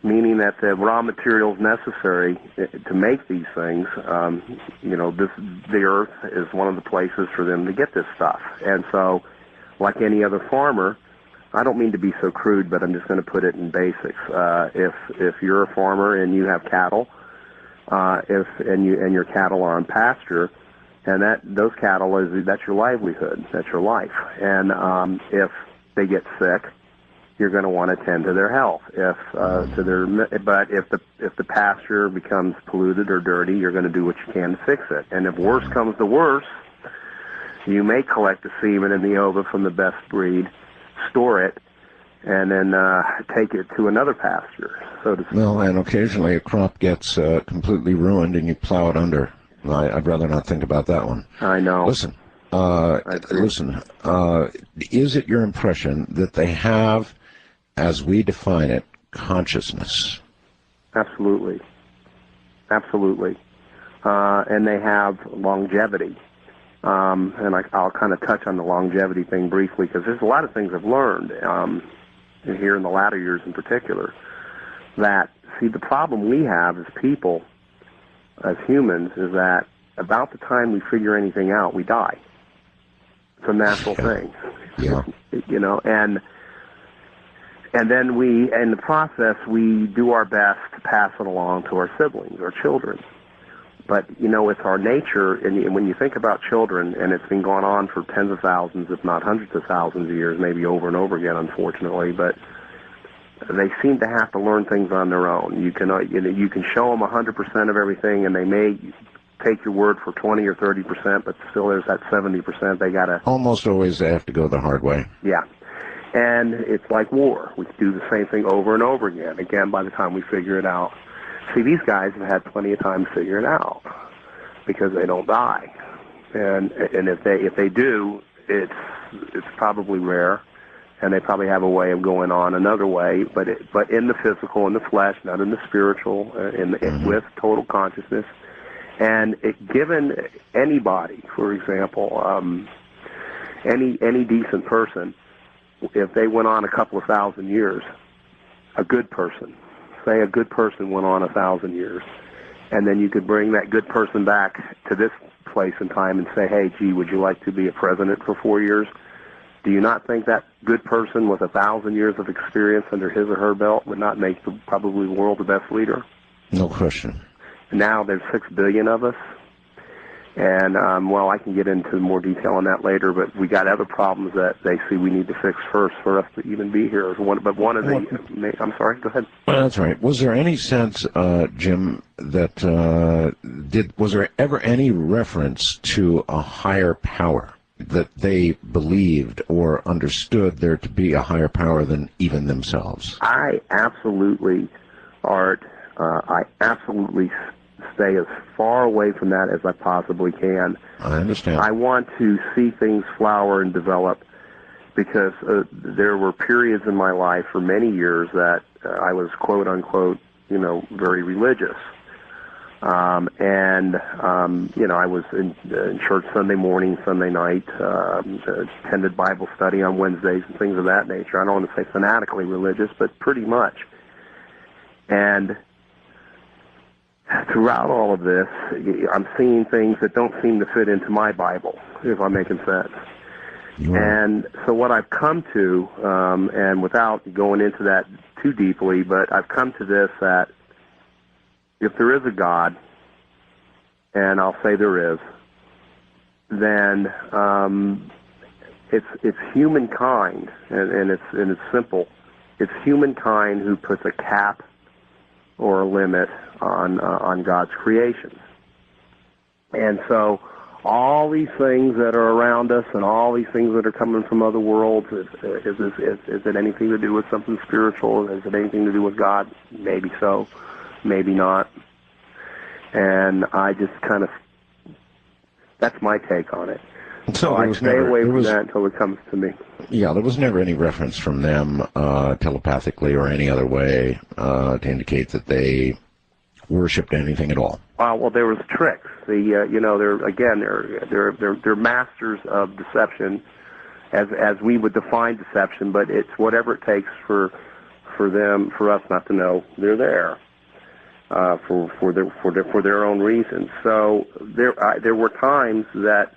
Speaker 2: meaning that the raw materials necessary to make these things, the earth is one of the places for them to get this stuff. And so, like any other farmer, I don't mean to be so crude, but I'm just going to put it in basics. If you're a farmer and you have cattle, and your cattle are on pasture, and those cattle that's your livelihood, that's your life. And if they get sick, you're going to want to tend to their health. But if the pasture becomes polluted or dirty, you're going to do what you can to fix it. And if worse comes to worse, you may collect the semen and the ova from the best breed, store it, and then take it to another pasture, so to speak.
Speaker 1: Well, and occasionally a crop gets completely ruined and you plow it under. I'd rather not think about that one.
Speaker 2: I know.
Speaker 1: Listen, is it your impression that they have, as we define it, consciousness?
Speaker 2: Absolutely. Absolutely. And they have longevity. And I'll kind of touch on the longevity thing briefly, because there's a lot of things I've learned here in the latter years in particular, that, see, the problem we have as people, as humans, is that about the time we figure anything out, we die. It's a natural thing.
Speaker 1: Yeah.
Speaker 2: And then in the process, we do our best to pass it along to our siblings, our children. But, it's our nature, and when you think about children, and it's been going on for tens of thousands, if not hundreds of thousands of years, maybe over and over again, unfortunately, but they seem to have to learn things on their own. You can show them 100% of everything, and they may take your word for 20 or 30%, but still there's that 70% they got to...
Speaker 1: Almost always they have to go the hard way.
Speaker 2: Yeah. And it's like war. We do the same thing over and over again. Again, by the time we figure it out. See, these guys have had plenty of time to figure it out because they don't die. And if they do, it's probably rare, and they probably have a way of going on another way, but in the physical, in the flesh, not in the spiritual, with total consciousness. And given anybody, for example, any decent person, if they went on a couple of thousand years, a good person, say a good person went on 1,000 years, and then you could bring that good person back to this place in time and say, hey, gee, would you like to be a president for 4 years? Do you not think that good person with 1,000 years of experience under his or her belt would not make probably the world the best leader?
Speaker 1: No question.
Speaker 2: Now there's 6 billion of us. And, well, I can get into more detail on that later, but we got other problems that they see we need to fix first for us to even be here. But one of the... I'm sorry, go ahead.
Speaker 1: Well, that's right. Was there any sense, Jim, that was there ever any reference to a higher power, that they believed or understood there to be a higher power than even themselves?
Speaker 2: I absolutely, Art, I absolutely stay as far away from that as I possibly can.
Speaker 1: I understand.
Speaker 2: I want to see things flower and develop because there were periods in my life for many years that I was, quote unquote, very religious. I was in church Sunday morning, Sunday night, attended Bible study on Wednesdays and things of that nature. I don't want to say fanatically religious, but pretty much. And throughout all of this, I'm seeing things that don't seem to fit into my Bible, if I'm making sense. And so what I've come to, and without going into that too deeply, but I've come to this, that if there is a God, and I'll say there is, then it's humankind, and it's simple. It's humankind who puts a cap or a limit on God's creation. And so all these things that are around us and all these things that are coming from other worlds, is it anything to do with something spiritual? Is it anything to do with God? Maybe so, maybe not. And I just kind of, that's my take on it. So I stay away from that until it comes to me.
Speaker 1: Yeah, there was never any reference from them telepathically or any other way to indicate that they worshipped anything at all.
Speaker 2: Well, there was tricks. They're masters of deception, as we would define deception. But it's whatever it takes for us not to know they're there for their own reasons. So there were times that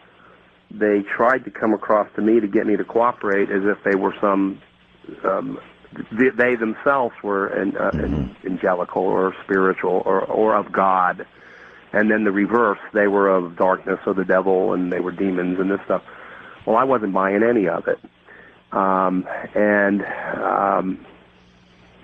Speaker 2: they tried to come across to me to get me to cooperate as if they were some. They themselves were angelical or spiritual or of God, and then the reverse, they were of darkness or the devil, and they were demons and this stuff. Well, I wasn't buying any of it,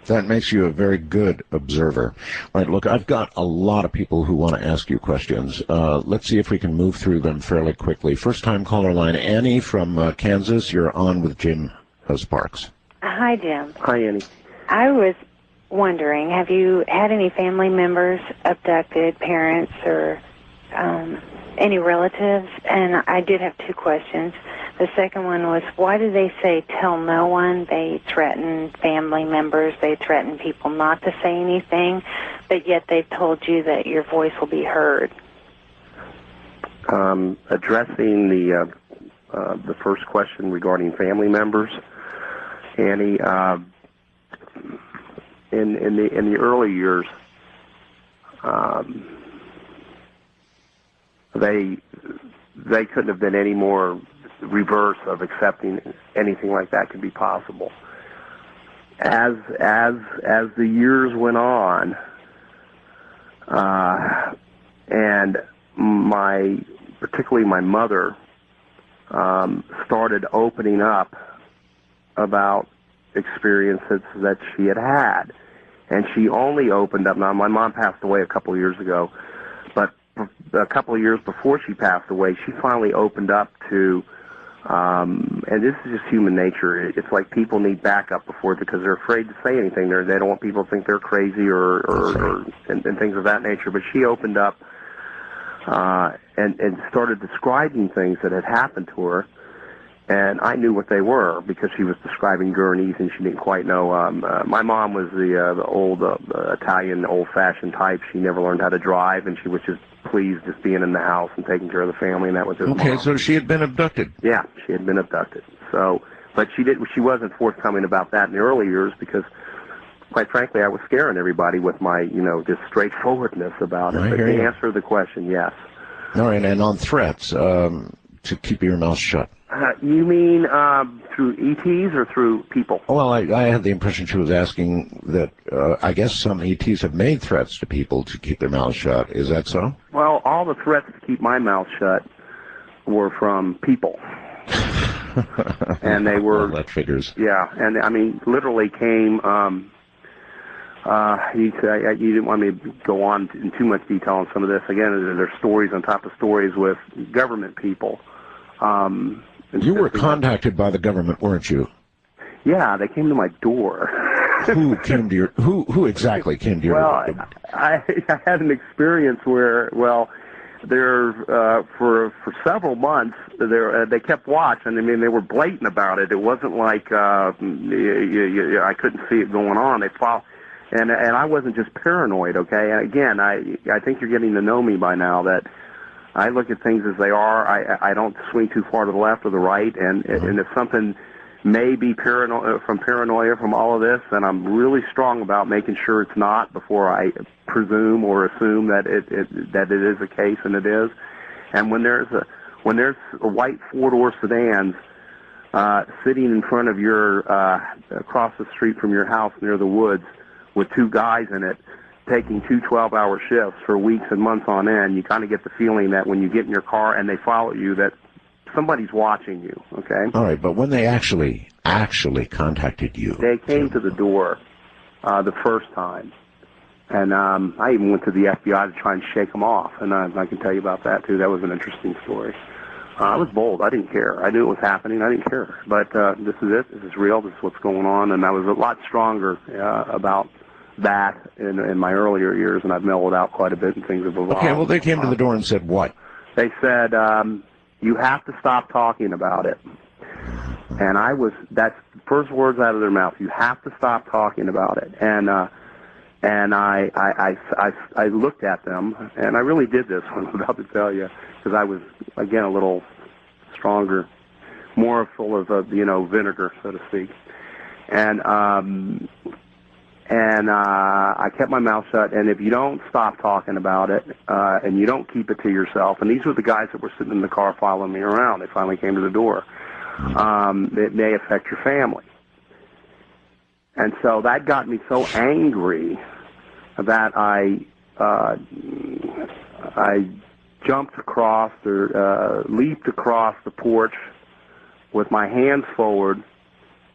Speaker 1: that makes you a very good observer. All right, look, I've got a lot of people who want to ask you questions. Let's see if we can move through them fairly quickly. First-time caller line, Annie from Kansas. You're on with Jim Sparks.
Speaker 3: Hi, Jim.
Speaker 2: Hi, Annie.
Speaker 3: I was wondering, have you had any family members abducted, parents, or any relatives? And I did have two questions. The second one was, why do they say tell no one? They threaten family members. They threaten people not to say anything, but yet they've told you that your voice will be heard.
Speaker 2: Addressing the first question regarding family members, Annie, in the early years, they couldn't have been any more reverse of accepting anything like that could be possible. As the years went on, and particularly my mother started opening up about experiences that she had. And she only opened up. Now, my mom passed away a couple of years ago, but a couple of years before she passed away, she finally opened up to And this is just human nature. It's like people need backup before because they're afraid to say anything. They don't want people to think they're crazy or things of that nature. But she opened up and started describing things that had happened to her. And I knew what they were because she was describing gurneys, and she didn't quite know. My mom was the old Italian, old-fashioned type. She never learned how to drive, and she was just pleased just being in the house and taking care of the family, and that was her mom.
Speaker 1: Okay, so she had been abducted.
Speaker 2: Yeah, she had been abducted. So, but she wasn't forthcoming about that in the early years because, quite frankly, I was scaring everybody with my, just straightforwardness about it. But to answer the question, yes.
Speaker 1: All right, and on threats to keep your mouth shut.
Speaker 2: You mean through ETs or through people?
Speaker 1: Well, I had the impression she was asking that I guess some ETs have made threats to people to keep their mouths shut. Is that so?
Speaker 2: Well, all the threats to keep my mouth shut were from people. And they were...
Speaker 1: Well, that figures.
Speaker 2: Yeah, and I mean, literally came... you didn't want me to go on in too much detail on some of this. Again, there's stories on top of stories with government people.
Speaker 1: You were contacted by the government, weren't you?
Speaker 2: Yeah, they came to my door.
Speaker 1: Who came to your? Who exactly came to your?
Speaker 2: Well, I had an experience where, for several months they kept watch, and I mean they were blatant about it. It wasn't like I couldn't see it going on. They followed, and I wasn't just paranoid. Okay, and again, I think you're getting to know me by now that. I look at things as they are. I don't swing too far to the left or the right, and if something may be paranoia from all of this, then I'm really strong about making sure it's not before I presume or assume that it is a case, and it is. And when there's a white four-door sedans sitting in front of your across the street from your house near the woods with two guys in it, taking 2 12-hour shifts for weeks and months on end, you kind of get the feeling that when you get in your car and they follow you, that somebody's watching you, okay?
Speaker 1: All right, but when they actually contacted you...
Speaker 2: They came to the door the first time, and I even went to the FBI to try and shake them off, and I can tell you about that, too. That was an interesting story. I was bold. I didn't care. I knew it was happening. I didn't care. But this is it. This is real. This is what's going on, and I was a lot stronger about... that in my earlier years, and I've mellowed out quite a bit, and things have evolved.
Speaker 1: Okay, well, they came to the door and said what?
Speaker 2: They said, you have to stop talking about it. And that's the first words out of their mouth, you have to stop talking about it. And I looked at them, and I really did this, what I'm about to tell you, because I was, again, a little stronger, more full of, vinegar, so to speak. And I kept my mouth shut, and if you don't stop talking about it, and you don't keep it to yourself, and these were the guys that were sitting in the car following me around, they finally came to the door, it may affect your family. And so that got me so angry that I jumped across or leaped across the porch with my hands forward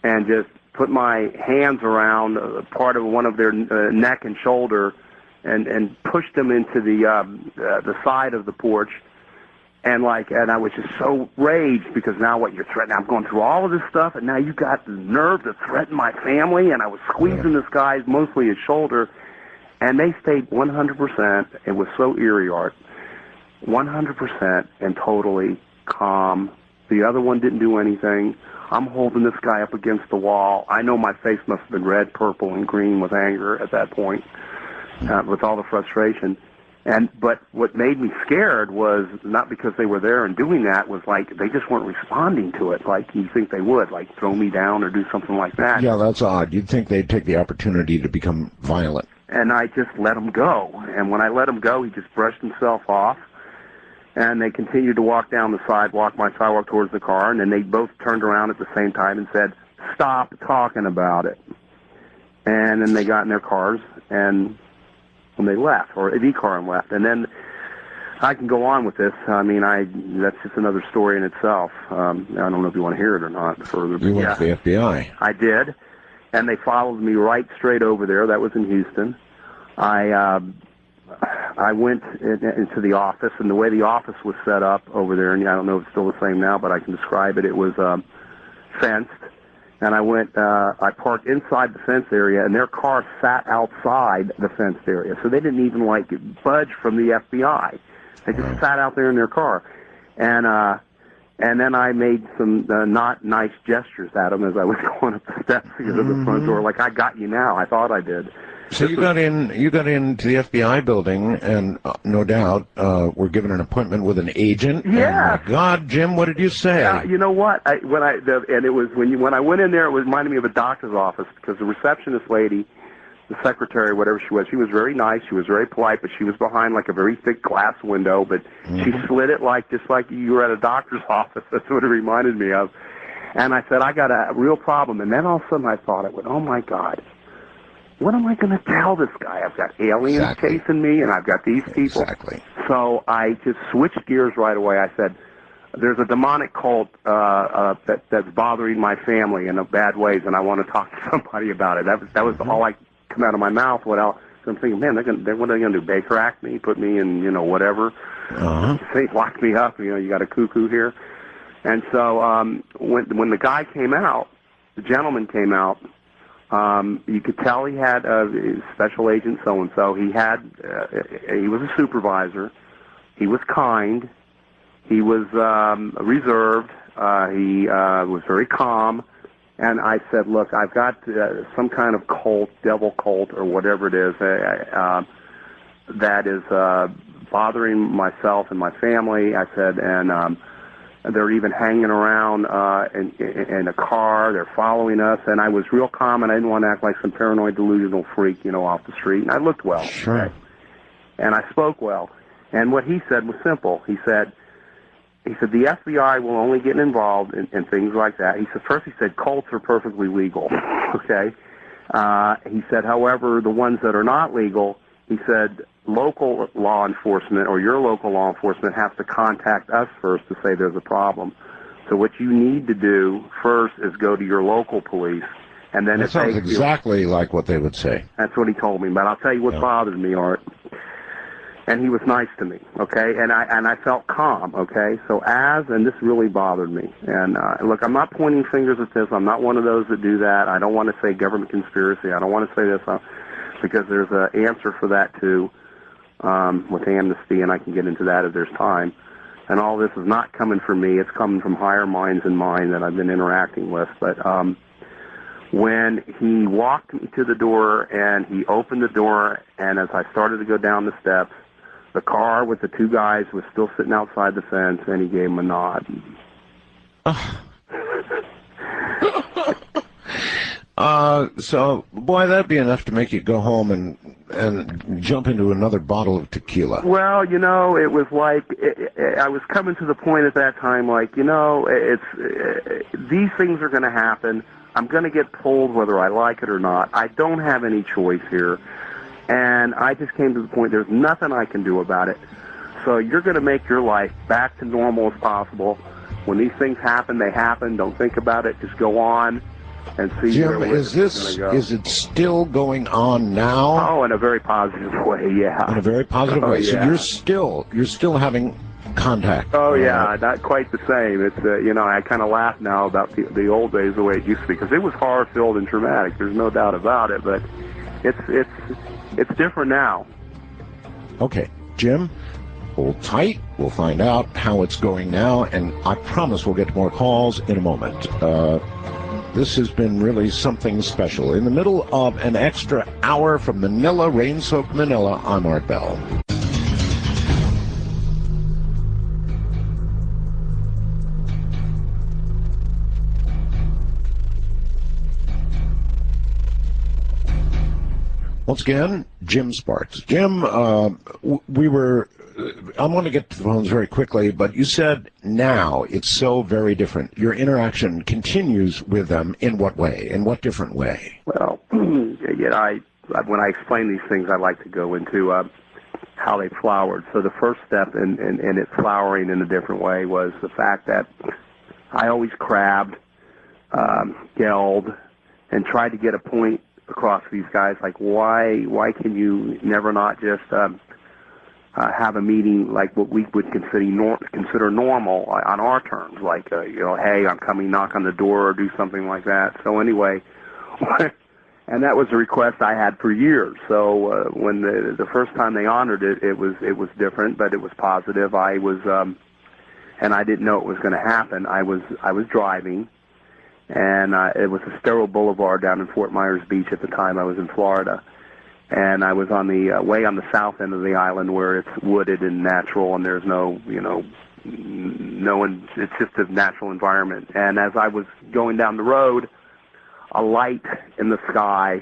Speaker 2: and just put my hands around part of one of their neck and shoulder, and pushed them into the side of the porch, and I was just so raged because now what you're threatening? I'm going through all of this stuff, and now you got the nerve to threaten my family, and I was squeezing this guy's mostly his shoulder, and they stayed 100%. It was so eerie, Art, 100% and totally calm. The other one didn't do anything. I'm holding this guy up against the wall. I know my face must have been red, purple, and green with anger at that point, with all the frustration. But what made me scared was not because they were there and doing that, was like they just weren't responding to it like you think they would, like throw me down or do something like that.
Speaker 1: Yeah, that's odd. You'd think they'd take the opportunity to become violent.
Speaker 2: And I just let him go. And when I let him go, he just brushed himself off. And they continued to walk down the sidewalk, my sidewalk, towards the car, and then they both turned around at the same time and said, "Stop talking about it." And then they got in their cars, and when they left, or the car and left. And then I can go on with this. I mean, that's just another story in itself. I don't know if you want to hear it or not further.
Speaker 1: You went to the FBI.
Speaker 2: I did, and they followed me right straight over there. That was in Houston. I went into the office, and the way the office was set up over there, and I don't know if it's still the same now, but I can describe it. It was fenced, and I parked inside the fence area, and their car sat outside the fenced area, so they didn't even budge from the FBI. They just sat out there in their car, and then I made some not nice gestures at them as I was going up the steps to the front door, like I got you now. I thought I did.
Speaker 1: So you got into the FBI building, and no doubt were given an appointment with an agent.
Speaker 2: Yeah.
Speaker 1: Oh my God, Jim, what did you say?
Speaker 2: You know what? When I went in there, it reminded me of a doctor's office, because the receptionist lady, the secretary, whatever she was very nice. She was very polite, but she was behind like a very thick glass window. But she slid it just like you were at a doctor's office. That's what it reminded me of. And I said, I got a real problem. And then all of a sudden I thought, oh my God. What am I going to tell this guy? I've got aliens chasing me, and I've got these people.
Speaker 1: Exactly.
Speaker 2: So I just switched gears right away. I said, there's a demonic cult that's bothering my family in bad ways, and I want to talk to somebody about it. That was all I come out of my mouth. What else? So I'm thinking, man, what are they going to do? Baker act me, put me in, whatever. Say, lock me up. You got a cuckoo here. And so when the guy came out, the gentleman came out. You could tell he had special agent so-and-so. He was a supervisor. He was kind. He was reserved. He was very calm. And I said, look, I've got some kind of cult, devil cult, or whatever it is, that is bothering myself and my family. I said, and they're even hanging around in a car. They're following us. And I was real calm, and I didn't want to act like some paranoid, delusional freak, off the street. And I looked well.
Speaker 1: Sure.
Speaker 2: Okay? And I spoke well. And what he said was simple. He said, the FBI will only get involved in things like that. First he said, cults are perfectly legal, okay? He said, however, the ones that are not legal, he said, local law enforcement or your local law enforcement has to contact us first to say there's a problem. So what you need to do first is go to your local police. And then
Speaker 1: that sounds exactly like what they would say.
Speaker 2: That's what he told me. But I'll tell you what bothered me, Art. And he was nice to me, okay? And I felt calm, okay? So and this really bothered me. And look, I'm not pointing fingers at this. I'm not one of those that do that. I don't want to say government conspiracy. I don't want to say this because there's an answer for that, too, with amnesty, and I can get into that if there's time. And all this is not coming from me. It's coming from higher minds than mine that I've been interacting with. But when he walked me to the door and he opened the door, and as I started to go down the steps, the car with the two guys was still sitting outside the fence, and he gave him a nod.
Speaker 1: So, boy, that'd be enough to make you go home and jump into another bottle of tequila.
Speaker 2: Well, it was like I was coming to the point at that time, like, these things are going to happen. I'm going to get pulled whether I like it or not. I don't have any choice here. And I just came to the point, there's nothing I can do about it. So you're going to make your life back to normal as possible. When these things happen, they happen. Don't think about it. Just go on and see.
Speaker 1: Jim, is it still going on now?
Speaker 2: Oh, in a very positive way, yeah.
Speaker 1: In a very positive way.
Speaker 2: Yeah.
Speaker 1: So you're still having contact.
Speaker 2: Oh, yeah, not quite the same. It's, I kind of laugh now about the old days the way it used to be, because it was horror-filled and traumatic. There's no doubt about it, but it's different now.
Speaker 1: Okay, Jim, hold tight. We'll find out how it's going now, and I promise we'll get more calls in a moment. This has been really something special. In the middle of an extra hour from Manila, rain-soaked Manila, I'm Art Bell. Once again, Jim Sparks. Jim, I want to get to the phones very quickly, but you said now it's so very different. Your interaction continues with them in what way? In what different way?
Speaker 2: Well, when I explain these things, I like to go into how they flowered. So the first step in it flowering in a different way was the fact that I always crabbed, yelled, and tried to get a point across these guys, like why can you never not just have a meeting like what we would consider normal on our terms, like hey, I'm coming, knock on the door, or do something like that. So anyway, and that was a request I had for years. So when the first time they honored it, it was different, but it was positive. I was, and I didn't know it was going to happen. I was driving, and it was Estero Boulevard down in Fort Myers Beach at the time. I was in Florida. And I was on the way on the south end of the island where it's wooded and natural, and there's it's just a natural environment. And as I was going down the road, a light in the sky,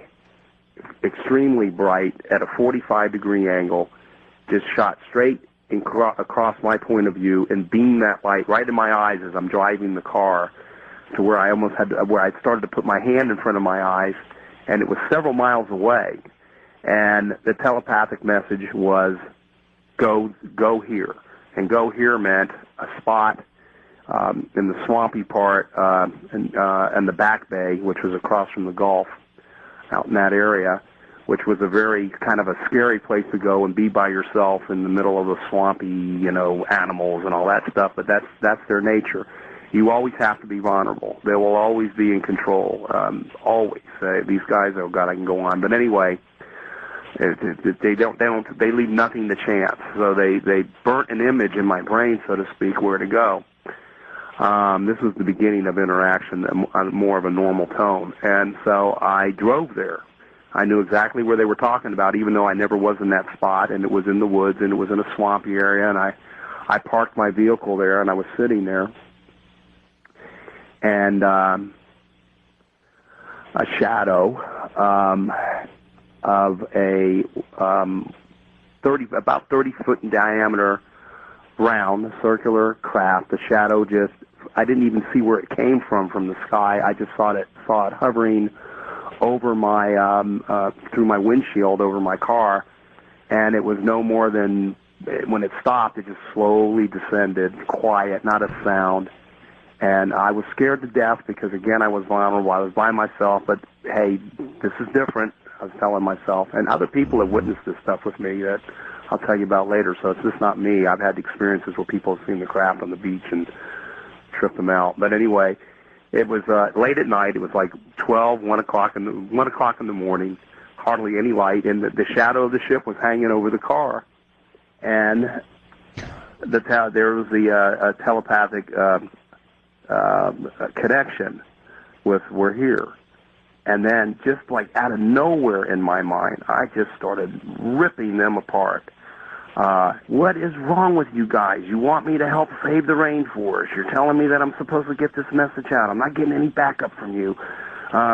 Speaker 2: extremely bright, at a 45-degree angle, just shot straight across my point of view and beamed that light right in my eyes as I'm driving the car to where I almost where I started to put my hand in front of my eyes, and it was several miles away. And the telepathic message was, go here. And go here meant a spot in the swampy part and the back bay, which was across from the Gulf, out in that area, which was a very kind of a scary place to go and be by yourself in the middle of the swampy, animals and all that stuff. But that's their nature. You always have to be vulnerable. They will always be in control. Always. These guys, oh God, I can go on. But anyway, they leave nothing to chance. So they burnt an image in my brain, so to speak, where to go. This was the beginning of interaction on more of a normal tone. And so I drove there. I knew exactly where they were talking about, even though I never was in that spot, and it was in the woods, and it was in a swampy area, and I parked my vehicle there, and I was sitting there. And a shadow of about 30 foot in diameter, round, circular craft. The shadow I didn't even see where it came from the sky. I just saw it hovering over my, through my windshield over my car, and it was no more than, when it stopped, it just slowly descended, quiet, not a sound. And I was scared to death because, again, I was vulnerable. I was by myself, but, hey, this is different, I was telling myself. And other people have witnessed this stuff with me that I'll tell you about later, so it's just not me. I've had experiences where people have seen the craft on the beach and tripped them out. But anyway, it was late at night. It was like 1 o'clock in the morning, hardly any light, and the shadow of the ship was hanging over the car. And there was the telepathic connection with "we're here." And then, just like out of nowhere in my mind, I just started ripping them apart. What is wrong with you guys? You want me to help save the rainforest. You're telling me that I'm supposed to get this message out. I'm not getting any backup from you.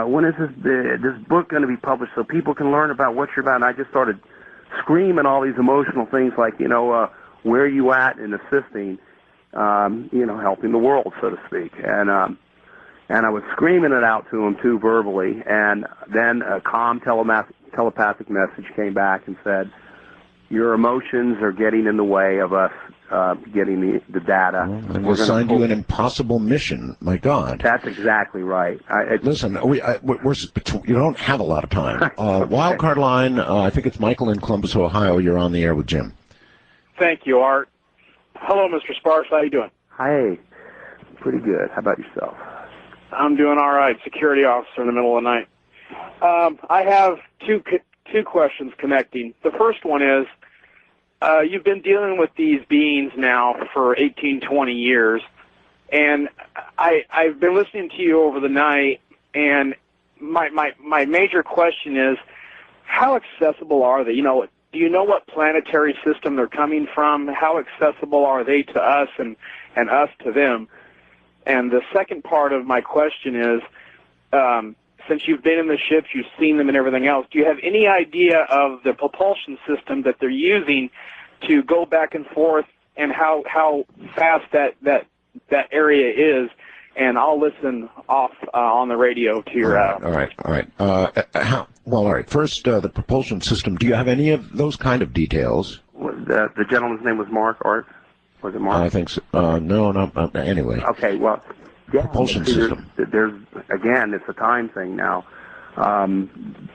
Speaker 2: When is this book going to be published so people can learn about what you're about? And I just started screaming all these emotional things like, where are you at in assisting, helping the world, so to speak. And I was screaming it out to him, too, verbally. And then a calm telepathic message came back and said, your emotions are getting in the way of us getting the data.
Speaker 1: Well, and we assigned you an impossible mission. My God.
Speaker 2: That's exactly right.
Speaker 1: Listen, you don't have a lot of time. Wildcard line, I think it's Michael in Columbus, Ohio. You're on the air with Jim.
Speaker 4: Thank you, Art. Hello, Mr. Sparks. How you doing?
Speaker 2: Hi. Pretty good. How about yourself?
Speaker 4: I'm doing all right. Security officer in the middle of the night. I have two questions connecting. The first one is, you've been dealing with these beings now for 18, 20 years, and I've been listening to you over the night, and my major question is, how accessible are they? Do you know what planetary system they're coming from? How accessible are they to us and us to them? And the second part of my question is, since you've been in the ships, you've seen them and everything else, do you have any idea of the propulsion system that they're using to go back and forth and how fast that area is? And I'll listen off on the radio to your...
Speaker 1: All right. All right. First, the propulsion system. Do you have any of those kind of details?
Speaker 2: The gentleman's name was Mark, Art? Was it Mark?
Speaker 1: I think so. No, not anyway.
Speaker 2: Okay, well, yeah.
Speaker 1: Propulsion system.
Speaker 2: There's again, it's a time thing now.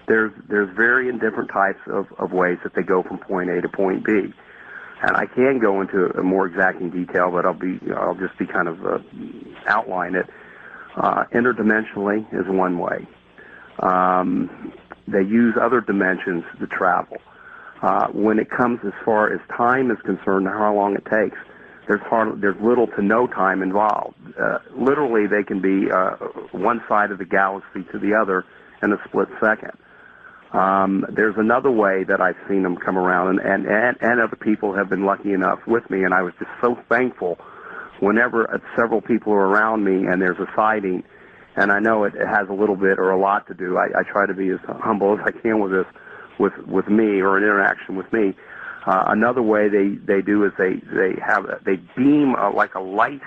Speaker 2: There's varying different types of ways that they go from point A to point B. And I can go into a more exacting detail, but I'll just be kind of outline it. Interdimensionally is one way. They use other dimensions to travel. When it comes as far as time is concerned, how long it takes, there's little to no time involved. Literally, they can be one side of the galaxy to the other in a split second. There's another way that I've seen them come around, and other people have been lucky enough with me, and I was just so thankful whenever several people are around me and there's a sighting, and I know it has a little bit or a lot to do. I try to be as humble as I can with this, with me, or an interaction with me. Another way they do is they beam like a light.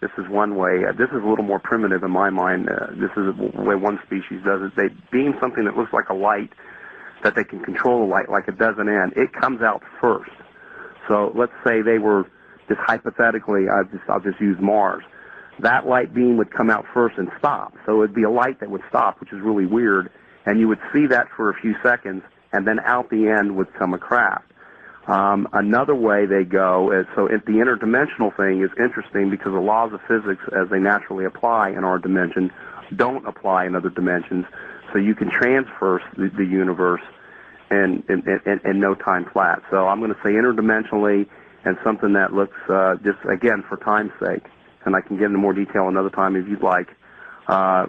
Speaker 2: This is one way. This is a little more primitive in my mind. This is the way one species does it. They beam something that looks like a light, that they can control the light like it does an end. It comes out first. So let's say they were, just hypothetically, I'll just use Mars. That light beam would come out first and stop. So it'd be a light that would stop, which is really weird. And you would see that for a few seconds, and then out the end would come a craft. Another way they go is, so the interdimensional thing is interesting because the laws of physics as they naturally apply in our dimension don't apply in other dimensions. So you can transfer the universe in no time flat. So I'm going to say interdimensionally, and something that looks, just again for time's sake, and I can get into more detail another time if you'd like,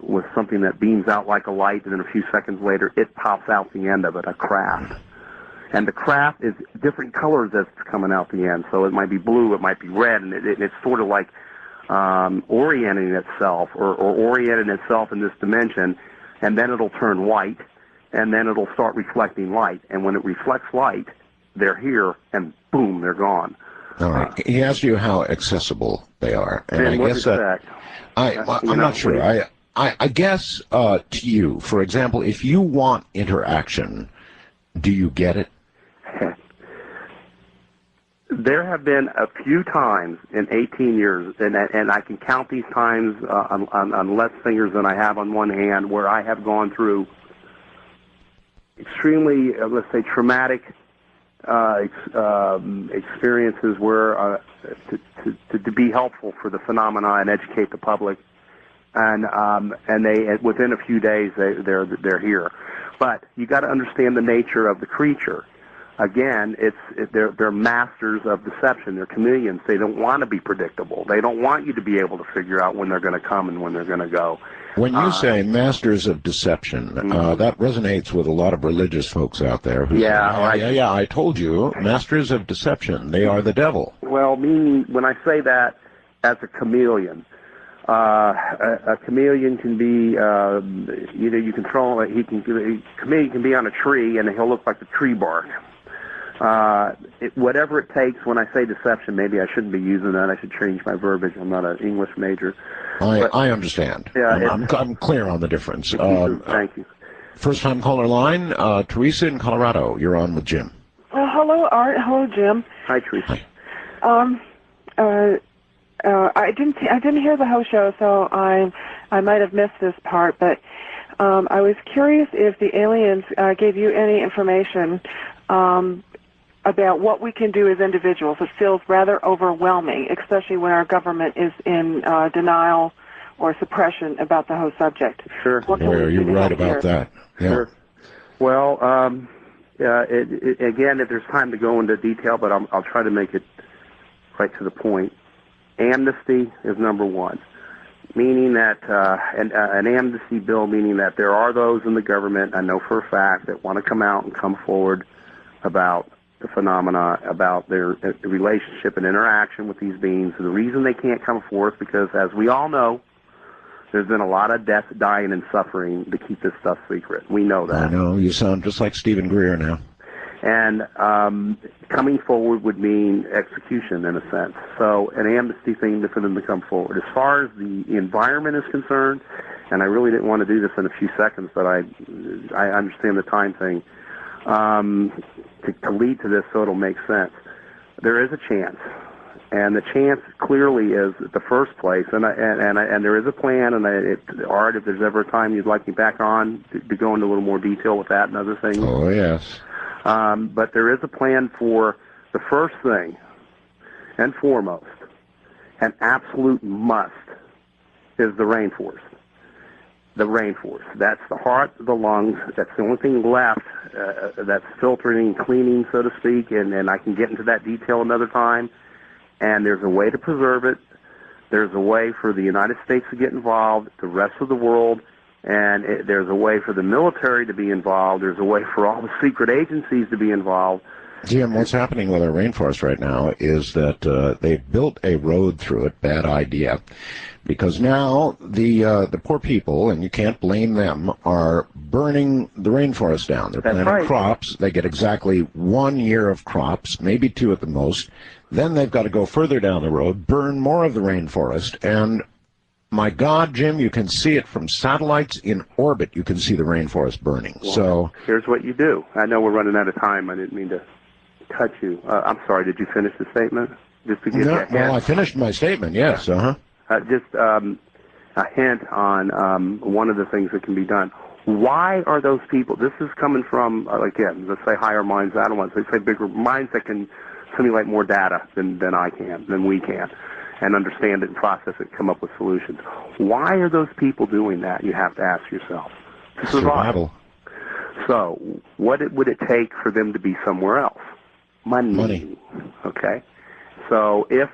Speaker 2: with something that beams out like a light, and then a few seconds later it pops out the end of it, a craft. And the craft is different colors as it's coming out the end. So it might be blue, it might be red, and it's sort of like orienting itself or orienting itself in this dimension, and then it'll turn white, and then it'll start reflecting light. And when it reflects light, they're here, and boom, they're gone.
Speaker 1: All right. He asked you how accessible they are, and I guess that I'm not sure. I guess to you, for example, if you want interaction, do you get it?
Speaker 2: There have been a few times in 18 years, and I can count these times on less fingers than I have on one hand, where I have gone through extremely, let's say, traumatic experiences where to be helpful for the phenomena and educate the public, and they within a few days they're here. But you got to understand the nature of the creature. Again, they're masters of deception. They're chameleons. They don't want to be predictable. They don't want you to be able to figure out when they're going to come and when they're going to go.
Speaker 1: When you say masters of deception, that resonates with a lot of religious folks out there who say, yeah, I told you, masters of deception, they are the devil.
Speaker 2: Well, meaning when I say that as a chameleon, a chameleon can be, you control it. Chameleon can be on a tree and he'll look like the tree bark. Whatever it takes. When I say deception, maybe I shouldn't be using that. I should change my verbiage. I'm not an English major.
Speaker 1: I understand.
Speaker 2: Yeah,
Speaker 1: I'm clear on the difference.
Speaker 2: Thank you.
Speaker 1: First-time caller line, Teresa in Colorado. You're on with Jim.
Speaker 5: Hello, Art. Hello, Jim.
Speaker 2: Hi, Teresa.
Speaker 5: Hi. I didn't hear the whole show, so I might have missed this part. But I was curious if the aliens gave you any information about what we can do as individuals. It feels rather overwhelming, especially when our government is in denial or suppression about the whole subject.
Speaker 2: Sure.
Speaker 1: You're right about that. Yeah.
Speaker 2: Sure. Well, again, if there's time to go into detail, but I'll try to make it right to the point. Amnesty is number one, meaning that an amnesty bill, meaning that there are those in the government, I know for a fact, that want to come out and come forward about the phenomena, about their relationship and interaction with these beings. And the reason they can't come forth because, as we all know, there's been a lot of death, dying, and suffering to keep this stuff secret. We know that.
Speaker 1: I know. You sound just like Stephen Greer now.
Speaker 2: And coming forward would mean execution, in a sense. So an amnesty thing for them to come forward. As far as the environment is concerned, and I really didn't want to do this in a few seconds, but I understand the time thing, to lead to this so it'll make sense. There is a chance. And the chance clearly is the first place, and there is a plan. And Art, if there's ever a time you'd like me back on to go into a little more detail with that and other things.
Speaker 1: Oh yes.
Speaker 2: But there is a plan for the first thing and foremost, an absolute must, is the rainforest. The rainforest. That's the heart, the lungs. That's the only thing left that's filtering, cleaning, so to speak, and I can get into that detail another time. And there's a way to preserve it. There's a way for the United States to get involved, the rest of the world, and there's a way for the military to be involved. There's a way for all the secret agencies to be involved.
Speaker 1: Jim, what's happening with our rainforest right now is that they've built a road through it. Bad idea. Because now the poor people, and you can't blame them, are burning the rainforest down. They're planting crops. They get exactly 1 year of crops, maybe 2 at the most. Then they've got to go further down the road, burn more of the rainforest, and my God, Jim, you can see it from satellites in orbit. You can see the rainforest burning.
Speaker 2: Well,
Speaker 1: so
Speaker 2: here's what you do. I know we're running out of time. I didn't mean to cut you. I'm sorry. Did you finish the statement? Just to give you a hint.
Speaker 1: Well, I finished my statement. Yes.
Speaker 2: Just a hint on one of the things that can be done. Why are those people? This is coming from again, let's say higher minds. I don't want to say bigger minds that can simulate more data than we can, and understand it and process it, come up with solutions. Why are those people doing that? You have to ask yourself. To survival. So, what would it take for them to be somewhere else? Money. Okay. So, if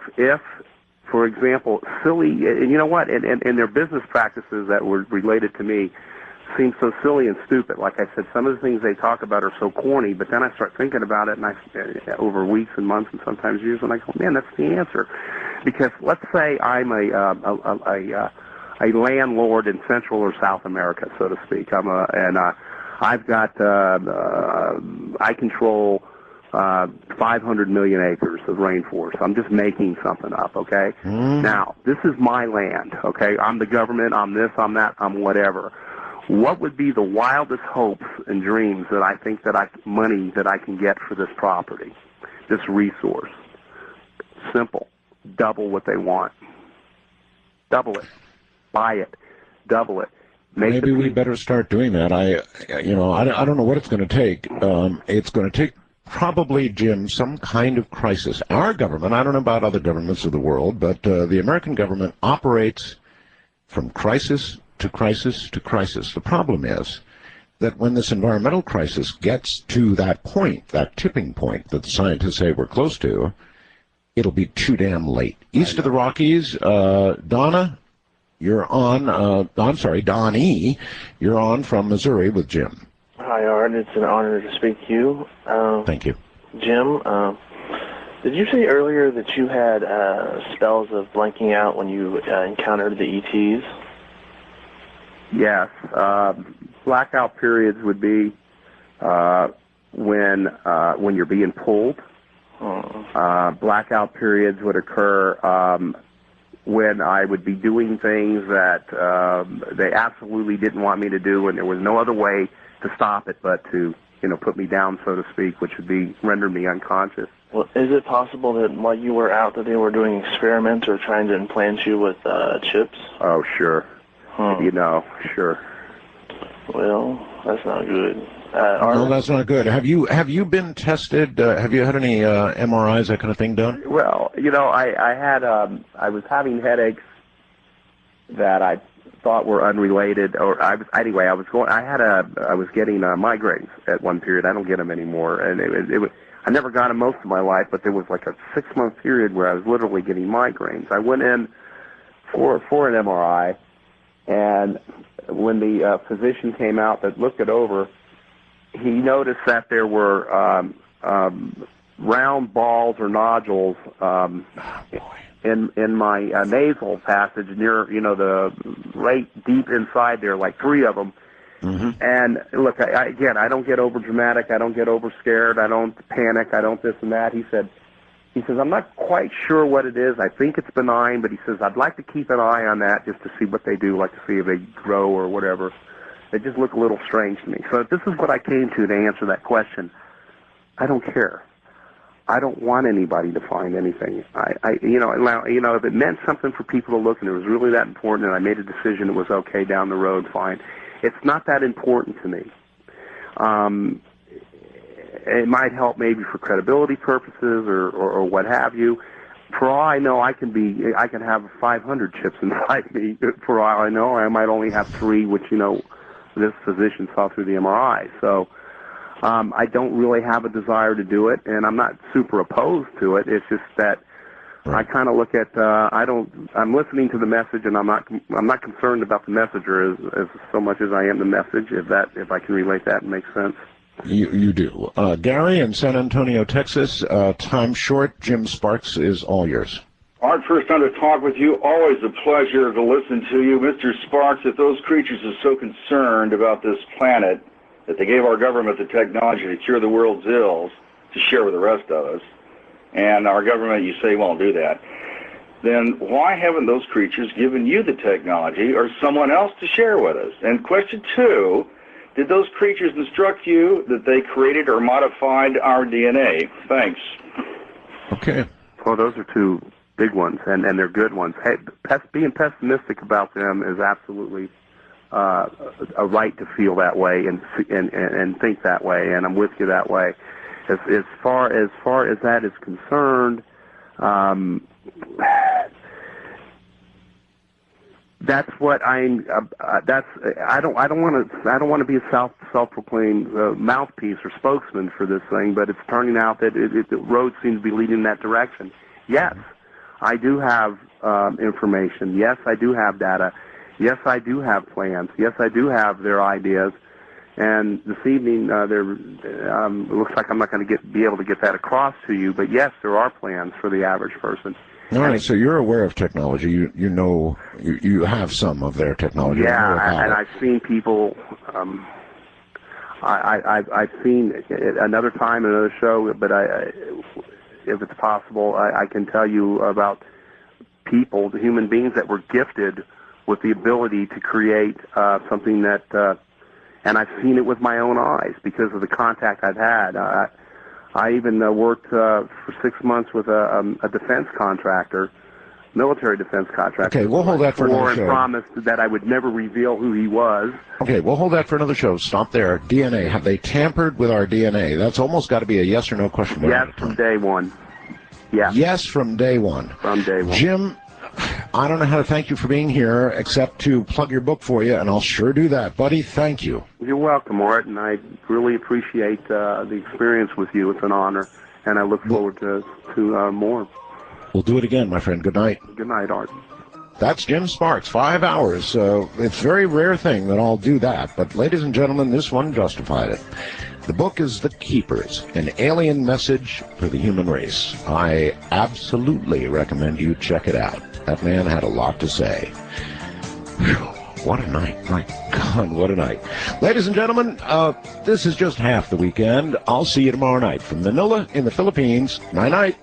Speaker 2: for example, silly, and you know what, and their business practices that were related to me seem so silly and stupid. Like I said, some of the things they talk about are so corny, but then I start thinking about it, and over weeks and months and sometimes years, and I go, man, that's the answer. Because let's say I'm a landlord in Central or South America, so to speak. I've got I control 500 million acres of rainforest. I'm just making something up, okay? Now, this is my land, okay? I'm the government, I'm this, I'm that, I'm whatever. What would be the wildest hopes and dreams that I think money that I can get for this property, this resource? Simple. Double what they want. Double it. Buy it. Double it.
Speaker 1: Maybe we better start doing that. I don't know what it's going to take. It's going to take probably, Jim, some kind of crisis. Our government, I don't know about other governments of the world, but the American government operates from crisis to crisis to crisis. The problem is that when this environmental crisis gets to that point, that tipping point that the scientists say we're close to, it'll be too damn late. East of the Rockies, Donna, you're on. Donnie, you're on from Missouri with Jim.
Speaker 6: Hi, Art. It's an honor to speak to you.
Speaker 1: Thank you.
Speaker 6: Jim, did you say earlier that you had spells of blanking out when you encountered the ETs?
Speaker 2: Yes. Blackout periods would be when you're being pulled. Blackout periods would occur when I would be doing things that they absolutely didn't want me to do, and there was no other way to stop it but to, put me down, so to speak, which would be render me unconscious.
Speaker 6: Well, is it possible that while you were out that they were doing experiments or trying to implant you with chips?
Speaker 2: Oh, sure. Sure.
Speaker 6: Well, that's not good.
Speaker 2: No,
Speaker 1: that's not good. Have you been tested? Have you had any MRIs, that kind of thing done?
Speaker 2: Well, I was having headaches that I thought were unrelated, or I was getting migraines at one period. I don't get them anymore, and I never got them most of my life, but there was like a 6-month period where I was literally getting migraines. I went in for an MRI, and when the physician came out that looked it over, he noticed that there were round balls or nodules in my nasal passage near, the right deep inside there, like 3 of them. Mm-hmm. And look, I don't get over dramatic. I don't get over scared. I don't panic. I don't this and that. He says, I'm not quite sure what it is. I think it's benign, but he says, I'd like to keep an eye on that just to see what they do, like to see if they grow or whatever. They just look a little strange to me. So this is what I came to answer that question. I don't care. I don't want anybody to find anything. If it meant something for people to look and it was really that important and I made a decision it was okay down the road, fine. It's not that important to me. it might help maybe for credibility purposes or what have you. For all I know, I can have 500 chips inside me. For all I know, I might only have 3, which, this physician saw through the MRI. So I don't really have a desire to do it, and I'm not super opposed to it. It's just that I kind of look at I'm listening to the message, and I'm not concerned about the messenger as so much as I am the message. If I can relate that and make sense.
Speaker 1: You do. Gary in San Antonio, Texas, time short. Jim Sparks is all yours.
Speaker 7: Art, first time to talk with you. Always a pleasure to listen to you. Mr. Sparks, if those creatures are so concerned about this planet that they gave our government the technology to cure the world's ills to share with the rest of us, and our government, you say, won't do that, then why haven't those creatures given you the technology or someone else to share with us? And question 2, did those creatures instruct you that they created or modified our DNA? Thanks.
Speaker 1: Okay.
Speaker 2: Well, those are 2 big ones, and they're good ones. Hey, being pessimistic about them is absolutely a right to feel that way and think that way, and I'm with you that way. As far as that is concerned, that's what I don't want to be a self-proclaimed mouthpiece or spokesman for this thing, but it's turning out that the road seems to be leading in that direction. Yes, I do have information. Yes, I do have data. Yes, I do have plans. Yes, I do have their ideas. And this evening, it looks like I'm not going to be able to get that across to you. But yes, there are plans for the average person.
Speaker 1: All right, so you're aware of technology. You know, you have some of their technology.
Speaker 2: Yeah, and I've seen people. I've seen it another time, another show. But if it's possible, I can tell you about people, the human beings that were gifted with the ability to create something that. And I've seen it with my own eyes because of the contact I've had. I even worked for 6 months with a defense contractor, military defense contractor.
Speaker 1: Okay, we'll hold that for another show.
Speaker 2: And promised that I would never reveal who he was.
Speaker 1: Okay, we'll hold that for another show. Stop there. DNA. Have they tampered with our DNA? That's almost got to be a yes or no question.
Speaker 2: Yes, from day one. Yeah.
Speaker 1: Yes, from day one.
Speaker 2: From day one.
Speaker 1: Jim, I don't know how to thank you for being here except to plug your book for you, and I'll sure do that. Buddy, thank you.
Speaker 2: You're welcome, Art, and I really appreciate the experience with you. It's an honor, and I look forward to more.
Speaker 1: We'll do it again, my friend. Good night.
Speaker 2: Good night, Art.
Speaker 1: That's Jim Sparks, 5 hours. It's a very rare thing that I'll do that, but ladies and gentlemen, this one justified it. The book is The Keepers, an alien message for the human race. I absolutely recommend you check it out. That man had a lot to say. Whew, what a night. My God, what a night. Ladies and gentlemen, this is just half the weekend. I'll see you tomorrow night from Manila in the Philippines. Night-night.